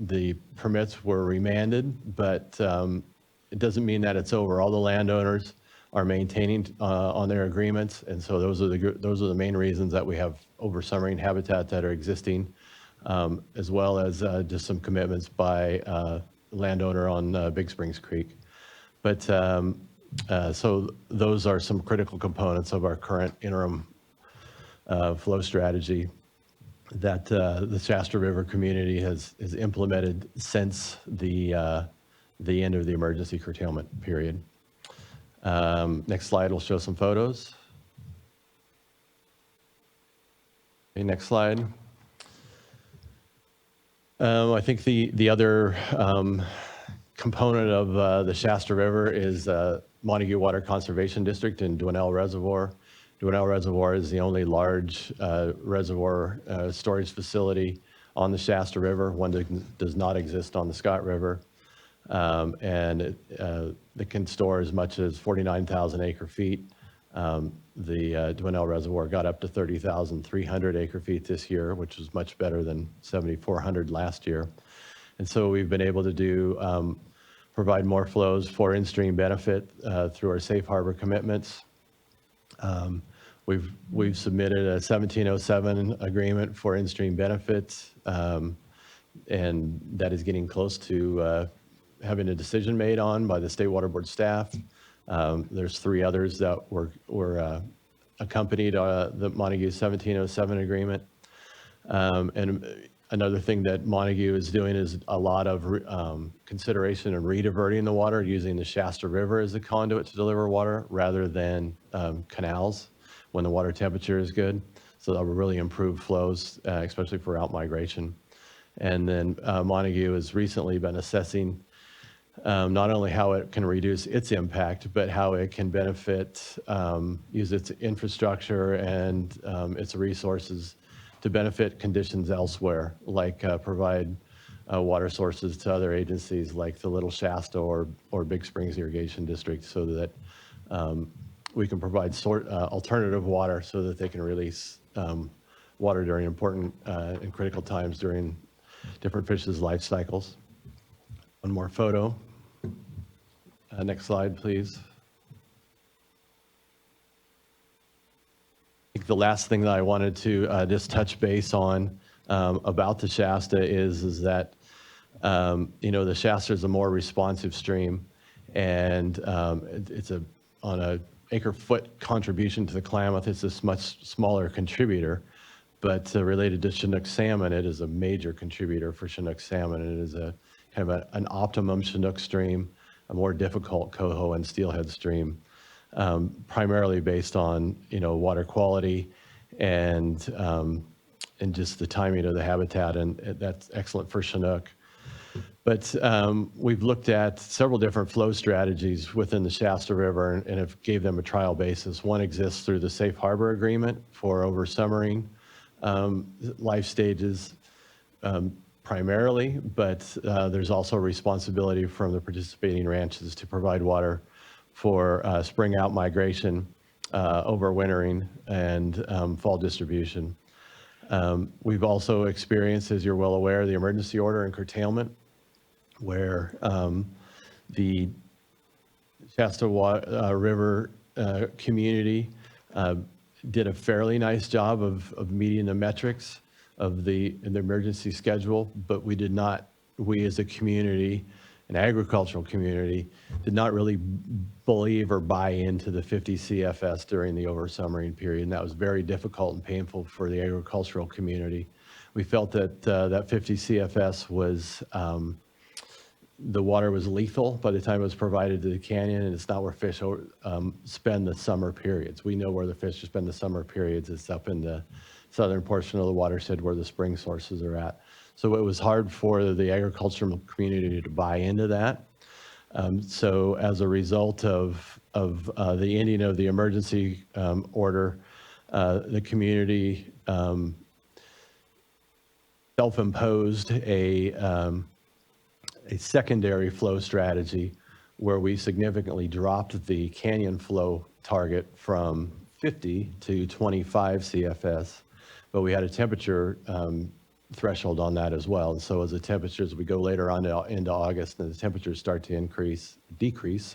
The permits were remanded, but it doesn't mean that it's over. All the landowners are maintaining on their agreements, and so those are the main reasons that we have over-summering habitat that are existing, as well as just some commitments by landowner on Big Springs Creek. But so those are some critical components of our current interim flow strategy that the Shasta River community has implemented since the end of the emergency curtailment period. Next slide will show some photos. Okay, next slide. I think the other component of the Shasta River is Montague Water Conservation District in Dwinelle Reservoir. Dwinelle Reservoir is the only large reservoir storage facility on the Shasta River. One that does not exist on the Scott River. And it can store as much as 49,000 acre feet. The Dwinelle Reservoir got up to 30,300 acre feet this year, which was much better than 7,400 last year. And so we've been able to do provide more flows for in-stream benefit through our safe harbor commitments. We've submitted a 1707 agreement for in-stream benefits, and that is getting close to having a decision made on by the State Water Board staff. There's 3 others that were accompanied the Montague 1707 agreement. And another thing that Montague is doing is a lot of consideration of rediverting the water, using the Shasta River as a conduit to deliver water rather than canals when the water temperature is good. So that will really improve flows, especially for outmigration. And then Montague has recently been assessing not only how it can reduce its impact, but how it can benefit, use its infrastructure and its resources to benefit conditions elsewhere, like provide water sources to other agencies like the Little Shasta or Big Springs Irrigation District, so that we can provide alternative water so that they can release water during important and critical times during different fishes' life cycles. One more photo. Next slide, please. I think the last thing that I wanted to just touch base on about the Shasta is that the Shasta is a more responsive stream, and it's on a acre-foot contribution to the Klamath. It's this much smaller contributor, but related to Chinook salmon, it is a major contributor for Chinook salmon. It is a kind of an optimum Chinook stream, a more difficult coho and steelhead stream, primarily based on water quality and just the timing of the habitat, and that's excellent for Chinook. But we've looked at several different flow strategies within the Shasta River and have gave them a trial basis. One exists through the Safe Harbor Agreement for oversummering life stages primarily, but there's also responsibility from the participating ranches to provide water for spring out migration, overwintering, and fall distribution. We've also experienced, as you're well aware, the emergency order and curtailment, where the Shasta River community did a fairly nice job of meeting the metrics of the emergency schedule, but we as a community, an agricultural community, did not really believe or buy into the 50 CFS during the oversummering period, and that was very difficult and painful for the agricultural community. We felt that that 50 CFS was, the water was lethal by the time it was provided to the canyon, and it's not where fish spend the summer periods. We know where the fish spend the summer periods. It's up in the southern portion of the watershed where the spring sources are at. So it was hard for the agricultural community to buy into that. So as a result of the ending of the emergency order, the community self-imposed a secondary flow strategy where we significantly dropped the canyon flow target from 50 to 25 CFS, but we had a temperature threshold on that as well. And so as the temperatures, we go later on into August and the temperatures start to decrease,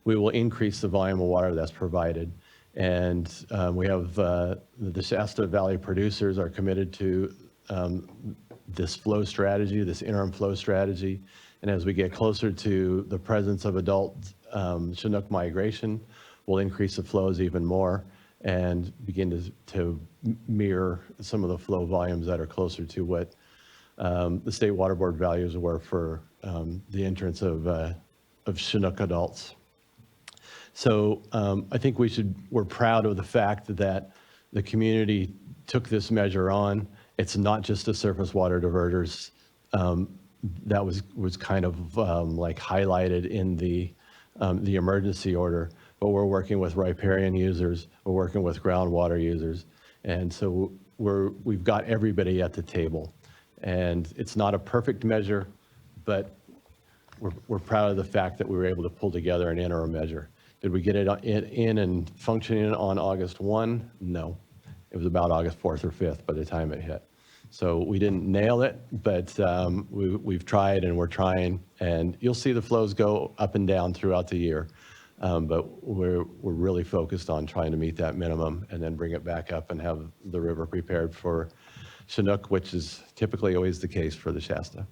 we will increase the volume of water that's provided. And we have the Shasta Valley producers are committed to this flow strategy, this interim flow strategy. And as we get closer to the presence of adult Chinook migration, we'll increase the flows even more and begin to mirror some of the flow volumes that are closer to what the State Water Board values were for the entrance of Chinook adults. So I think we're proud of the fact that the community took this measure on. It's not just the surface water diverters that was kind of like highlighted in the emergency order, but we're working with riparian users, we're working with groundwater users, and so we've got everybody at the table. And it's not a perfect measure, but we're proud of the fact that we were able to pull together an interim measure. Did we get it in and functioning on August 1? No. It was about August 4th or 5th by the time it hit. So we didn't nail it, but we've tried and we're trying. And you'll see the flows go up and down throughout the year. But we're really focused on trying to meet that minimum and then bring it back up and have the river prepared for Chinook, which is typically always the case for the Shasta.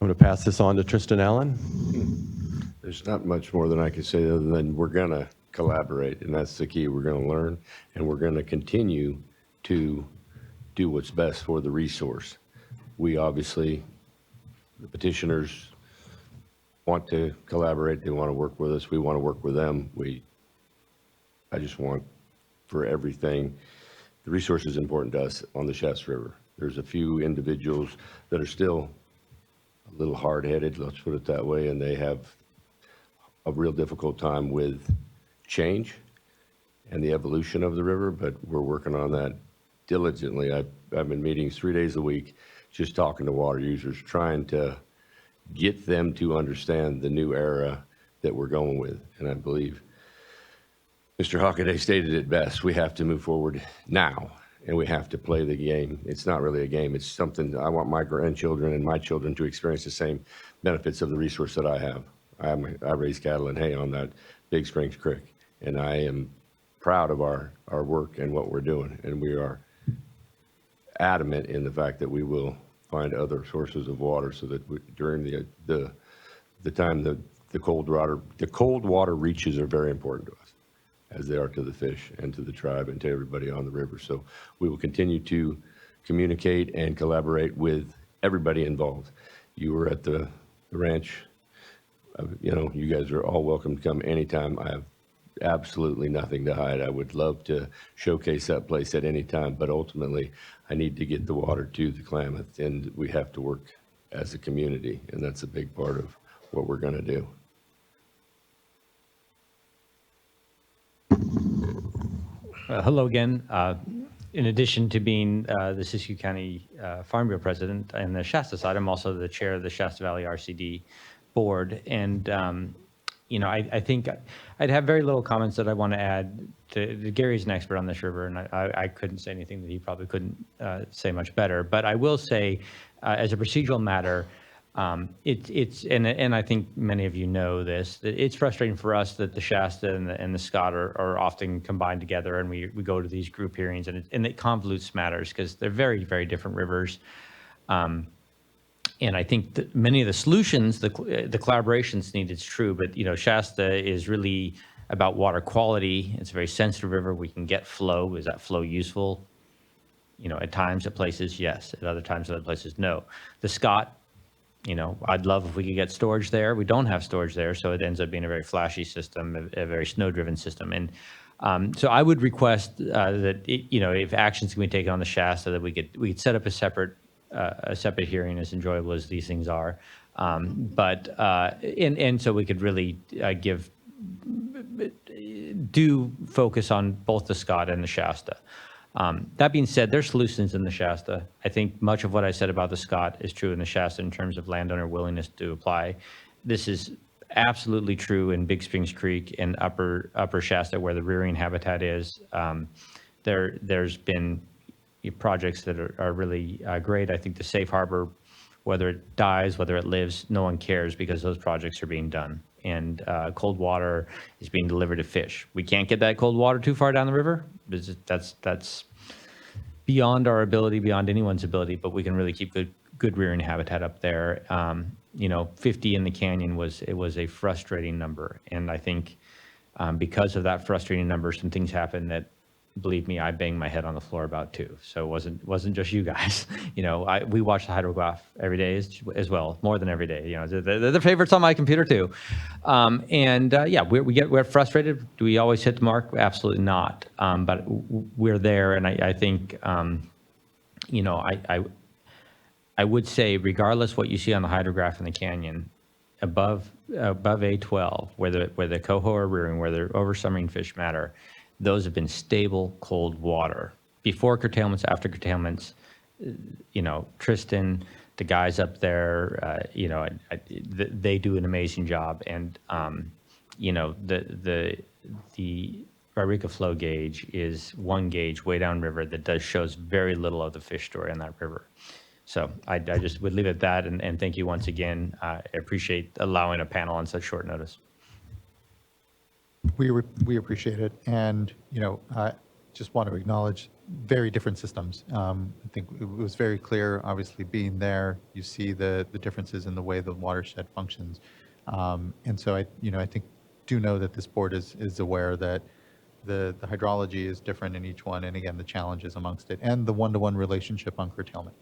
I'm going to pass this on to Tristan Allen. There's not much more than I can say other than we're going to collaborate, and that's the key. We're going to learn, and we're going to continue to do what's best for the resource. We obviously, the petitioners want to collaborate. They want to work with us. We want to work with them. I just want for everything. The resource is important to us on the Shasta River. There's a few individuals that are still a little hard-headed, let's put it that way, and they have a real difficult time with change and the evolution of the river, but we're working on that diligently. I've been meeting 3 days a week, just talking to water users, trying to get them to understand the new era that we're going with. And I believe Mr. Hockaday stated it best. We have to move forward now, and we have to play the game. It's not really a game. It's something I want my grandchildren and my children to experience the same benefits of the resource that I have. I raise cattle and hay on that Big Springs Creek, and I am proud of our work and what we're doing. And we are adamant in the fact that we will find other sources of water so that during the time the cold water reaches are very important to us, as they are to the fish and to the tribe and to everybody on the river. So we will continue to communicate and collaborate with everybody involved. You were at the ranch. You guys are all welcome to come anytime. I have absolutely nothing to hide. I would love to showcase that place at any time, but ultimately I need to get the water to the Klamath, and we have to work as a community, and that's a big part of what we're going to do. Hello again. In addition to being the Siskiyou County Farm Bureau president and the Shasta side, I'm also the chair of the Shasta Valley RCD board. And, I think I'd have very little comments that I want to add to Gary's an expert on this river, and I couldn't say anything that he probably couldn't say much better. But I will say, as a procedural matter, and I think many of you know this, that it's frustrating for us that the Shasta and the Scott are often combined together, and we go to these group hearings, and it convolutes matters because they're very, very different rivers. And I think that many of the solutions, the collaborations needed is true, but Shasta is really about water quality. It's a very sensitive river. We can get flow. Is that flow useful? At times, at places, yes. At other times, at other places, no. The Scott, I'd love if we could get storage there. We don't have storage there, so it ends up being a very flashy system, a very snow-driven system. And so I would request that if actions can be taken on the Shasta, that we could set up a separate hearing, as enjoyable as these things are, but so we could really do focus on both the Scott and the Shasta. That being said, there's solutions in the Shasta. I think much of what I said about the Scott is true in the Shasta in terms of landowner willingness to apply. This is absolutely true in Big Springs Creek and Upper Shasta, where the rearing habitat is. There's been projects that are really great. I think the safe harbor, whether it dies, whether it lives, no one cares because those projects are being done. And cold water is being delivered to fish. We can't get that cold water too far down the river. That's beyond our ability, beyond anyone's ability, but we can really keep good rearing habitat up there. 50 in the canyon was a frustrating number. And I think because of that frustrating number, some things happened that, believe me, I banged my head on the floor about too. So it wasn't just you guys. We watch the hydrograph every day as well, more than every day. They're the favorites on my computer too. We're frustrated. Do we always hit the mark? Absolutely not. But we're there, and I think I would say, regardless what you see on the hydrograph in the canyon, above A12, where the coho are rearing, where the oversummering fish matter, those have been stable, cold water. Before curtailments, after curtailments, Tristan, the guys up there, they do an amazing job. And, the Wairika flow gauge is one gauge way downriver that shows very little of the fish story on that river. So I just would leave it at that, and thank you once again. I appreciate allowing a panel on such short notice. We appreciate it, and just want to acknowledge very different systems. I think it was very clear, obviously being there, you see the differences in the way the watershed functions, and so I think do know that this board is aware that the hydrology is different in each one, and again the challenges amongst it, and the one-to-one relationship on curtailment,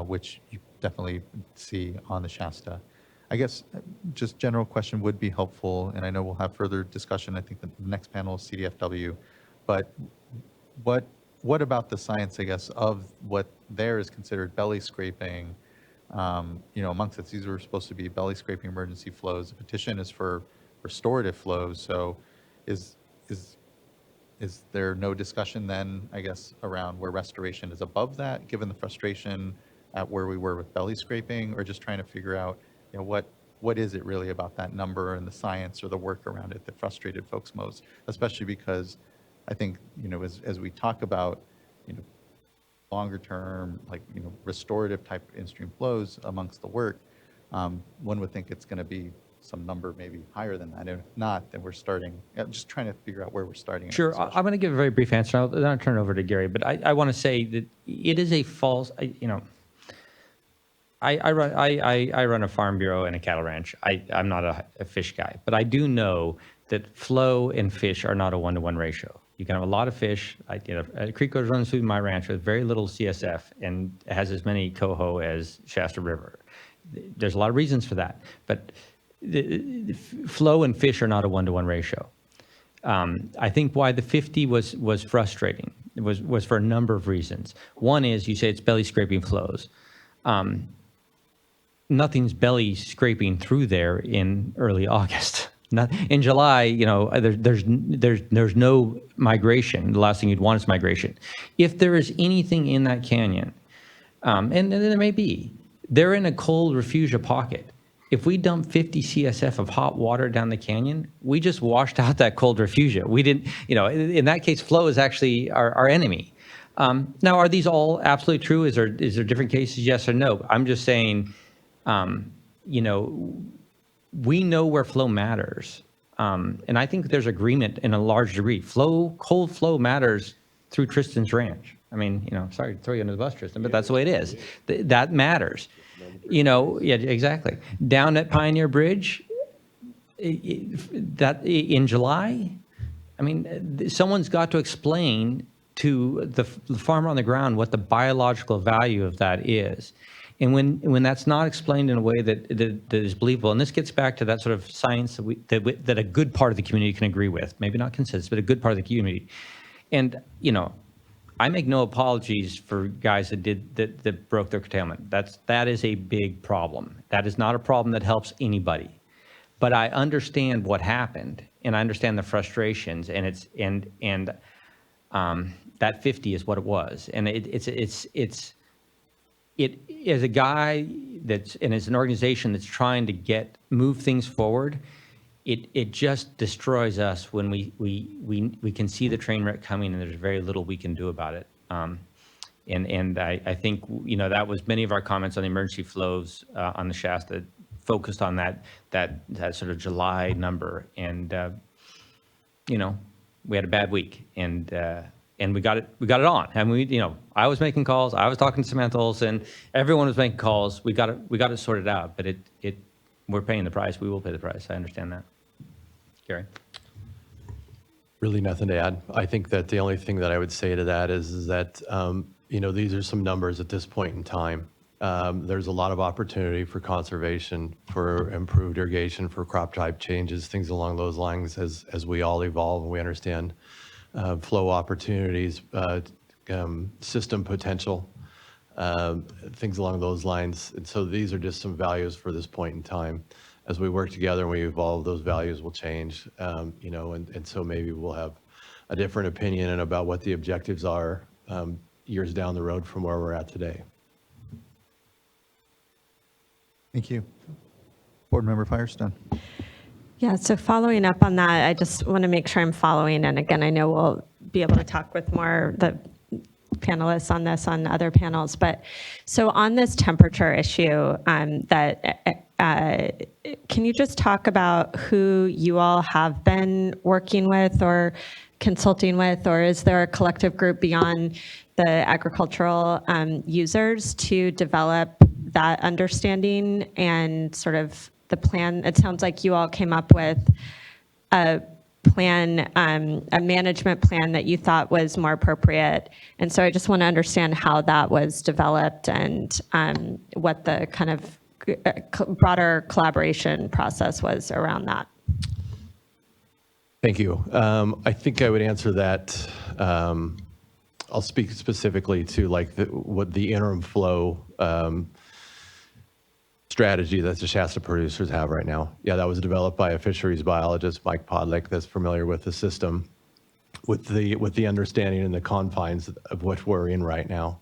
which you definitely see on the Shasta. I guess just general question would be helpful, and I know we'll have further discussion. I think the next panel is CDFW, but what about the science, I guess, of what there is considered belly scraping? Amongst it, these were supposed to be belly scraping emergency flows. The petition is for restorative flows. So, is there no discussion then, I guess, around where restoration is above that, given the frustration at where we were with belly scraping, or just trying to figure out, what is it really about that number and the science or the work around it that frustrated folks most, especially because I think, as we talk about, longer term, restorative type in-stream flows amongst the work, one would think it's going to be some number maybe higher than that. And if not, then we're starting, just trying to figure out where we're starting. Sure, I'm going to give a very brief answer. Then I'll turn it over to Gary. But I want to say that it is a false, I run a farm bureau and a cattle ranch. I'm not a fish guy, but I do know that flow and fish are not a one-to-one ratio. You can have a lot of fish. A creek goes runs through my ranch with very little CSF and has as many coho as Shasta River. There's a lot of reasons for that, but the flow and fish are not a one-to-one ratio. I think why the 50 was frustrating was for a number of reasons. One is you say it's belly scraping flows. Nothing's belly scraping through there in early August. In July, there's no migration. The last thing you'd want is migration. If there is anything in that canyon, and there may be, they're in a cold refugia pocket. If we dump 50 CSF of hot water down the canyon, we just washed out that cold refugia. We didn't, in that case, flow is actually our enemy. Now, are these all absolutely true? Is there different cases? Yes or no? I'm just saying, we know where flow matters. And I think there's agreement in a large degree. Cold flow matters through Tristan's ranch. I mean, sorry to throw you under the bus, Tristan, but that's the way it is. That matters. Yeah, exactly. Down at Pioneer Bridge, that in July, I mean, someone's got to explain to the farmer on the ground what the biological value of that is. And when that's not explained in a way that is believable, and this gets back to that sort of science that a good part of the community can agree with, maybe not consensus, but a good part of the community. And I make no apologies for guys that broke their curtailment. That is a big problem. That is not a problem that helps anybody. But I understand what happened, and I understand the frustrations, and that 50 is what it was, and it as a guy and as an organization that's trying to move things forward, it just destroys us when we can see the train wreck coming and there's very little we can do about it. And I think that was many of our comments on the emergency flows on the Shasta focused on that sort of July number, and we had a bad week, and we got it on. And I was making calls, I was talking to Samantha Olson, everyone was making calls. We got it sorted out, but we're paying the price. We will pay the price. I understand that. Gary? Really nothing to add. I think that the only thing that I would say to that is that, these are some numbers at this point in time. There's a lot of opportunity for conservation, for improved irrigation, for crop type changes, things along those lines as we all evolve and we understand flow opportunities, system potential, things along those lines. And so these are just some values for this point in time. As we work together and we evolve, those values will change, and so maybe we'll have a different opinion about what the objectives are years down the road from where we're at today. Thank you. Board Member Firestone. Yeah, so following up on that, I just want to make sure I'm following. And again, I know we'll be able to talk with more the panelists on this on other panels. But so on this temperature issue, can you just talk about who you all have been working with or consulting with, or is there a collective group beyond the agricultural users to develop that understanding and sort of the plan? It sounds like you all came up with a plan, a management plan that you thought was more appropriate. And so I just want to understand how that was developed and what the kind of broader collaboration process was around that. Thank you. I think I would answer that. I'll speak specifically to like what the interim flow strategy that the Shasta producers have right now. Yeah, that was developed by a fisheries biologist, Mike Podlick, that's familiar with the system, with the understanding and the confines of what we're in right now,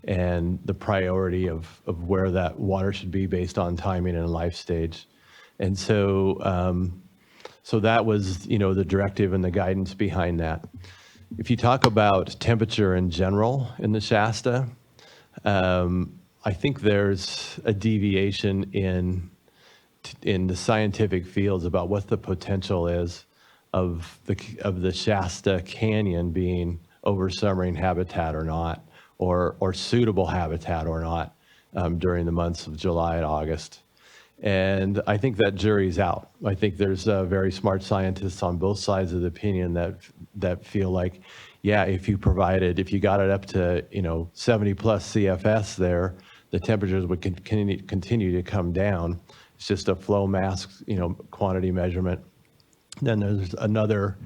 and the priority of where that water should be based on timing and life stage. And so, so that was, the directive and the guidance behind that. If you talk about temperature in general in the Shasta, I think there's a deviation in the scientific fields about what the potential is of the Shasta Canyon being oversummering habitat or not, or suitable habitat or not during the months of July and August. And I think that jury's out. I think there's very smart scientists on both sides of the opinion that feel like, yeah, if you got it up to 70 plus CFS there, the temperatures would continue to come down. It's just a flow mass, quantity measurement. Then there's another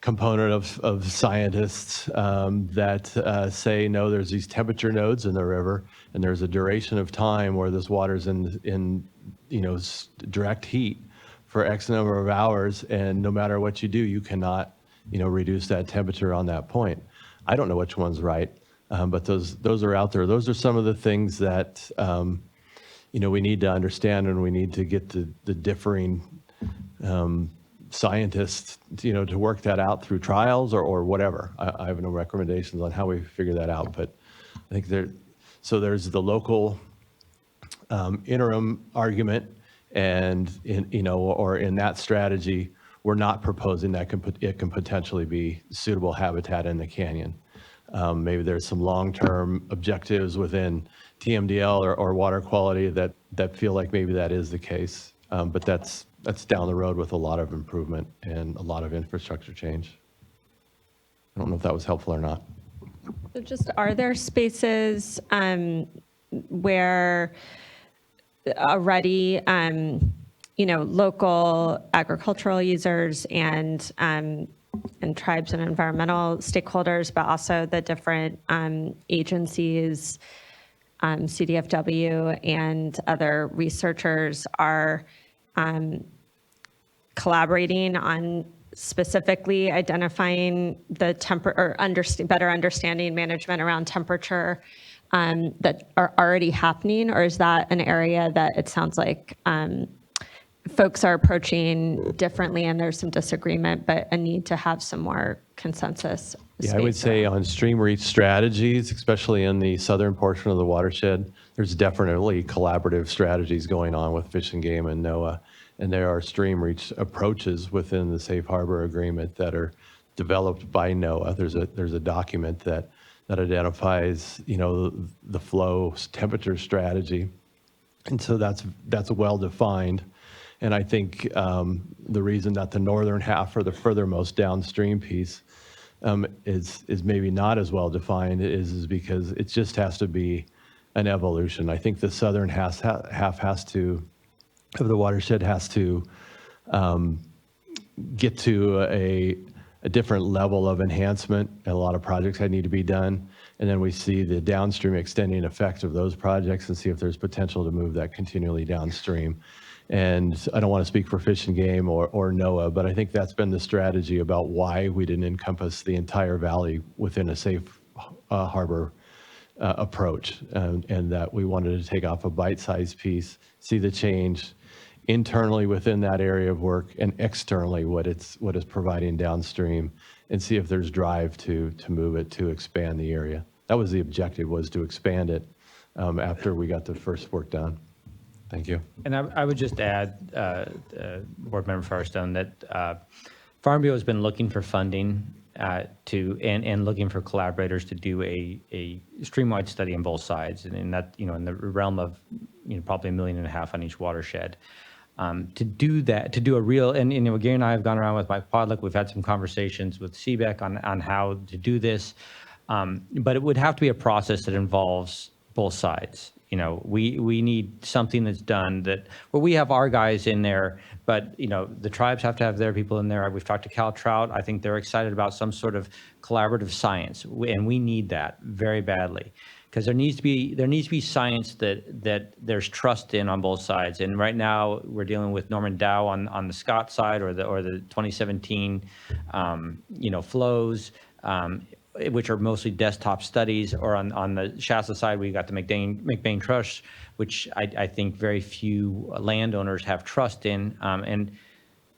component of scientists that say, no, there's these temperature nodes in the river, and there's a duration of time where this water's in direct heat for X number of hours, and no matter what you do, you cannot, reduce that temperature on that point. I don't know which one's right, but those are out there. Those are some of the things that we need to understand, and we need to get the differing scientists, to work that out through trials or whatever. I have no recommendations on how we figure that out, but I think there's the local interim argument, and in that strategy, we're not proposing that it can potentially be suitable habitat in the canyon. Maybe there's some long-term objectives within TMDL or water quality that feel like maybe that is the case, but that's down the road with a lot of improvement and a lot of infrastructure change. I don't know if that was helpful or not. So just, are there spaces where already, local agricultural users and tribes and environmental stakeholders, but also the different agencies, CDFW and other researchers are collaborating on specifically identifying the better understanding management around temperature that are already happening? Or is that an area that it sounds like folks are approaching differently and there's some disagreement, but a need to have some more consensus? Yeah, I would say on stream reach strategies, especially in the southern portion of the watershed, there's definitely collaborative strategies going on with Fish and Game and NOAA. And there are stream reach approaches within the Safe Harbor Agreement that are developed by NOAA. There's a document that identifies, the flow temperature strategy. And so that's well defined. And I think the reason that the northern half, or the furthermost downstream piece, is maybe not as well defined is because it just has to be an evolution. I think the southern half has to, of the watershed, has to get to a different level of enhancement, and a lot of projects that need to be done. And then we see the downstream extending effect of those projects and see if there's potential to move that continually downstream. And I don't want to speak for Fish and Game or NOAA, but I think that's been the strategy about why we didn't encompass the entire valley within a safe harbor approach, and that we wanted to take off a bite-sized piece, see the change internally within that area of work and externally what it's providing downstream, and see if there's drive to move it, to expand the area. That was the objective, was to expand it after we got the first work done. Thank you. And I would just add, Board Member Firestone, that Farm Bureau has been looking for funding and looking for collaborators to do a stream-wide study on both sides, and that, in the realm of probably $1.5 million on each watershed. To do that, to do a real, and Gary and I have gone around with Mike Podlick. We've had some conversations with CBEC on how to do this, but it would have to be a process that involves both sides. We need something that's done where we have our guys in there, but the tribes have to have their people in there. We've talked to Cal Trout. I think they're excited about some sort of collaborative science, and we need that very badly, because there needs to be science that there's trust in on both sides. And right now we're dealing with Norman Dow on the Scott side, or the 2017 flows. Which are mostly desktop studies, or on the Shasta side, we got the McBain Trust, which I think very few landowners have trust in.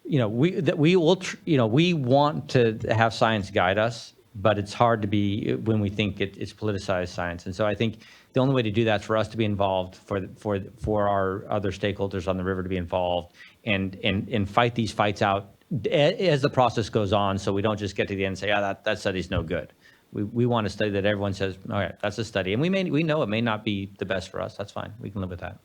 We want to have science guide us, but it's hard to be when we think it's politicized science. And so I think the only way to do that is for us to be involved, for our other stakeholders on the river to be involved, and fight these fights out as the process goes on, so we don't just get to the end and say, that study's no good. We want a study that everyone says, all right, that's a study. And we know it may not be the best for us. That's fine. We can live with that.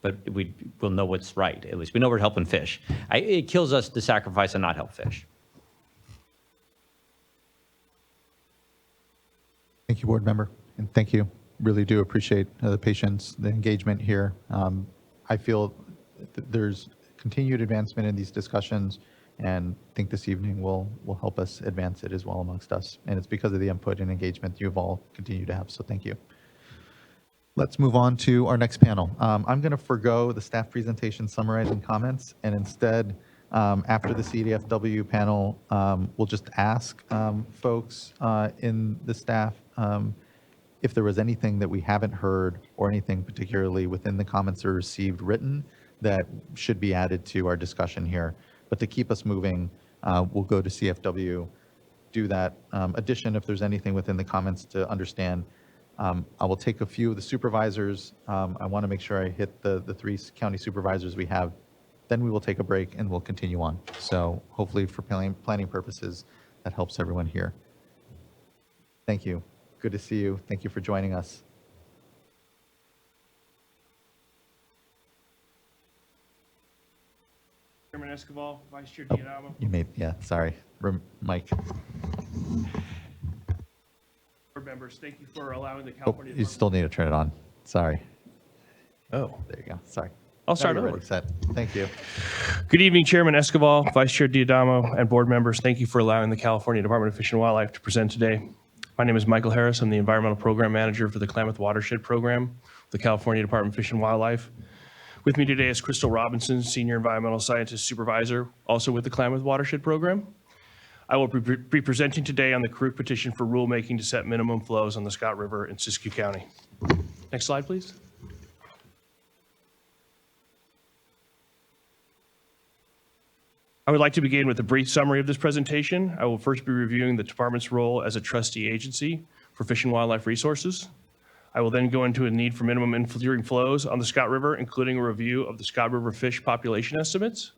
But we'll know what's right. At least we know we're helping fish. It kills us to sacrifice and not help fish. Thank you, board member, and thank you. Really do appreciate the patience, the engagement here. I feel there's continued advancement in these discussions, and think this evening will help us advance it as well amongst us. And it's because of the input and engagement you've all continued to have, so thank you. Let's move on to our next panel. I'm going to forgo the staff presentation summarizing comments, and instead, after the CDFW panel, we'll just ask folks in the staff if there was anything that we haven't heard, or anything particularly within the comments that are received written that should be added to our discussion here. But to keep us moving, we'll go to CFW, do that addition if there's anything within the comments to understand. I will take a few of the supervisors. I want to make sure I hit the 3 county supervisors we have. Then we will take a break and we'll continue on. So hopefully for planning purposes, that helps everyone here. Thank you. Good to see you. Thank you for joining us. Chairman Escobar, Vice Chair Diadamo. You made, sorry. Mike. Board members, thank you for allowing the California. You still need to turn it on. Sorry. Oh. There you go. Sorry. I'll start Now you're over. ready, set. Thank you. Good evening, Chairman Escobar, Vice Chair Diadamo, and board members. Thank you for allowing the California Department of Fish and Wildlife to present today. My name is Michael Harris. I'm the Environmental Program Manager for the Klamath Watershed Program, the California Department of Fish and Wildlife. With me today is Crystal Robinson, Senior Environmental Scientist Supervisor, also with the Klamath Watershed Program. I will be presenting today on the Karuk petition for rulemaking to set minimum flows on the Scott River in Siskiyou County. Next slide, please. I would like to begin with a brief summary of this presentation. I will first be reviewing the department's role as a trustee agency for Fish and Wildlife Resources. I will then go into a need for minimum infiltrating flows on the Scott River, including a review of the Scott River fish population estimates.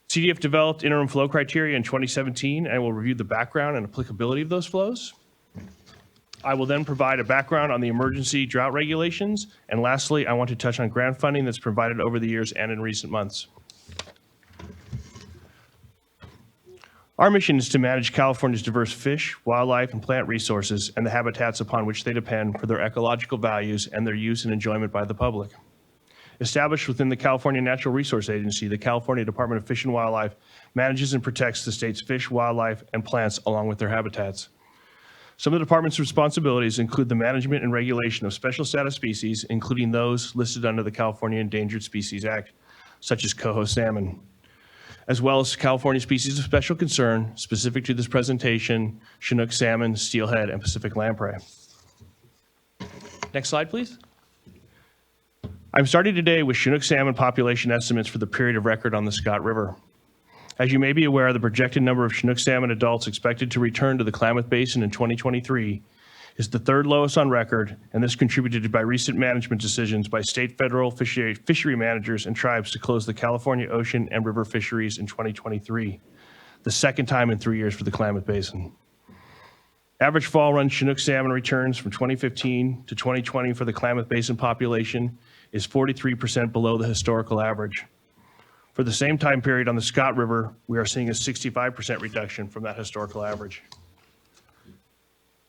CDF developed interim flow criteria in 2017 and will review the background and applicability of those flows. I will then provide a background on the emergency drought regulations. And lastly, I want to touch on grant funding that's provided over the years and in recent months. Our mission is to manage California's diverse fish, wildlife, and plant resources and the habitats upon which they depend for their ecological values and their use and enjoyment by the public. Established within the California Natural Resource Agency, the California Department of Fish and Wildlife manages and protects the state's fish, wildlife, and plants along with their habitats. Some of the department's responsibilities include the management and regulation of special status species, including those listed under the California Endangered Species Act, such as coho salmon, as well as California species of special concern specific to this presentation, Chinook salmon, steelhead, and Pacific lamprey. Next slide, please. I'm starting today with Chinook salmon population estimates for the period of record on the Scott River. As you may be aware, the projected number of Chinook salmon adults expected to return to the Klamath Basin in 2023 is the third lowest on record, and this contributed by recent management decisions by state, federal fishery managers and tribes to close the California ocean and river fisheries in 2023, the second time in 3 years for the Klamath Basin. Average fall run Chinook salmon returns from 2015 to 2020 for the Klamath Basin population is 43% below the historical average. For the same time period on the Scott River, we are seeing a 65% reduction from that historical average.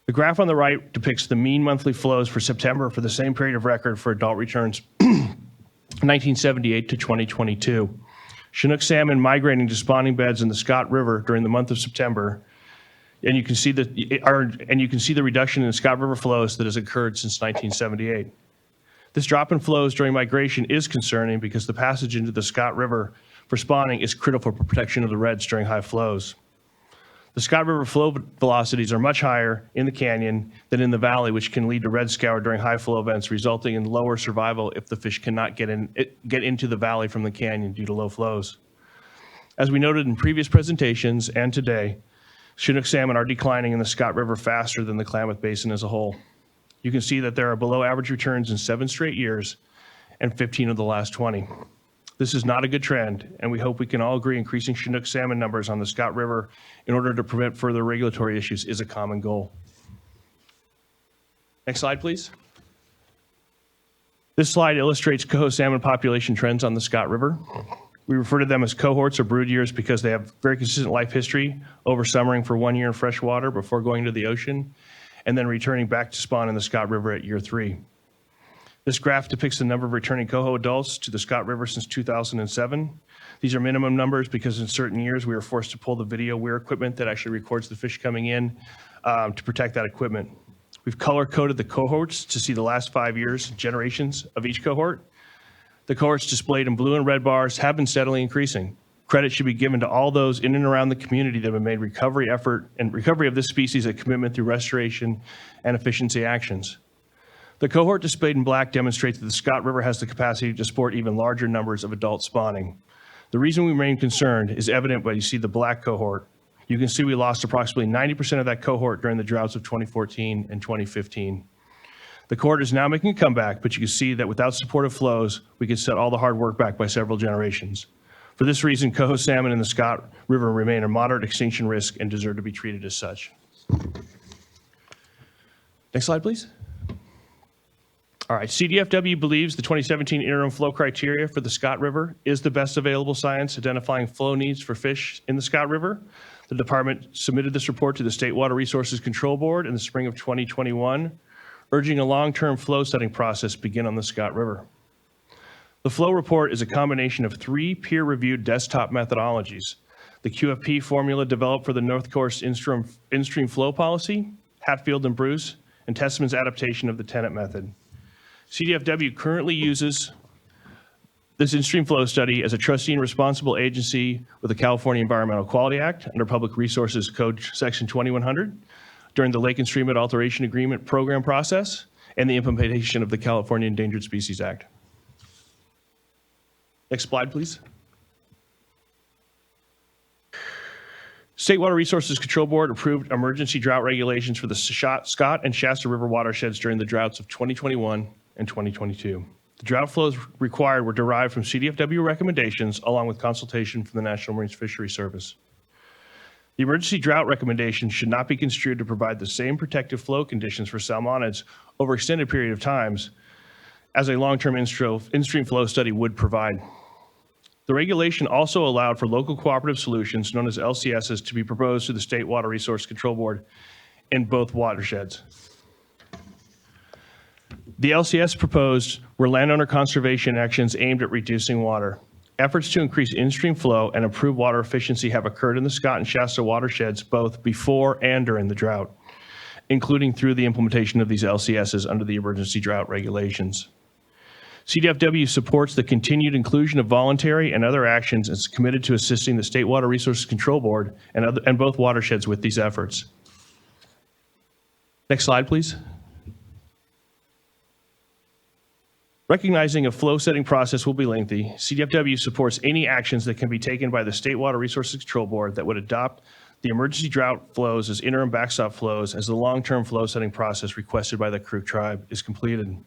The graph on the right depicts the mean monthly flows for September for the same period of record for adult returns 1978 to 2022. Chinook salmon migrating to spawning beds in the Scott River during the month of September, and you can see the reduction in the Scott River flows that has occurred since 1978. This drop in flows during migration is concerning because the passage into the Scott River for spawning is critical for protection of the reds during high flows. The Scott River flow velocities are much higher in the canyon than in the valley, which can lead to red scour during high flow events, resulting in lower survival if the fish cannot get into the valley from the canyon due to low flows. As we noted in previous presentations and today, Chinook salmon are declining in the Scott River faster than the Klamath Basin as a whole. You can see that there are below average returns in 7 straight years and 15 of the last 20. This is not a good trend, and we hope we can all agree increasing Chinook salmon numbers on the Scott River in order to prevent further regulatory issues is a common goal. Next slide, please. This slide illustrates coho salmon population trends on the Scott River. We refer to them as cohorts or brood years because they have very consistent life history, over summering for 1 year in fresh water before going to the ocean, and then returning back to spawn in the Scott River at year 3. This graph depicts the number of returning coho adults to the Scott River since 2007. These are minimum numbers because in certain years we were forced to pull the video weir equipment that actually records the fish coming in to protect that equipment. We've color-coded the cohorts to see the last 5 years, generations of each cohort. The cohorts displayed in blue and red bars have been steadily increasing. Credit should be given to all those in and around the community that have made recovery of this species a commitment through restoration and efficiency actions. The cohort displayed in black demonstrates that the Scott River has the capacity to support even larger numbers of adult spawning. The reason we remain concerned is evident when you see the black cohort. You can see we lost approximately 90% of that cohort during the droughts of 2014 and 2015. The cohort is now making a comeback, but you can see that without supportive flows, we could set all the hard work back by several generations. For this reason, coho salmon in the Scott River remain a moderate extinction risk and deserve to be treated as such. Next slide, please. All right, CDFW believes the 2017 interim flow criteria for the Scott River is the best available science identifying flow needs for fish in the Scott River. The department submitted this report to the State Water Resources Control Board in the spring of 2021, urging a long-term flow setting process begin on the Scott River. The flow report is a combination of 3 peer-reviewed desktop methodologies: the QFP formula developed for the North Coast in-stream flow policy, Hatfield and Bruce, and Testman's adaptation of the Tenet method. CDFW currently uses this in-stream flow study as a trustee and responsible agency with the California Environmental Quality Act under Public Resources Code Section 2100 during the Lake and Streamlet Alteration Agreement program process and the implementation of the California Endangered Species Act. Next slide, please. State Water Resources Control Board approved emergency drought regulations for the Scott and Shasta River watersheds during the droughts of 2021 and 2022. The drought flows required were derived from CDFW recommendations along with consultation from the National Marine Fisheries Service. The emergency drought recommendations should not be construed to provide the same protective flow conditions for salmonids over extended period of times as a long-term in-stream flow study would provide. The regulation also allowed for local cooperative solutions, known as LCSs, to be proposed to the State Water Resource Control Board in both watersheds. The LCS proposed were landowner conservation actions aimed at reducing water. Efforts to increase in-stream flow and improve water efficiency have occurred in the Scott and Shasta watersheds both before and during the drought, including through the implementation of these LCSs under the emergency drought regulations. CDFW supports the continued inclusion of voluntary and other actions and is committed to assisting the State Water Resources Control Board and both watersheds with these efforts. Next slide, please. Recognizing a flow setting process will be lengthy, CDFW supports any actions that can be taken by the State Water Resources Control Board that would adopt the emergency drought flows as interim backstop flows as the long-term flow setting process requested by the Karuk tribe is completed.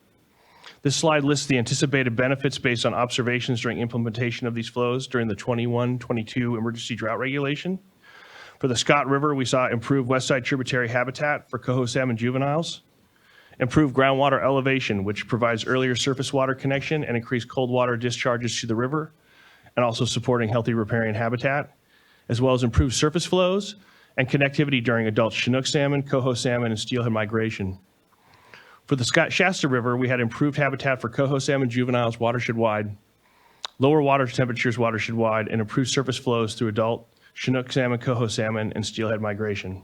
This slide lists the anticipated benefits based on observations during implementation of these flows during the 21-22 emergency drought regulation. For the Scott River, we saw improved west side tributary habitat for coho salmon juveniles, improved groundwater elevation, which provides earlier surface water connection and increased cold water discharges to the river, and also supporting healthy riparian habitat, as well as improved surface flows and connectivity during adult Chinook salmon, coho salmon, and steelhead migration. For the Shasta River, we had improved habitat for coho salmon juveniles watershed-wide, lower water temperatures watershed-wide, and improved surface flows through adult Chinook salmon, coho salmon, and steelhead migration.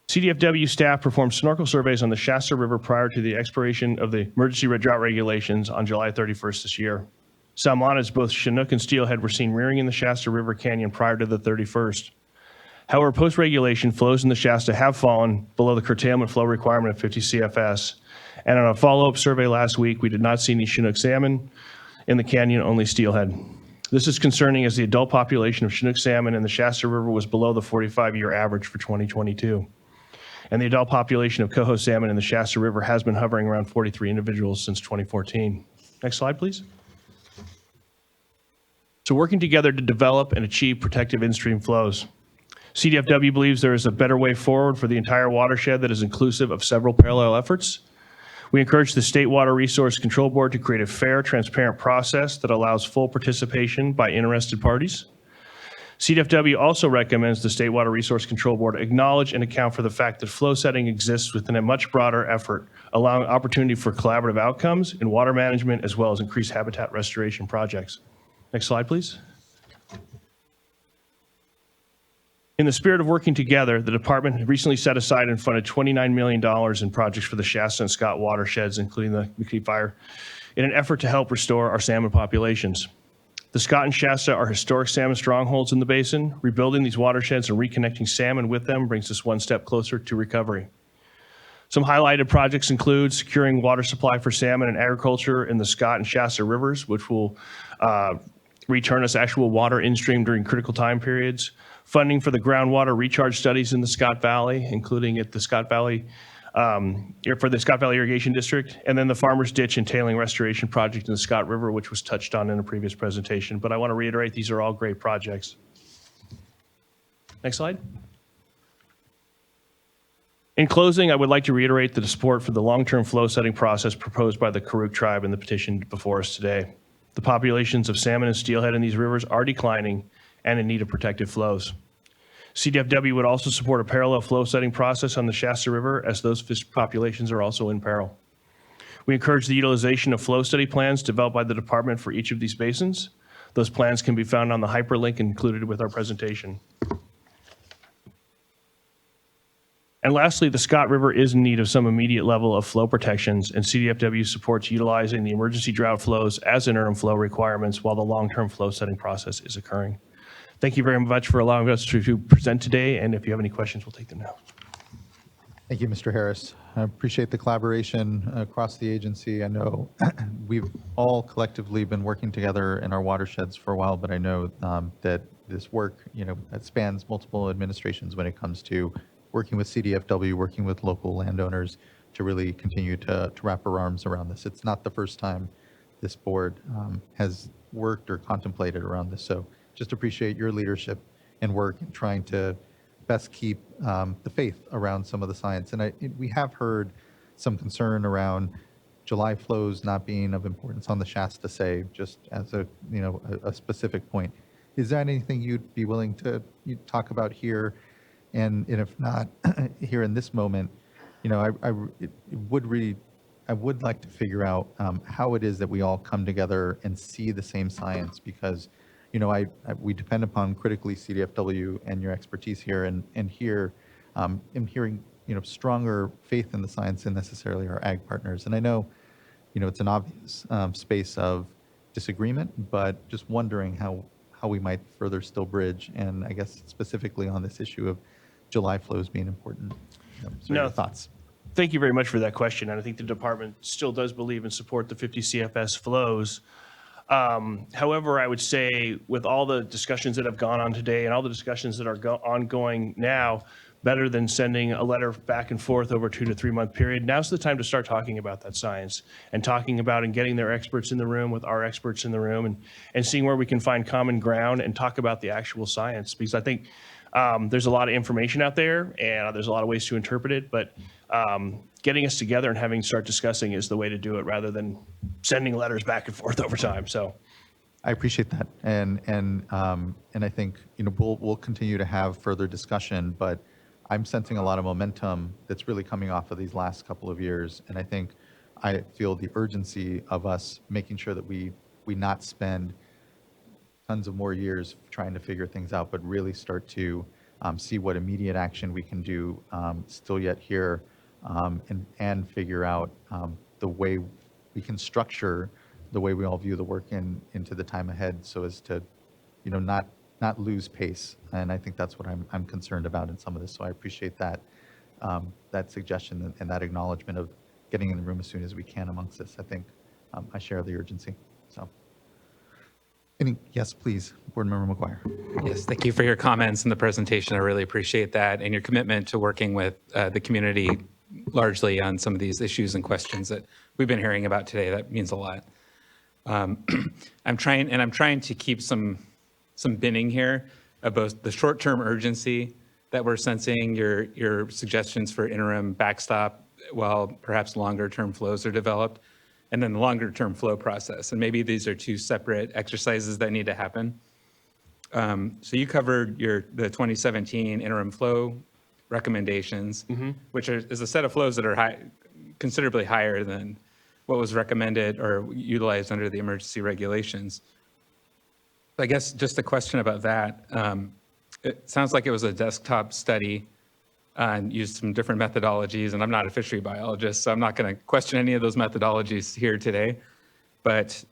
CDFW staff performed snorkel surveys on the Shasta River prior to the expiration of the emergency drought regulations on July 31st this year. Salmonids, both Chinook and steelhead, were seen rearing in the Shasta River Canyon prior to the 31st. However, post-regulation, flows in the Shasta have fallen below the curtailment flow requirement of 50 CFS. And on a follow-up survey last week, we did not see any Chinook salmon in the canyon, only steelhead. This is concerning as the adult population of Chinook salmon in the Shasta River was below the 45-year average for 2022. And the adult population of coho salmon in the Shasta River has been hovering around 43 individuals since 2014. Next slide, please. So working together to develop and achieve protective in-stream flows. CDFW believes there is a better way forward for the entire watershed that is inclusive of several parallel efforts. We encourage the State Water Resource Control Board to create a fair, transparent process that allows full participation by interested parties. CDFW also recommends the State Water Resource Control Board acknowledge and account for the fact that flow setting exists within a much broader effort, allowing opportunity for collaborative outcomes in water management as well as increased habitat restoration projects. Next slide, please. In the spirit of working together, the department recently set aside and funded $29 million in projects for the Shasta and Scott watersheds, including the McKee Fire, in an effort to help restore our salmon populations. The Scott and Shasta are historic salmon strongholds in the basin. Rebuilding these watersheds and reconnecting salmon with them brings us one step closer to recovery. Some highlighted projects include securing water supply for salmon and agriculture in the Scott and Shasta rivers, which will return us actual water in stream during critical time periods. Funding for the groundwater recharge studies in the Scott Valley, including at the Scott Valley, for the Scott Valley Irrigation District, and then the Farmer's Ditch and Tailing Restoration Project in the Scott River, which was touched on in a previous presentation. But I want to reiterate, these are all great projects. Next slide. In closing, I would like to reiterate the support for the long-term flow setting process proposed by the Karuk tribe in the petition before us today. The populations of salmon and steelhead in these rivers are declining and in need of protected flows. CDFW would also support a parallel flow setting process on the Shasta River, as those fish populations are also in peril. We encourage the utilization of flow study plans developed by the department for each of these basins. Those plans can be found on the hyperlink included with our presentation. And lastly, the Scott River is in need of some immediate level of flow protections, and CDFW supports utilizing the emergency drought flows as interim flow requirements while the long-term flow setting process is occurring. Thank you very much for allowing us to present today, and if you have any questions, we'll take them now. Thank you, Mr. Harris. I appreciate the collaboration across the agency. I know we've all collectively been working together in our watersheds for a while, but I know that this work, it spans multiple administrations when it comes to working with CDFW, working with local landowners to really continue to wrap our arms around this. It's not the first time this board has worked or contemplated around this. So just appreciate your leadership and work in trying to best keep the faith around some of the science. And we have heard some concern around July flows not being of importance on the Shasta, say, just as a specific point. Is there anything you'd be willing to talk about here? And if not, here in this moment, I would like to figure out how it is that we all come together and see the same science, because we depend upon critically CDFW and your expertise here, and here I'm hearing stronger faith in the science than necessarily our ag partners. And I know it's an obvious space of disagreement, but just wondering how we might further still bridge, and I guess specifically on this issue of July flows being important. So your thoughts. Thank you very much for that question. And I think the department still does believe and support the 50 CFS flows. However, I would say with all the discussions that have gone on today and all the discussions that are ongoing now, better than sending a letter back and forth over a 2 to 3 month period, now's the time to start talking about that science and talking about and getting their experts in the room with our experts in the room and seeing where we can find common ground and talk about the actual science. Because I think there's a lot of information out there and there's a lot of ways to interpret it, but getting us together and having start discussing is the way to do it rather than sending letters back and forth over time. So I appreciate that, and I think we'll continue to have further discussion, but I'm sensing a lot of momentum that's really coming off of these last couple of years, and I feel the urgency of us making sure that we not spend tons of more years trying to figure things out, but really start to see what immediate action we can do still yet here, and figure out the way we can structure the way we all view the work into the time ahead, so as to not lose pace. And I think that's what I'm concerned about in some of this. So I appreciate that that suggestion and that acknowledgement of getting in the room as soon as we can amongst this. I think I share the urgency. So, yes, please, Board Member McGuire. Yes, thank you for your comments and the presentation. I really appreciate that, and your commitment to working with the community largely on some of these issues and questions that we've been hearing about today. That means a lot. I'm trying to keep some binning here of both the short-term urgency that we're sensing, your suggestions for interim backstop while perhaps longer-term flows are developed, and then the longer-term flow process. And maybe these are two separate exercises that need to happen. So you covered the 2017 interim flow recommendations, which is a set of flows that are considerably higher than what was recommended or utilized under the emergency regulations. I guess just a question about that. It sounds like it was a desktop study and used some different methodologies, and I'm not a fishery biologist, so I'm not going to question any of those methodologies here today. But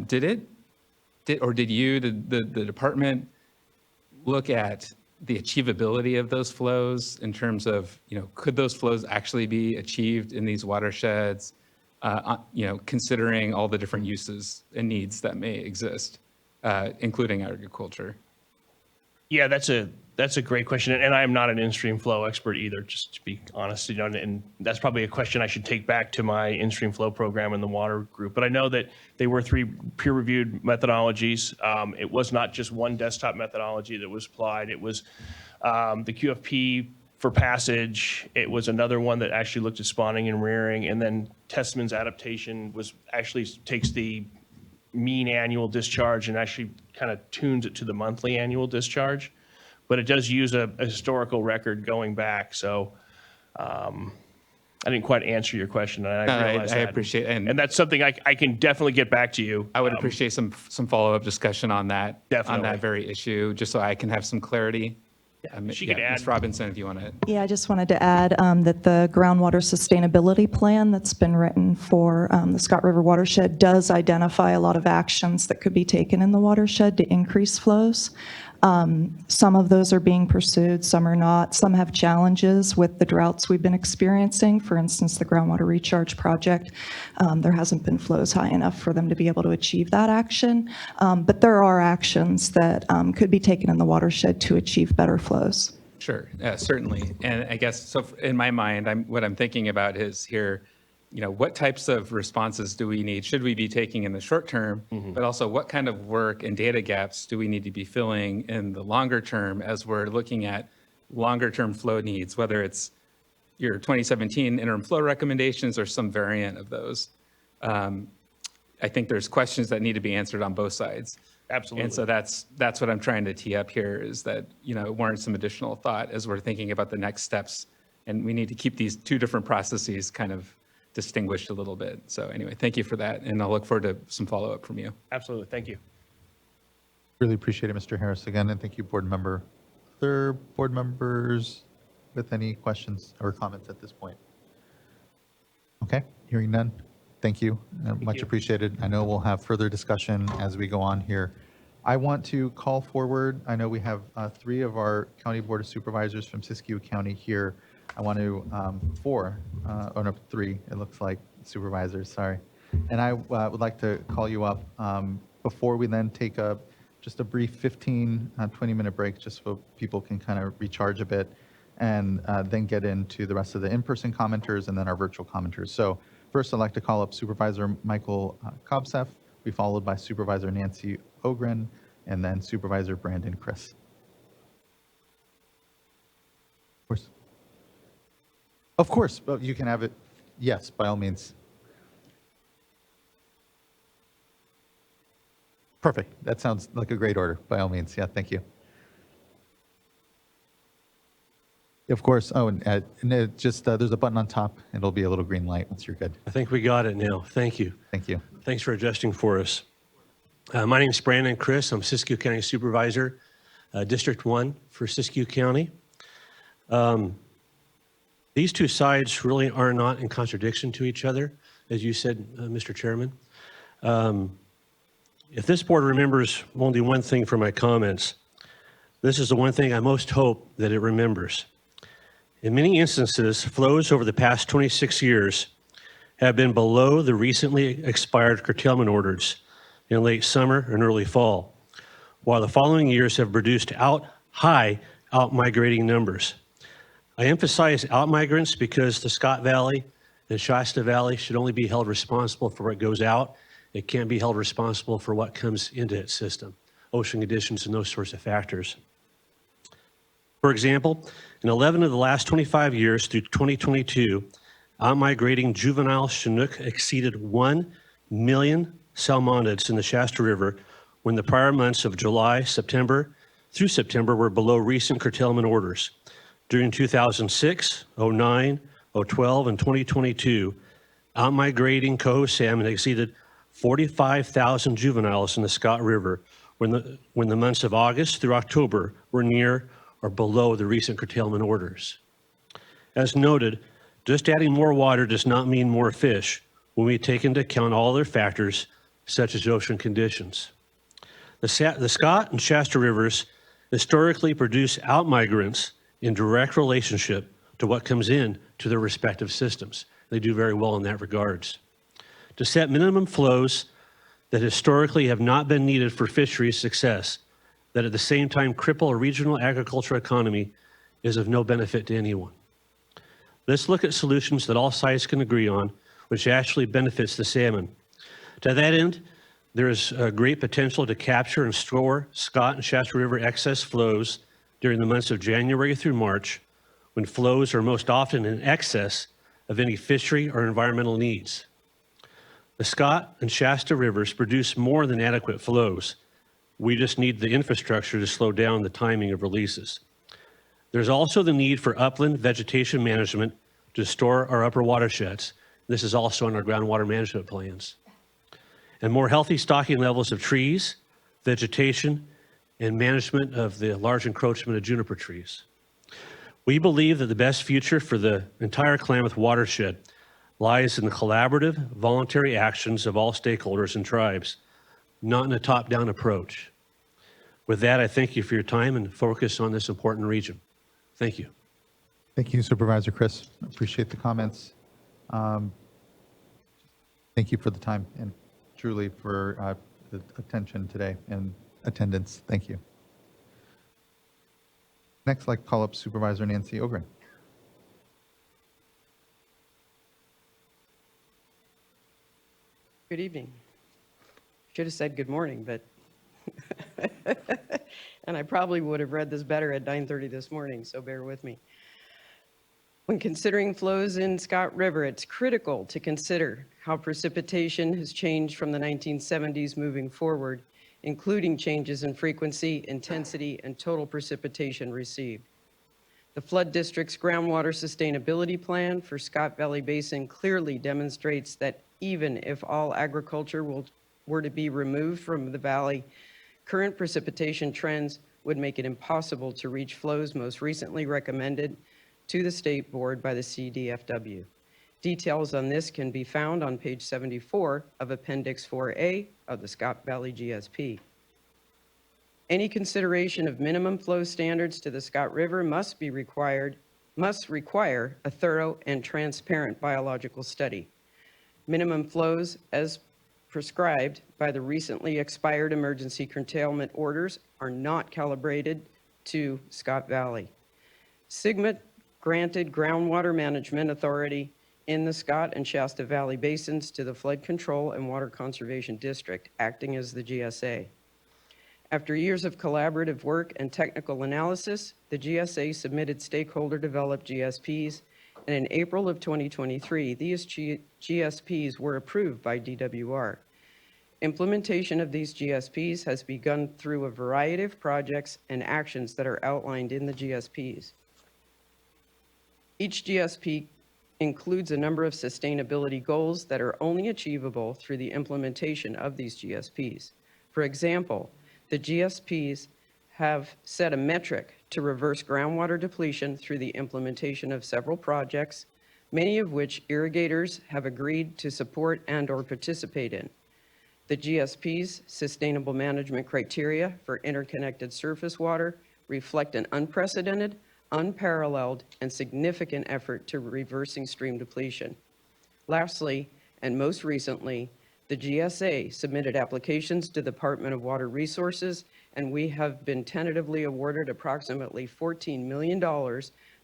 did the department look at the achievability of those flows in terms of, could those flows actually be achieved in these watersheds, considering all the different uses and needs that may exist, including agriculture? yeah, that's a great question. And I am not an in-stream flow expert either, just to be honest, and that's probably a question I should take back to my in-stream flow program in the water group. But I know that they were 3 peer-reviewed methodologies. It was not just one desktop methodology that was applied. It was the QFP for passage. It was another one that actually looked at spawning and rearing. And then Testman's adaptation actually takes the mean annual discharge and actually kind of tunes it to the monthly annual discharge. But it does use a historical record going back. So I didn't quite answer your question. And I realize that. Appreciate it. And that's something I can definitely get back to you. I would appreciate some follow-up discussion on that, Definitely. on that very issue, just so I can have some clarity. She could add. Ms. Robinson, if you want to. Yeah, I just wanted to add that the groundwater sustainability plan that's been written for the Scott River watershed does identify a lot of actions that could be taken in the watershed to increase flows. Some of those are being pursued, some are not. Some have challenges with the droughts we've been experiencing. For instance, the groundwater recharge project, there hasn't been flows high enough for them to be able to achieve that action. But there are actions that could be taken in the watershed to achieve better flows. Sure, certainly. And I guess, so in my mind, what I'm thinking about is here, what types of responses do we need? Should we be taking in the short term, but also what kind of work and data gaps do we need to be filling in the longer term as we're looking at longer term flow needs, whether it's your 2017 interim flow recommendations or some variant of those? I think there's questions that need to be answered on both sides. Absolutely. And so that's what I'm trying to tee up here, is that, it warrants some additional thought as we're thinking about the next steps. And we need to keep these two different processes kind of distinguished a little bit. So anyway, thank you for that. And I'll look forward to some follow-up from you. Absolutely. Thank you. Really appreciate it, Mr. Harris, again, and thank you, board member. Other board members with any questions or comments at this point? Okay, hearing none. Thank you. Much appreciated. I know we'll have further discussion as we go on here. I want to call forward, I know we have 3 of our County Board of Supervisors from Siskiyou County here. I want to, three, it looks like, supervisors, sorry. And I would like to call you up before we then take just a brief 15, 20-minute break, just so people can kind of recharge a bit, and then get into the rest of the in-person commenters and then our virtual commenters. So first, I'd like to call up Supervisor Michael Kobseff, be followed by Supervisor Nancy Ogren, and then Supervisor Brandon Chris. Of course, but you can have it. Yes, by all means. Perfect. That sounds like a great order, by all means. Yeah, thank you. Of course. Oh, and it just there's a button on top. It'll be a little green light once you're good. I think we got it now. Thank you. Thank you. Thanks for adjusting for us. My name is Brandon Chris. I'm Siskiyou County Supervisor, District 1 for Siskiyou County. These two sides really are not in contradiction to each other, as you said, Mr. Chairman. If this board remembers only one thing from my comments, this is the one thing I most hope that it remembers. In many instances, flows over the past 26 years have been below the recently expired curtailment orders in late summer and early fall, while the following years have produced high out-migrating numbers. I emphasize out-migrants because the Scott Valley and Shasta Valley should only be held responsible for what goes out. It can't be held responsible for what comes into its system, ocean conditions and those sorts of factors. For example, in 11 of the last 25 years through 2022, out-migrating juvenile Chinook exceeded 1 million salmonids in the Shasta River when the prior months of July, September through September were below recent curtailment orders. During 2006, 09, 012, and 2022, out-migrating coho salmon exceeded 45,000 juveniles in the Scott River when the months of August through October were near or below the recent curtailment orders. As noted, just adding more water does not mean more fish when we take into account all other factors such as ocean conditions. The Scott and Shasta rivers historically produce out-migrants in direct relationship to what comes in to their respective systems. They do very well in that regards. To set minimum flows that historically have not been needed for fisheries success, that at the same time cripple a regional agricultural economy, is of no benefit to anyone. Let's look at solutions that all sides can agree on, which actually benefits the salmon. To that end, there is a great potential to capture and store Scott and Shasta River excess flows during the months of January through March, when flows are most often in excess of any fishery or environmental needs. The Scott and Shasta rivers produce more than adequate flows. We just need the infrastructure to slow down the timing of releases. There's also the need for upland vegetation management to store our upper watersheds. This is also in our groundwater management plans. And more healthy stocking levels of trees, vegetation, and management of the large encroachment of juniper trees. We believe that the best future for the entire Klamath watershed lies in the collaborative, voluntary actions of all stakeholders and tribes, not in a top-down approach. With that, I thank you for your time and focus on this important region. Thank you. Thank you, Supervisor Chris. Appreciate the comments. Thank you for the time and truly for the attention today and attendance. Thank you. Next, I'd like to call up Supervisor Nancy Ogren. Good evening. Should have said good morning, but and I probably would have read this better at 9:30 this morning, so bear with me. When considering flows in Scott River, it's critical to consider how precipitation has changed from the 1970s moving forward, including changes in frequency, intensity, and total precipitation received. The Flood District's Groundwater Sustainability Plan for Scott Valley Basin clearly demonstrates that even if all agriculture were to be removed from the valley, current precipitation trends would make it impossible to reach flows most recently recommended to the State Board by the CDFW. Details on this can be found on page 74 of Appendix 4A of the Scott Valley GSP. Any consideration of minimum flow standards to the Scott River must be required must require a thorough and transparent biological study. Minimum flows as prescribed by the recently expired emergency curtailment orders are not calibrated to Scott Valley. SGMA granted groundwater management authority in the Scott and Shasta Valley basins to the Flood Control and Water Conservation District, acting as the GSA. After years of collaborative work and technical analysis, the GSA submitted stakeholder-developed GSPs, and in April of 2023, these GSPs were approved by DWR. Implementation of these GSPs has begun through a variety of projects and actions that are outlined in the GSPs. Each GSP includes a number of sustainability goals that are only achievable through the implementation of these GSPs. For example, the GSPs have set a metric to reverse groundwater depletion through the implementation of several projects, many of which irrigators have agreed to support and/or participate in. The GSP's sustainable management criteria for interconnected surface water reflect an unprecedented, unparalleled, and significant effort to reversing stream depletion. Lastly, and most recently, the GSA submitted applications to the Department of Water Resources, and we have been tentatively awarded approximately $14 million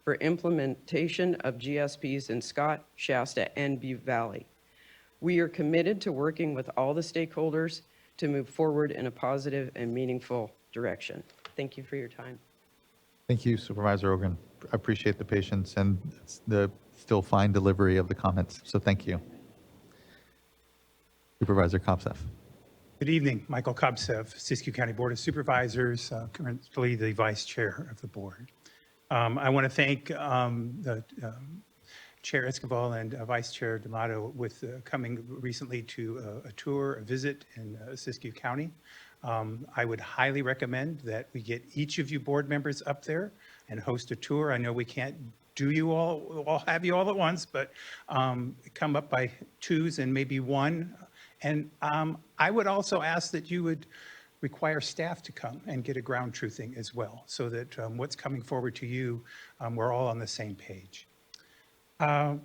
for implementation of GSPs in Scott, Shasta, and Butte Valley. We are committed to working with all the stakeholders to move forward in a positive and meaningful direction. Thank you for your time. Thank you, Supervisor Ogen. I appreciate the patience and the still fine delivery of the comments. So thank you. Supervisor Kopseff. Good evening, Michael Kopseff, Siskiyou County Board of Supervisors, currently the Vice Chair of the Board. I want to thank Chair Escobar and Vice Chair D'Amato with coming recently to a tour, a visit in Siskiyou County. I would highly recommend that we get each of you board members up there and host a tour. I know we can't do you all have you all at once, but come up by twos and maybe one. And I would also ask that you would require staff to come and get a ground truthing as well, so that what's coming forward to you, we're all on the same page. I'm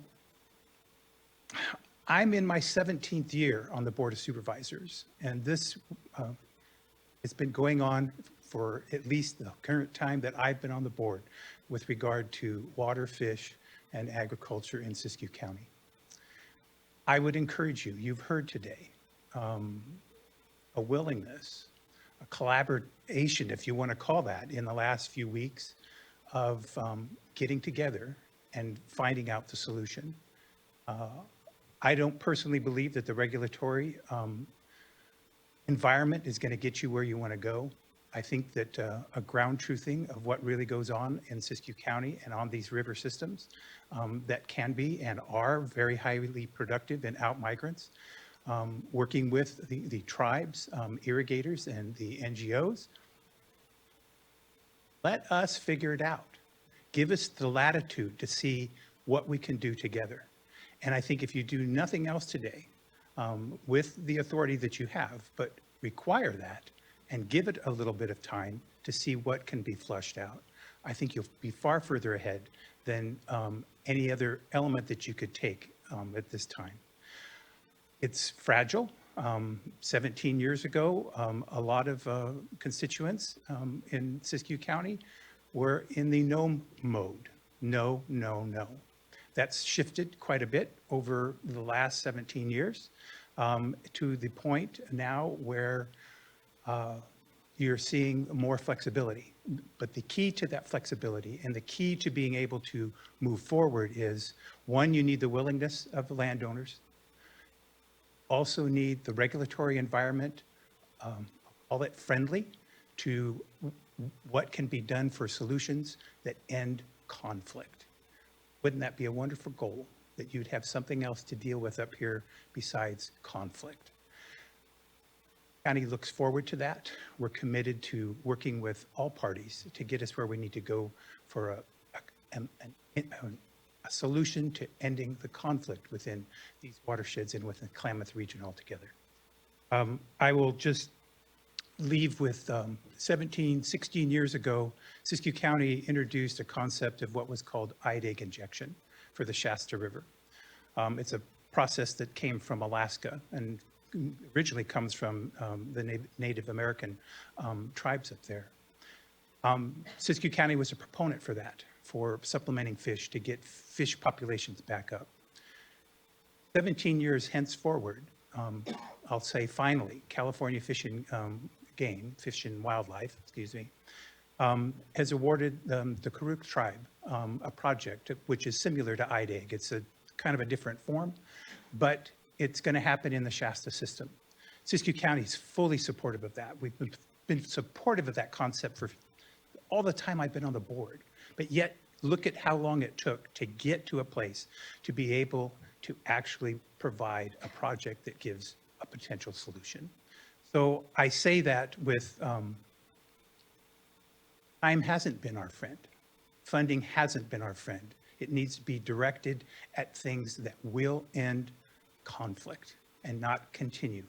in my 17th year on the Board of Supervisors, and this it's been going on for at least the current time that I've been on the board with regard to water, fish, and agriculture in Siskiyou County. I would encourage you, you've heard today, a willingness, a collaboration, if you want to call that, in the last few weeks of getting together and finding out the solution. I don't personally believe that the regulatory environment is going to get you where you want to go. I think that a ground truthing of what really goes on in Siskiyou County and on these river systems that can be and are very highly productive and out migrants, working with the tribes, irrigators, and the NGOs. Let us figure it out. Give us the latitude to see what we can do together. And I think if you do nothing else today with the authority that you have, but require that and give it a little bit of time to see what can be flushed out, I think you'll be far further ahead than any other element that you could take at this time. It's fragile. 17 years ago, a lot of constituents in Siskiyou County were in the no mode. No, no, no. That's shifted quite a bit over the last 17 years to the point now where you're seeing more flexibility. But the key to that flexibility and the key to being able to move forward is, one, you need the willingness of the landowners. Also need the regulatory environment, all it friendly to what can be done for solutions that end conflict. Wouldn't that be a wonderful goal, that you'd have something else to deal with up here besides conflict? County looks forward to that. We're committed to working with all parties to get us where we need to go for a solution to ending the conflict within these watersheds and within Klamath region altogether. I will just leave with 17, 16 years ago, Siskiyou County introduced a concept of what was called IDAG injection for the Shasta River. It's a process that came from Alaska and originally comes from the Native American tribes up there. Siskiyou County was a proponent for that, for supplementing fish to get fish populations back up. 17 years henceforward, I'll say finally, California Fish and Game, Fish and Wildlife, excuse me, has awarded the Karuk tribe a project which is similar to IDAG. It's a kind of a different form, but it's going to happen in the Shasta system. Siskiyou County is fully supportive of that. We've been supportive of that concept for all the time I've been on the board, but yet look at how long it took to get to a place to be able to actually provide a project that gives a potential solution. So I say that with time hasn't been our friend. Funding hasn't been our friend. It needs to be directed at things that will end conflict and not continue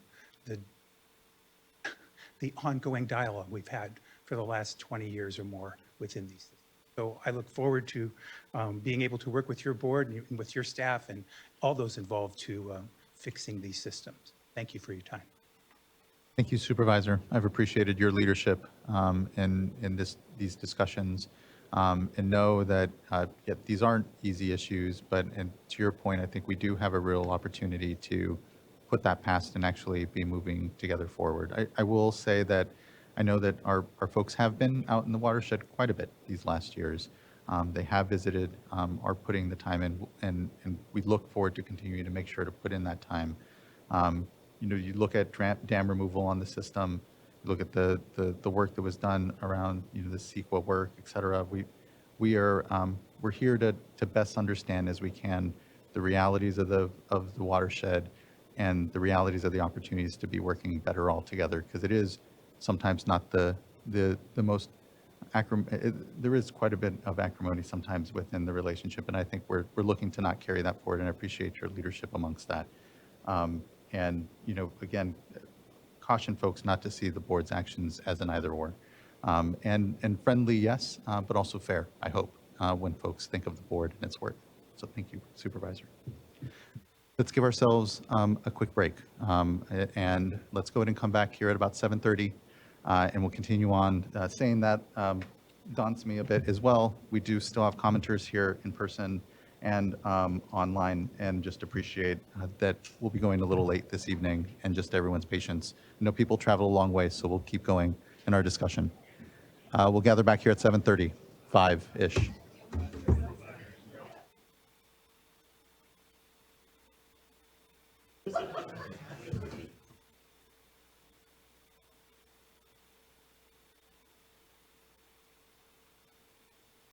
the ongoing dialogue we've had for the last 20 years or more within these systems. So I look forward to being able to work with your board and with your staff and all those involved to fixing these systems. Thank you for your time. Thank you, Supervisor. I've appreciated your leadership in these discussions, and know that these aren't easy issues, but and to your point, I think we do have a real opportunity to put that past and actually be moving together forward. I will say that I know that our folks have been out in the watershed quite a bit these last years. They have visited, are putting the time in, and we look forward to continuing to make sure to put in that time. You know, you look at dam removal on the system, you look at the work that was done around, you know, the CEQA work, et cetera. We're here to best understand as we can the realities of the watershed and the realities of the opportunities to be working better all together, because it is sometimes not the most there is quite a bit of acrimony sometimes within the relationship, and I think we're looking to not carry that forward, and I appreciate your leadership amongst that. And, you know, again, caution folks not to see the board's actions as an either or. And friendly, yes, but also fair, I hope, when folks think of the board and its work. So thank you, Supervisor. Let's give ourselves a quick break, and let's go ahead and come back here at about 7:30, and we'll continue on. Saying that daunts me a bit as well. We do still have commenters here in person and online, and just appreciate that we'll be going a little late this evening, and just everyone's patience. I know people travel a long way, so we'll keep going in our discussion. We'll gather back here at 7:30, 5-ish.